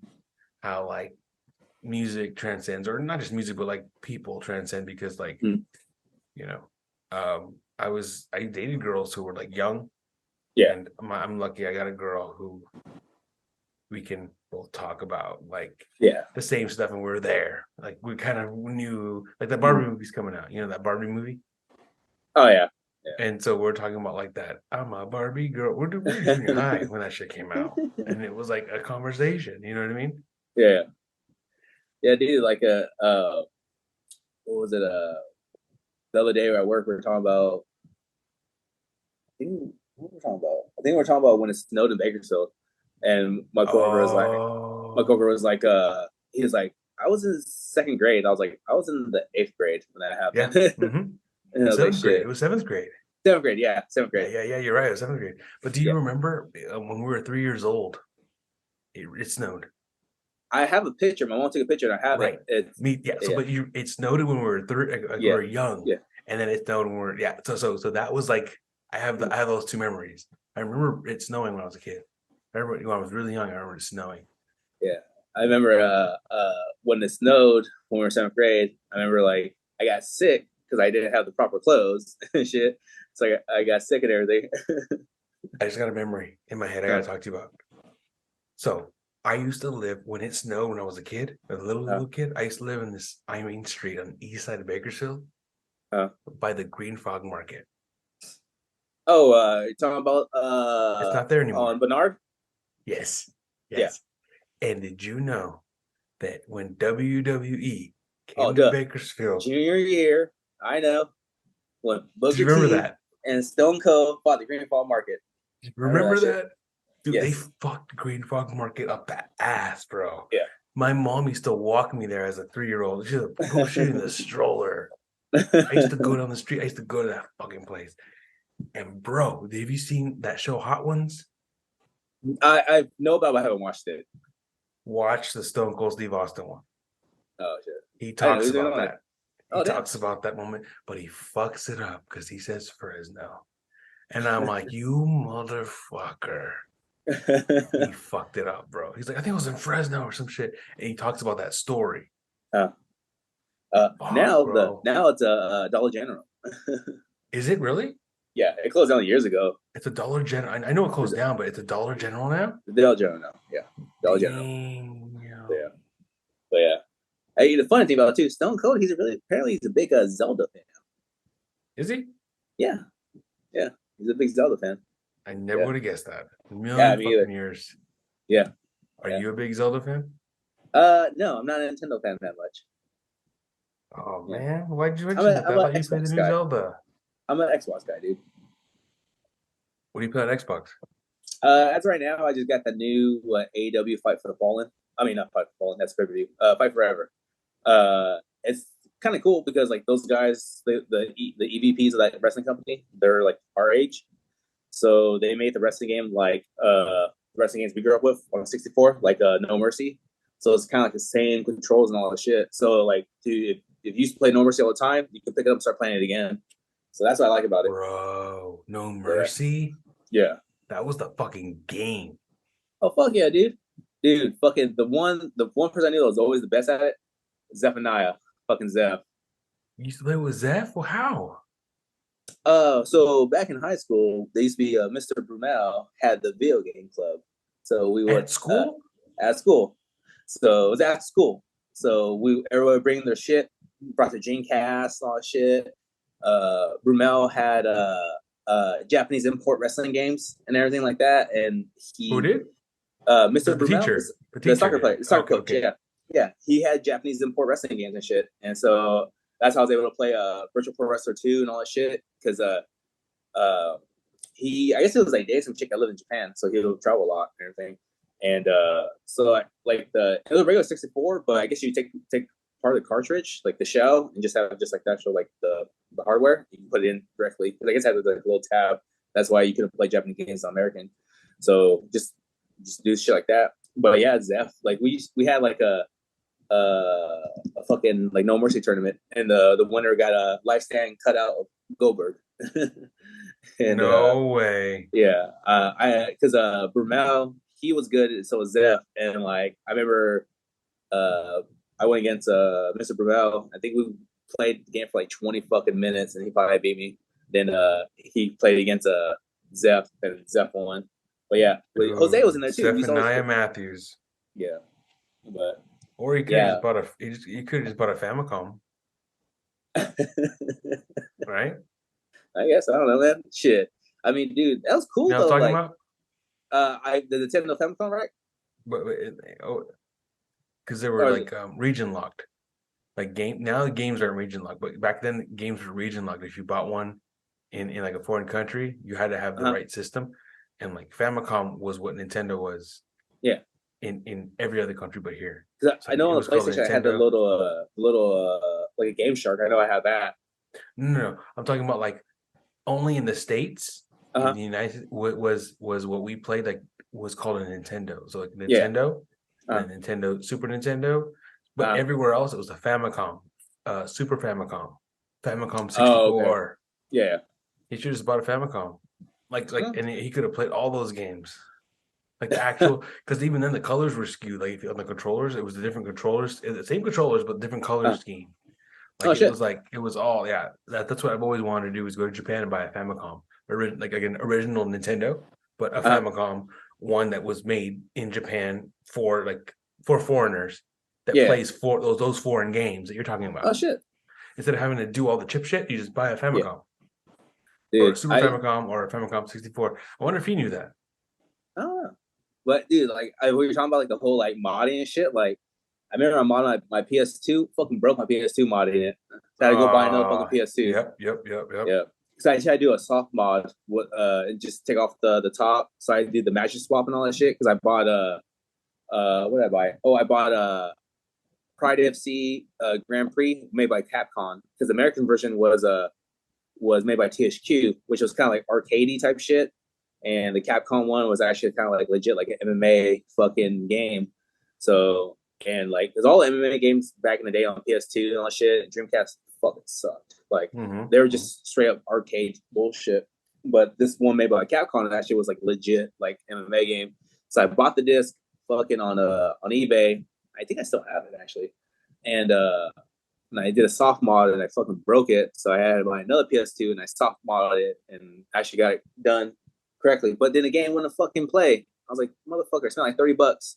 how like music transcends, or not just music, but like people transcend, because like, I dated girls who were like young. Yeah. And I'm lucky I got a girl who we can both talk about like the same stuff, and we're there. Like, we kind of knew, like, the Barbie movie's coming out, that Barbie movie. Oh yeah. And so we're talking about like that. I'm a Barbie girl. We're junior high when that shit came out, and it was like a conversation. You know what I mean? Yeah. Yeah, dude. Like what was it? The other day at work, we were talking about. What were we talking about? I think we were talking about when it snowed in Bakersfield, and my coworker was like, he was like, I was in second grade. I was like, I was in the 8th grade when that happened. Yeah. Mm-hmm. And I was like, grade. It was 7th grade. 7th grade, yeah, 7th grade. Yeah, you're right. It was 7th grade. But do you remember when we were 3 years old? It snowed. I have a picture. My mom took a picture, and I have it. But it snowed when we were we were young. Yeah. And then it snowed when we were So that was like, I have those two memories. I remember it snowing when I was a kid. I remember when I was really young. I remember it snowing. Yeah, I remember when it snowed when we were 7th grade. I remember like I got sick because I didn't have the proper clothes and shit. So I got sick and everything. I just got a memory in my head I gotta talk to you about. So I used to live when it snowed when I was a kid, a little kid. I used to live in this Main Street on the east side of Bakersfield by the Green Frog Market. Oh, you're talking about It's not there anymore. on Bernard? Yes. Yeah. And did you know that when WWE came to Bakersfield, junior year, I know, when do you Booker remember T that? and Stone Cold fought the Green Fall Market. Remember that? Dude, yes. They fucked the Green Frog Market up the ass, bro. Yeah. My mom used to walk me there as a 3-year-old. She was pushing the stroller. I used to go down the street. I used to go to that fucking place. And bro, have you seen that show Hot Ones? I know about it, but I haven't watched it. Watch the Stone Cold Steve Austin one. Oh shit. He talks about that. He damn. talks about that moment, but he fucks it up because he says Fresno. And I'm like, you motherfucker. He fucked it up, bro. He's like, I think it was in Fresno or some shit. And he talks about that story. Now it's a Dollar General. Is it really? Yeah, it closed down years ago. It's a Dollar General. I know it closed down, but it's a Dollar General now? The Dollar General now. Yeah. Dollar General. Yeah. But yeah. Hey, the funny thing about it too, Stone Cold, he's a big Zelda fan. Is he? Yeah. Yeah. He's a big Zelda fan. I never would have guessed that. A million fucking years. Yeah. Are you a big Zelda fan? No, I'm not a Nintendo fan that much. Oh man, why'd you mention that? I thought you played the new Zelda. I'm an Xbox guy, dude. What do you play on Xbox? As right now, I just got the new AEW Fight for the Fallen. I mean, not Fight for the Fallen. That's pay-per-view. Fight Forever. It's kind of cool because like those guys, the EVPs of that wrestling company, they're like our age, so they made the wrestling game like wrestling games we grew up with on 64, like No Mercy. So it's kind of like the same controls and all that shit. So like, dude, if you used to play No Mercy all the time, you can pick it up and start playing it again. So that's what I like about it. Bro, No Mercy? Yeah. That was the fucking game. Oh, fuck yeah, dude. Dude, fucking the one person I knew that was always the best at it, Zephaniah. Fucking Zeph. You used to play with Zeph? Well, how? So back in high school, there used to be Mr. Brumel had the video game club. So we would at school? At school. So it was at school. So everyone would bring their shit, brought their Dreamcast, all that shit. Brumel had Japanese import wrestling games and everything like that. And Who did? Mr. Brumel, teacher, the soccer player, the soccer coach. Okay. Yeah. He had Japanese import wrestling games and shit. And so that's how I was able to play Virtual Pro Wrestler 2 and all that shit. Because I guess it was like dating some chick that lived in Japan, so he would travel a lot and everything. And so it was a regular 64, but I guess you take part of the cartridge, like the shell, and just have just like the actual like the hardware. You can put it in directly. I guess it had like a little tab. That's why you couldn't play Japanese games on American. So just do shit like that. But yeah, Zeph, like we had like a fucking like No Mercy tournament, and the winner got a lifestand cutout of Goldberg. And, no way. Yeah, because Brumel, he was good, and so was Zeph, and like I remember, I went against Mr. Brumel. I think we played the game for like 20 fucking minutes, and he probably beat me. Then he played against Zeph, and Zeph won. But yeah, Jose was in there too. Zephaniah Matthews. Yeah, but or he could have just bought a Famicom, right? I guess I don't know, man. Shit. I mean, dude, that was cool though. Talking like, about? The Nintendo Famicom, right? But because they were like region locked. Like now the games aren't region locked, but back then the games were region locked. If you bought one in like a foreign country, you had to have the right system. And like Famicom was what Nintendo was. Yeah. In every other country but here. So I know on the PlayStation I had the little like a Game Shark. I know I have that. No. I'm talking about like only in the States. In the United was what we played like was called a Nintendo. So like Nintendo, and Nintendo, Super Nintendo. But everywhere else it was a Famicom, Super Famicom, Famicom 64. Oh, okay. Yeah. He should have just bought a Famicom. And he could have played all those games. Like the actual, because even then the colors were skewed. Like on the controllers, it was the different controllers, the same controllers, but different color scheme. Like it was all that's what I've always wanted to do is go to Japan and buy a Famicom, like an original Nintendo. but a Famicom one that was made in Japan for foreigners that plays for those foreign games that you're talking about. Oh shit! Instead of having to do all the chip shit, you just buy a Famicom. Dude, or a Super Famicom or a Famicom 64. I wonder if you knew that. I don't know. But dude, like we were talking about like the whole like modding and shit. Like I remember I modded my PS2, fucking broke my PS2 modding it. So I had to go buy another fucking PS2. Yep. Yeah. Because I tried to do a soft mod with and just take off the top. So I did the mattress swap and all that shit. Because I bought what did I buy? Oh, I bought Pride FC Grand Prix made by Capcom. Because the American version was made by THQ, which was kind of like arcadey type shit. And the Capcom one was actually kind of like legit, like an MMA fucking game. So, and like, there's all the MMA games back in the day on PS2 and all that shit. And Dreamcast fucking sucked. Like, they were just straight up arcade bullshit. But this one made by Capcom actually was like legit, like MMA game. So I bought the disc fucking on eBay. I think I still have it actually. And I did a soft mod and I fucking broke it. So I had to buy another PS2 and I soft modded it and actually got it done correctly. But then the game wouldn't fucking play. I was like, motherfucker, I spent like $30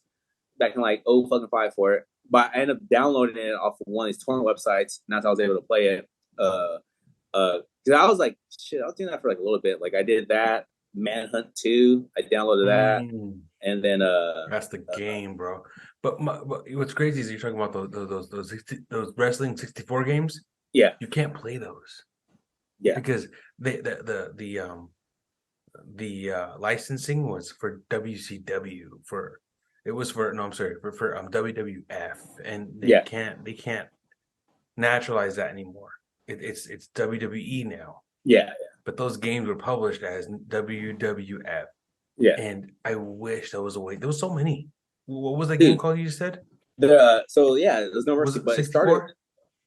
back in like 05 for it. But I ended up downloading it off of one of these torrent websites, and that's how I was able to play it. Because I was like, shit, I was doing that for like a little bit. Like I did that, Manhunt 2, I downloaded that, and then that's the game, bro. But what's crazy is you're talking about those wrestling 64 games. Yeah, you can't play those. Yeah, because the licensing was for WCW for WWF, and they can't naturalize that anymore. It's WWE now. Yeah. But those games were published as WWF. Yeah. And I wish there was a way. There was so many. What was that game called you said? So yeah, there's no mercy, but 64? It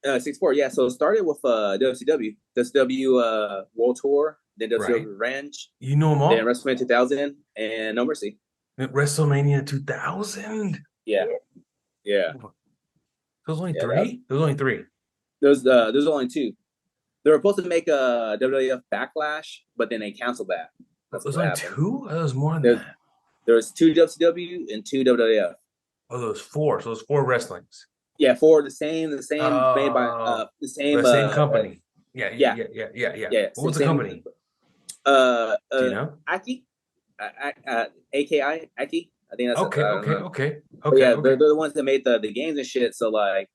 started 64. Yeah, so it started with WCW World Tour, then WCW Revenge. You know them all. Then WrestleMania 2000 and No Mercy. WrestleMania 2000. Yeah. There's only three. There's only three. There's only two. They were supposed to make a WWF Backlash, but then they canceled that. There's only two? There was more than that. There was 2 WCW and 2 WWF. Oh, those four. So those 4 wrestlings. Yeah, 4 the same made by the same company. Yeah. What was the company? Do you know? Aki, AKI Aki. I think that's okay. Yeah, they're the ones that made the games and shit. So like,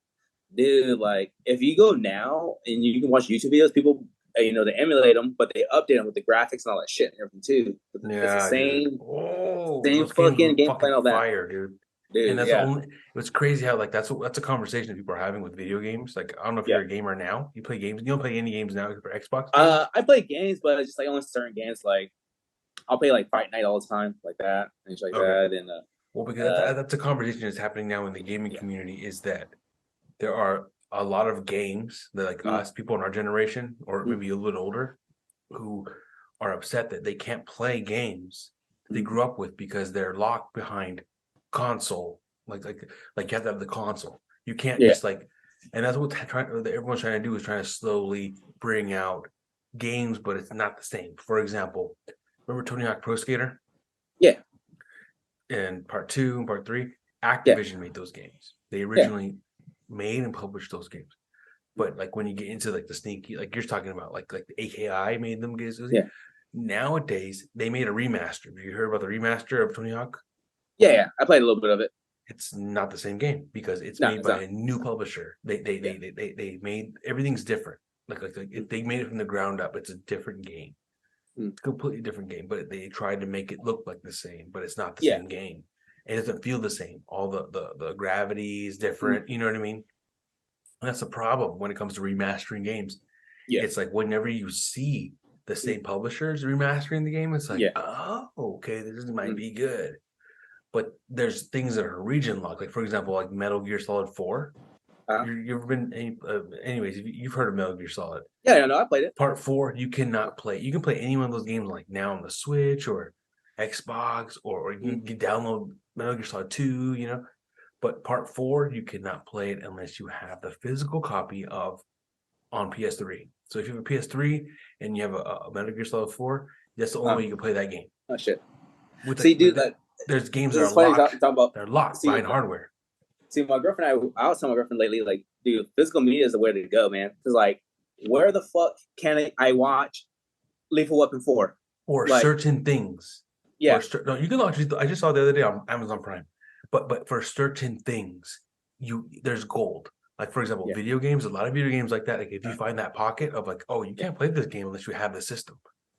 dude, like if you go now and you can watch YouTube videos, people they emulate them, but they update them with the graphics and all that shit and everything too. Yeah, it's the same fucking gameplay and all that. Fire, dude. And that's it's crazy how like that's a conversation that people are having with video games. Like I don't know if you're a gamer now. You play games. You don't play any games now for Xbox games? I play games, but it's just like only certain games. Like I'll play like Fight Night all the time, like that, and like that. And well, because that's a conversation that's happening now in the gaming community. Is that there are a lot of games that like us, people in our generation, or maybe a little older, who are upset that they can't play games they grew up with because they're locked behind console. Like you have to have the console. You can't just like, and that's what everyone's trying to do is trying to slowly bring out games, but it's not the same. For example, remember Tony Hawk Pro Skater? Yeah. And part 2 and part 3, Activision made those games. They originally made and published those games. But like when you get into like the sneaky, like you're talking about, like the AKI made them games. Nowadays they made a remaster. Have you heard about the remaster of Tony Hawk? Yeah, I played a little bit of it. It's not the same game because it's made by a new publisher. They made everything's different. Like if they made it from the ground up, it's a different game. It's a completely different game, but they tried to make it look like the same, but it's not the same game. It doesn't feel the same. All the gravity is different. You know what I mean? And that's a problem when it comes to remastering games. It's like whenever you see the same publishers remastering the game, it's like, oh, okay, this might be good. But there's things that are region locked. Like for example, like Metal Gear Solid 4. You've ever been anyways, you've heard of Metal Gear Solid. Yeah, I played it. Part 4, you cannot play. You can play any one of those games like now on the Switch or Xbox, or you can download Metal Gear Solid 2, But part 4, you cannot play it unless you have the physical copy on PS3. So if you have a PS3 and you have a Metal Gear Solid 4, that's the only way you can play that game. Oh shit. with see, dude, like, there's games that this are is funny. locked. Talking about They're locked see, behind hardware. See, my girlfriend, I was telling my girlfriend lately, like, dude, physical media is the way to go, man. Because like, where the fuck can I watch Lethal Weapon 4? Or like, certain things. Yeah. No, you can actually. I just saw the other day on Amazon Prime, but for certain things, there's gold. Like for example, video games. A lot of video games like that. Like if you find that pocket of like, oh, you can't play this game unless you have the system.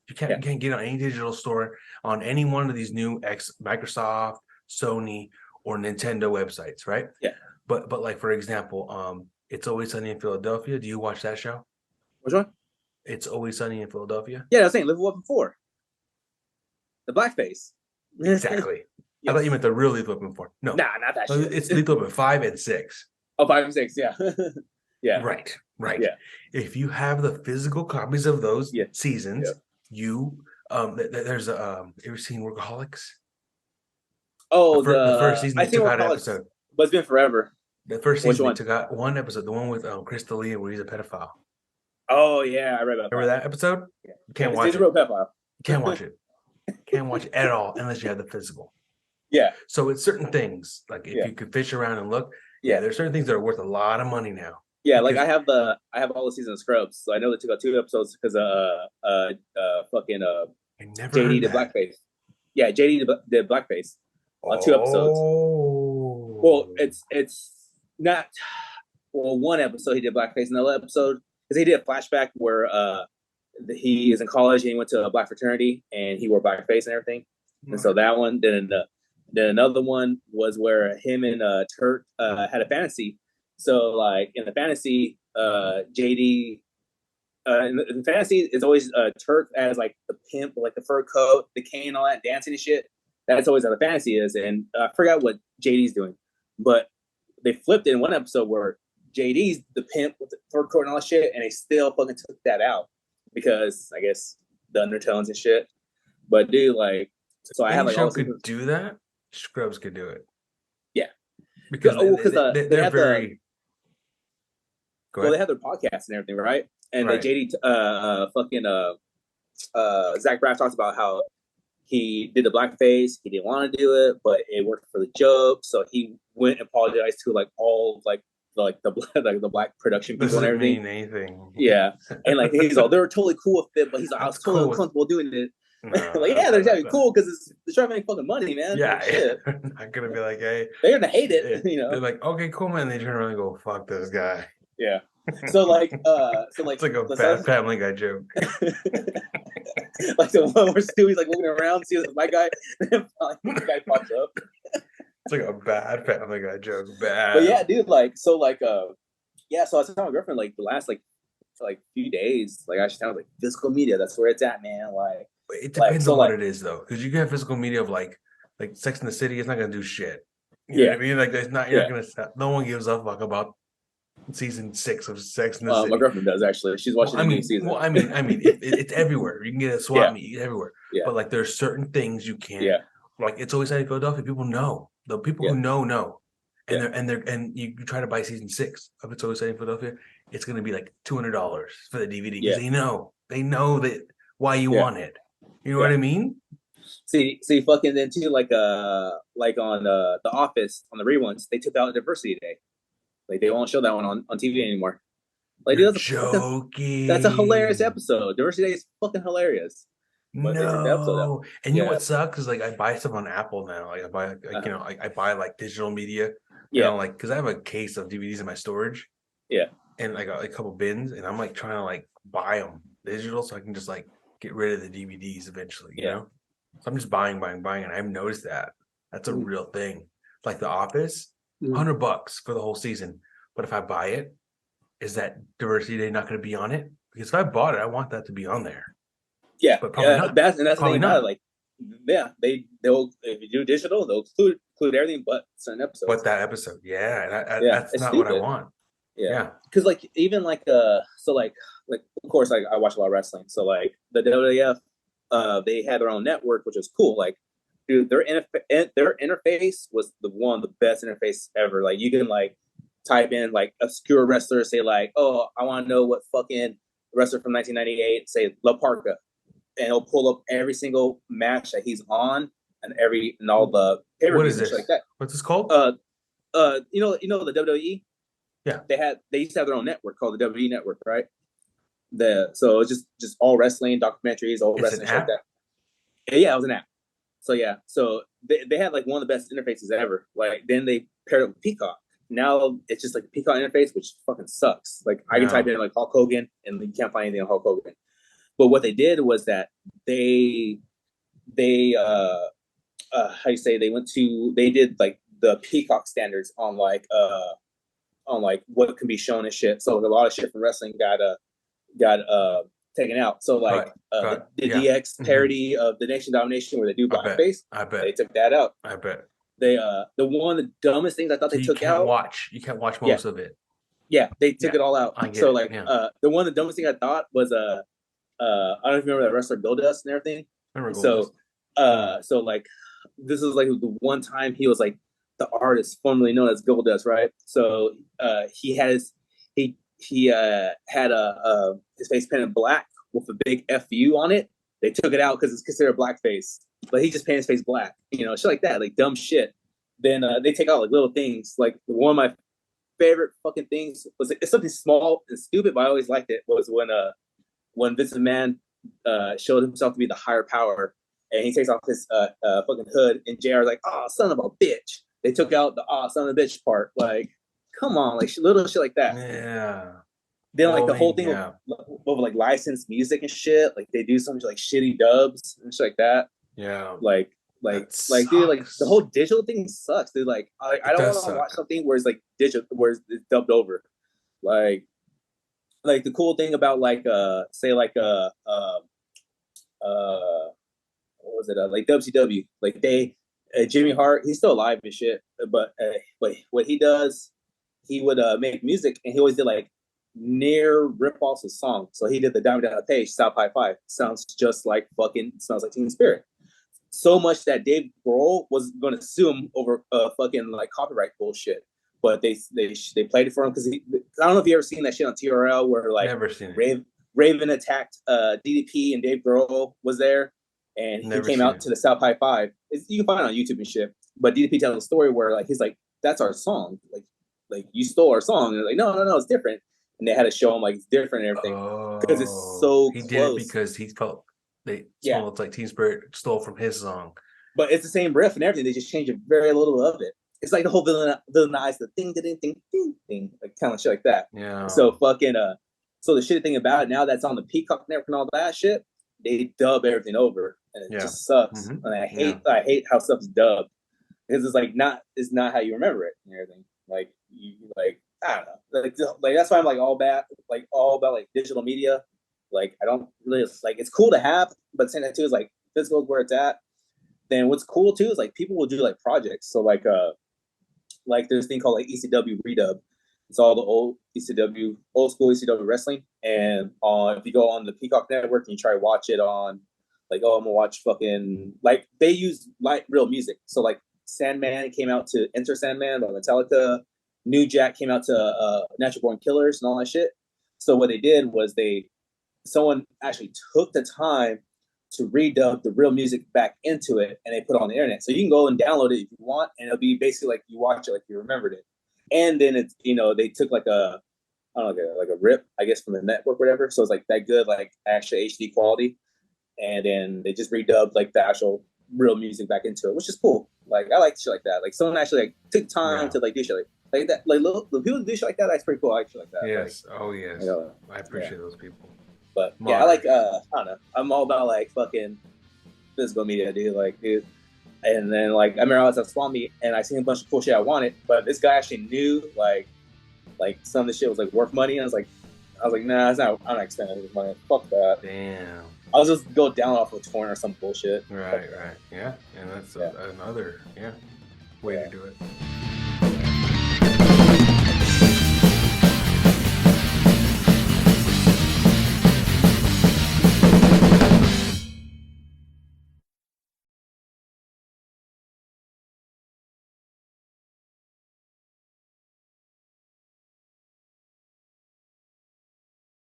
You can't get it on any digital store on any one of these new Microsoft, Sony, or Nintendo websites, right? Yeah. But like for example, It's Always Sunny in Philadelphia. Do you watch that show? Which one? It's Always Sunny in Philadelphia. Yeah, I was saying Lethal Weapon 4. The blackface. Exactly. Yes. I thought you meant the real Lethal Weapon 4. No. Nah, not that shit. It's Lethal Weapon 5 and 6. Oh, 5 and 6, yeah. Yeah. Right. Yeah. If you have the physical copies of those seasons, you there's you ever seen Workaholics? Oh, the first season they took out an episode. But it's been forever. The first season they took out one episode, the one with Chris D'Elia where he's a pedophile. Oh yeah, I read about Remember that episode? Yeah. You can't watch it. He's a real pedophile. You can't watch it. Can't watch it at all unless you have the physical. Yeah. So it's certain things like if you could fish around and look. Yeah, there's certain things that are worth a lot of money now. Yeah, like I have all the season of Scrubs, so I know they took out 2 episodes because fucking JD did blackface. Yeah, JD did blackface on 2 episodes. Well, it's not. Well, 1 episode he did blackface, another episode because he did a flashback where he is in college and he went to a black fraternity and he wore blackface and everything. And so that one, then another one was where him and Turk had a fantasy. So like in the fantasy, JD in the fantasy it's always Turk as like the pimp, like the fur coat, the cane, all that dancing and shit. That's always how the fantasy is. And I forgot what JD's doing, but they flipped it in 1 episode where JD's the pimp with the fur coat and all that shit, and they still fucking took that out because I guess the undertones and shit. But dude, like, so I have like show could do that. Scrubs could do it. Yeah, because they're very. Well, they have their podcasts and everything, right? And the JD, Zach Braff talks about how he did the blackface. He didn't want to do it, but it worked for the joke. So he went and apologized to like all the black production people and everything. Mean anything. Yeah, and like he's all they were totally cool with it, but he's like I was totally uncomfortable doing it. Like yeah, they're exactly cool because they're trying to make fucking money, man. Yeah, they're not gonna be like, hey, they're gonna hate it. You know, they're like, okay, cool, man. They turn around and go, fuck this guy. Yeah. So like it's like a bad Family Guy joke. Like the one where Stewie's like looking around, sees my guy, and the guy pops up. It's like a bad Family Guy joke. Bad. But yeah, dude, like so like yeah, so I was telling my girlfriend like the last like few days, like I should tell like physical media, that's where it's at, man. Like it depends on what it is though. Because you can have physical media of like Sex in the City, it's not gonna do shit. You know what I mean? Like it's not you're not gonna no one gives a fuck about season 6 of Sex in the City. My girlfriend does actually. She's watching the new season. Well, I mean, it's everywhere. You can get a swap meet everywhere. Yeah. But like, there's certain things you can't. Yeah. Like, It's Always Sunny in Philadelphia. People know. The people who know. And you try to buy season 6 of It's Always Sunny in Philadelphia. It's going to be like $200 for the DVD because they know that why you want it. You know what I mean? See, fucking then too, like on The Office on the reruns, they took out Diversity Day. Like they won't show that one on TV anymore. Like You're joking. That's a hilarious episode. Diversity Day is fucking hilarious. But no, and you know what sucks is like I buy stuff on Apple now. Like I buy, I buy like digital media. Yeah, like because I have a case of DVDs in my storage. Yeah, and I got a couple bins, and I'm like trying to like buy them digital so I can just like get rid of the DVDs eventually. You know, so I'm just buying, and I've noticed that's a real thing. Like The Office. $100 for the whole season, but if I buy it, is that Diversity Day not going to be on it? Because if I bought it, I want that to be on there. Yeah, but probably not. That's probably the thing about it. Like, they'll if you do digital, they'll include everything but certain episodes. But that episode, that's not what I want. Yeah, because like even like so like of course like I watch a lot of wrestling, so like the WWF, they had their own network, which was cool. Like. Dude, their interface was one of the best interface ever. Like you can like type in like obscure wrestler, say like, oh, I want to know what fucking wrestler from 1998, say La Parka, and it'll pull up every single match that he's on and all the What is pay-per-views and this? shit like that. What's this called? You know the WWE. Yeah. They used to have their own network called the WWE Network, right? So it's just all wrestling documentaries, all wrestling shit like that. Yeah, it was an app. So yeah, so they had like one of the best interfaces ever. Like then they paired it with Peacock. Now it's just like the Peacock interface, which fucking sucks. Like I can type in like Hulk Hogan, and you can't find anything on Hulk Hogan. But what they did was that they how you say they did like the Peacock standards on like what can be shown and shit. So a lot of shit from wrestling got taken out. So like the DX parody of the Nation Domination where they do blackface. I bet they took that out. I bet they the one of the dumbest things I thought they took out. You can't watch most of it. Yeah, they took it all out. So like the one of the dumbest thing I thought was I don't know if you remember that wrestler Goldust and everything. So like this is like the one time he was like the artist formerly known as Goldust, right? So he had his face painted black with a big FU on it. They took it out because it's considered blackface, but he just painted his face black, you know, shit like that, like dumb shit. Then they take out like little things. Like one of my favorite fucking things was it's something small and stupid, but I always liked it. Was when Vince McMahon showed himself to be the higher power, and he takes off his fucking hood, and JR's like, "Oh, son of a bitch." They took out the son of a bitch part. Like, come on, like little shit like that. Yeah. Then like the whole thing of like licensed music and shit. Like they do some like shitty dubs and shit like that. Yeah. Like dude, like the whole digital thing sucks. Dude, like I don't want to watch something where it's like digital, where it's dubbed over. Like the cool thing about like say like what was it like WCW, like they Jimmy Hart, he's still alive and shit, but what he does, he would make music, and he always did like near rip-offs of songs. So he did the Diamond Down the Page, South High Five, sounds just like fucking Smells Like Teen Spirit. So much that Dave Grohl was going to sue him over fucking like copyright bullshit. But they played it for him because I don't know if you ever seen that shit on TRL where like Raven attacked DDP and Dave Grohl was there, and he came out to the South High Five. You can find it on YouTube and shit. But DDP tells a story where like he's like, "That's our song. Like you stole our song." And they're like, no, it's different. And they had to show him like it's different and everything because it's so close. He did it because he felt it's like Teen Spirit stole from his song. But it's the same riff and everything. They just changed very little of it. It's like the whole villainize the thing, like kind of shit like that. Yeah. So fucking so the shitty thing about it now that's on the Peacock network and all that shit, they dub everything over, and it just sucks. Mm-hmm. And I hate how stuff's dubbed because it's not how you remember it and everything. Like you I don't know. Like that's why I'm like all about like digital media. Like I don't really like it's cool to have, but saying that too is like physical is where it's at. Then what's cool too is like people will do like projects. So like there's a thing called like ECW Redub. It's all the old school ECW wrestling. And if you go on the Peacock network and you try to watch it on like, I'm gonna watch fucking like they use like real music. So like Sandman came out to Enter Sandman by Metallica. New Jack came out to Natural Born Killers and all that shit. So what they did was someone actually took the time to redub the real music back into it, and they put it on the internet. So you can go and download it if you want, and it'll be basically like you watch it like you remembered it. And then it's they took like a rip, I guess, from the network or whatever. So it's like that good, like actual HD quality. And then they just redubbed like the actual real music back into it, which is cool. Like I like shit like that. Like someone actually like took time to like do shit like that. Like the people who do shit like that, that's pretty cool. I like shit like that. Yes. Like, yes. I appreciate those people. But yeah, I like I don't know. I'm all about like fucking physical media, dude. Like, dude. And then like I remember I was at Swami and I seen a bunch of cool shit I wanted, but this guy actually knew like some of the shit was like worth money. And I was like, nah, it's not. I'm not spending this money. Fuck that. Damn. I'll just go down off a torrent or some bullshit. Right. Yeah, and that's another way to do it.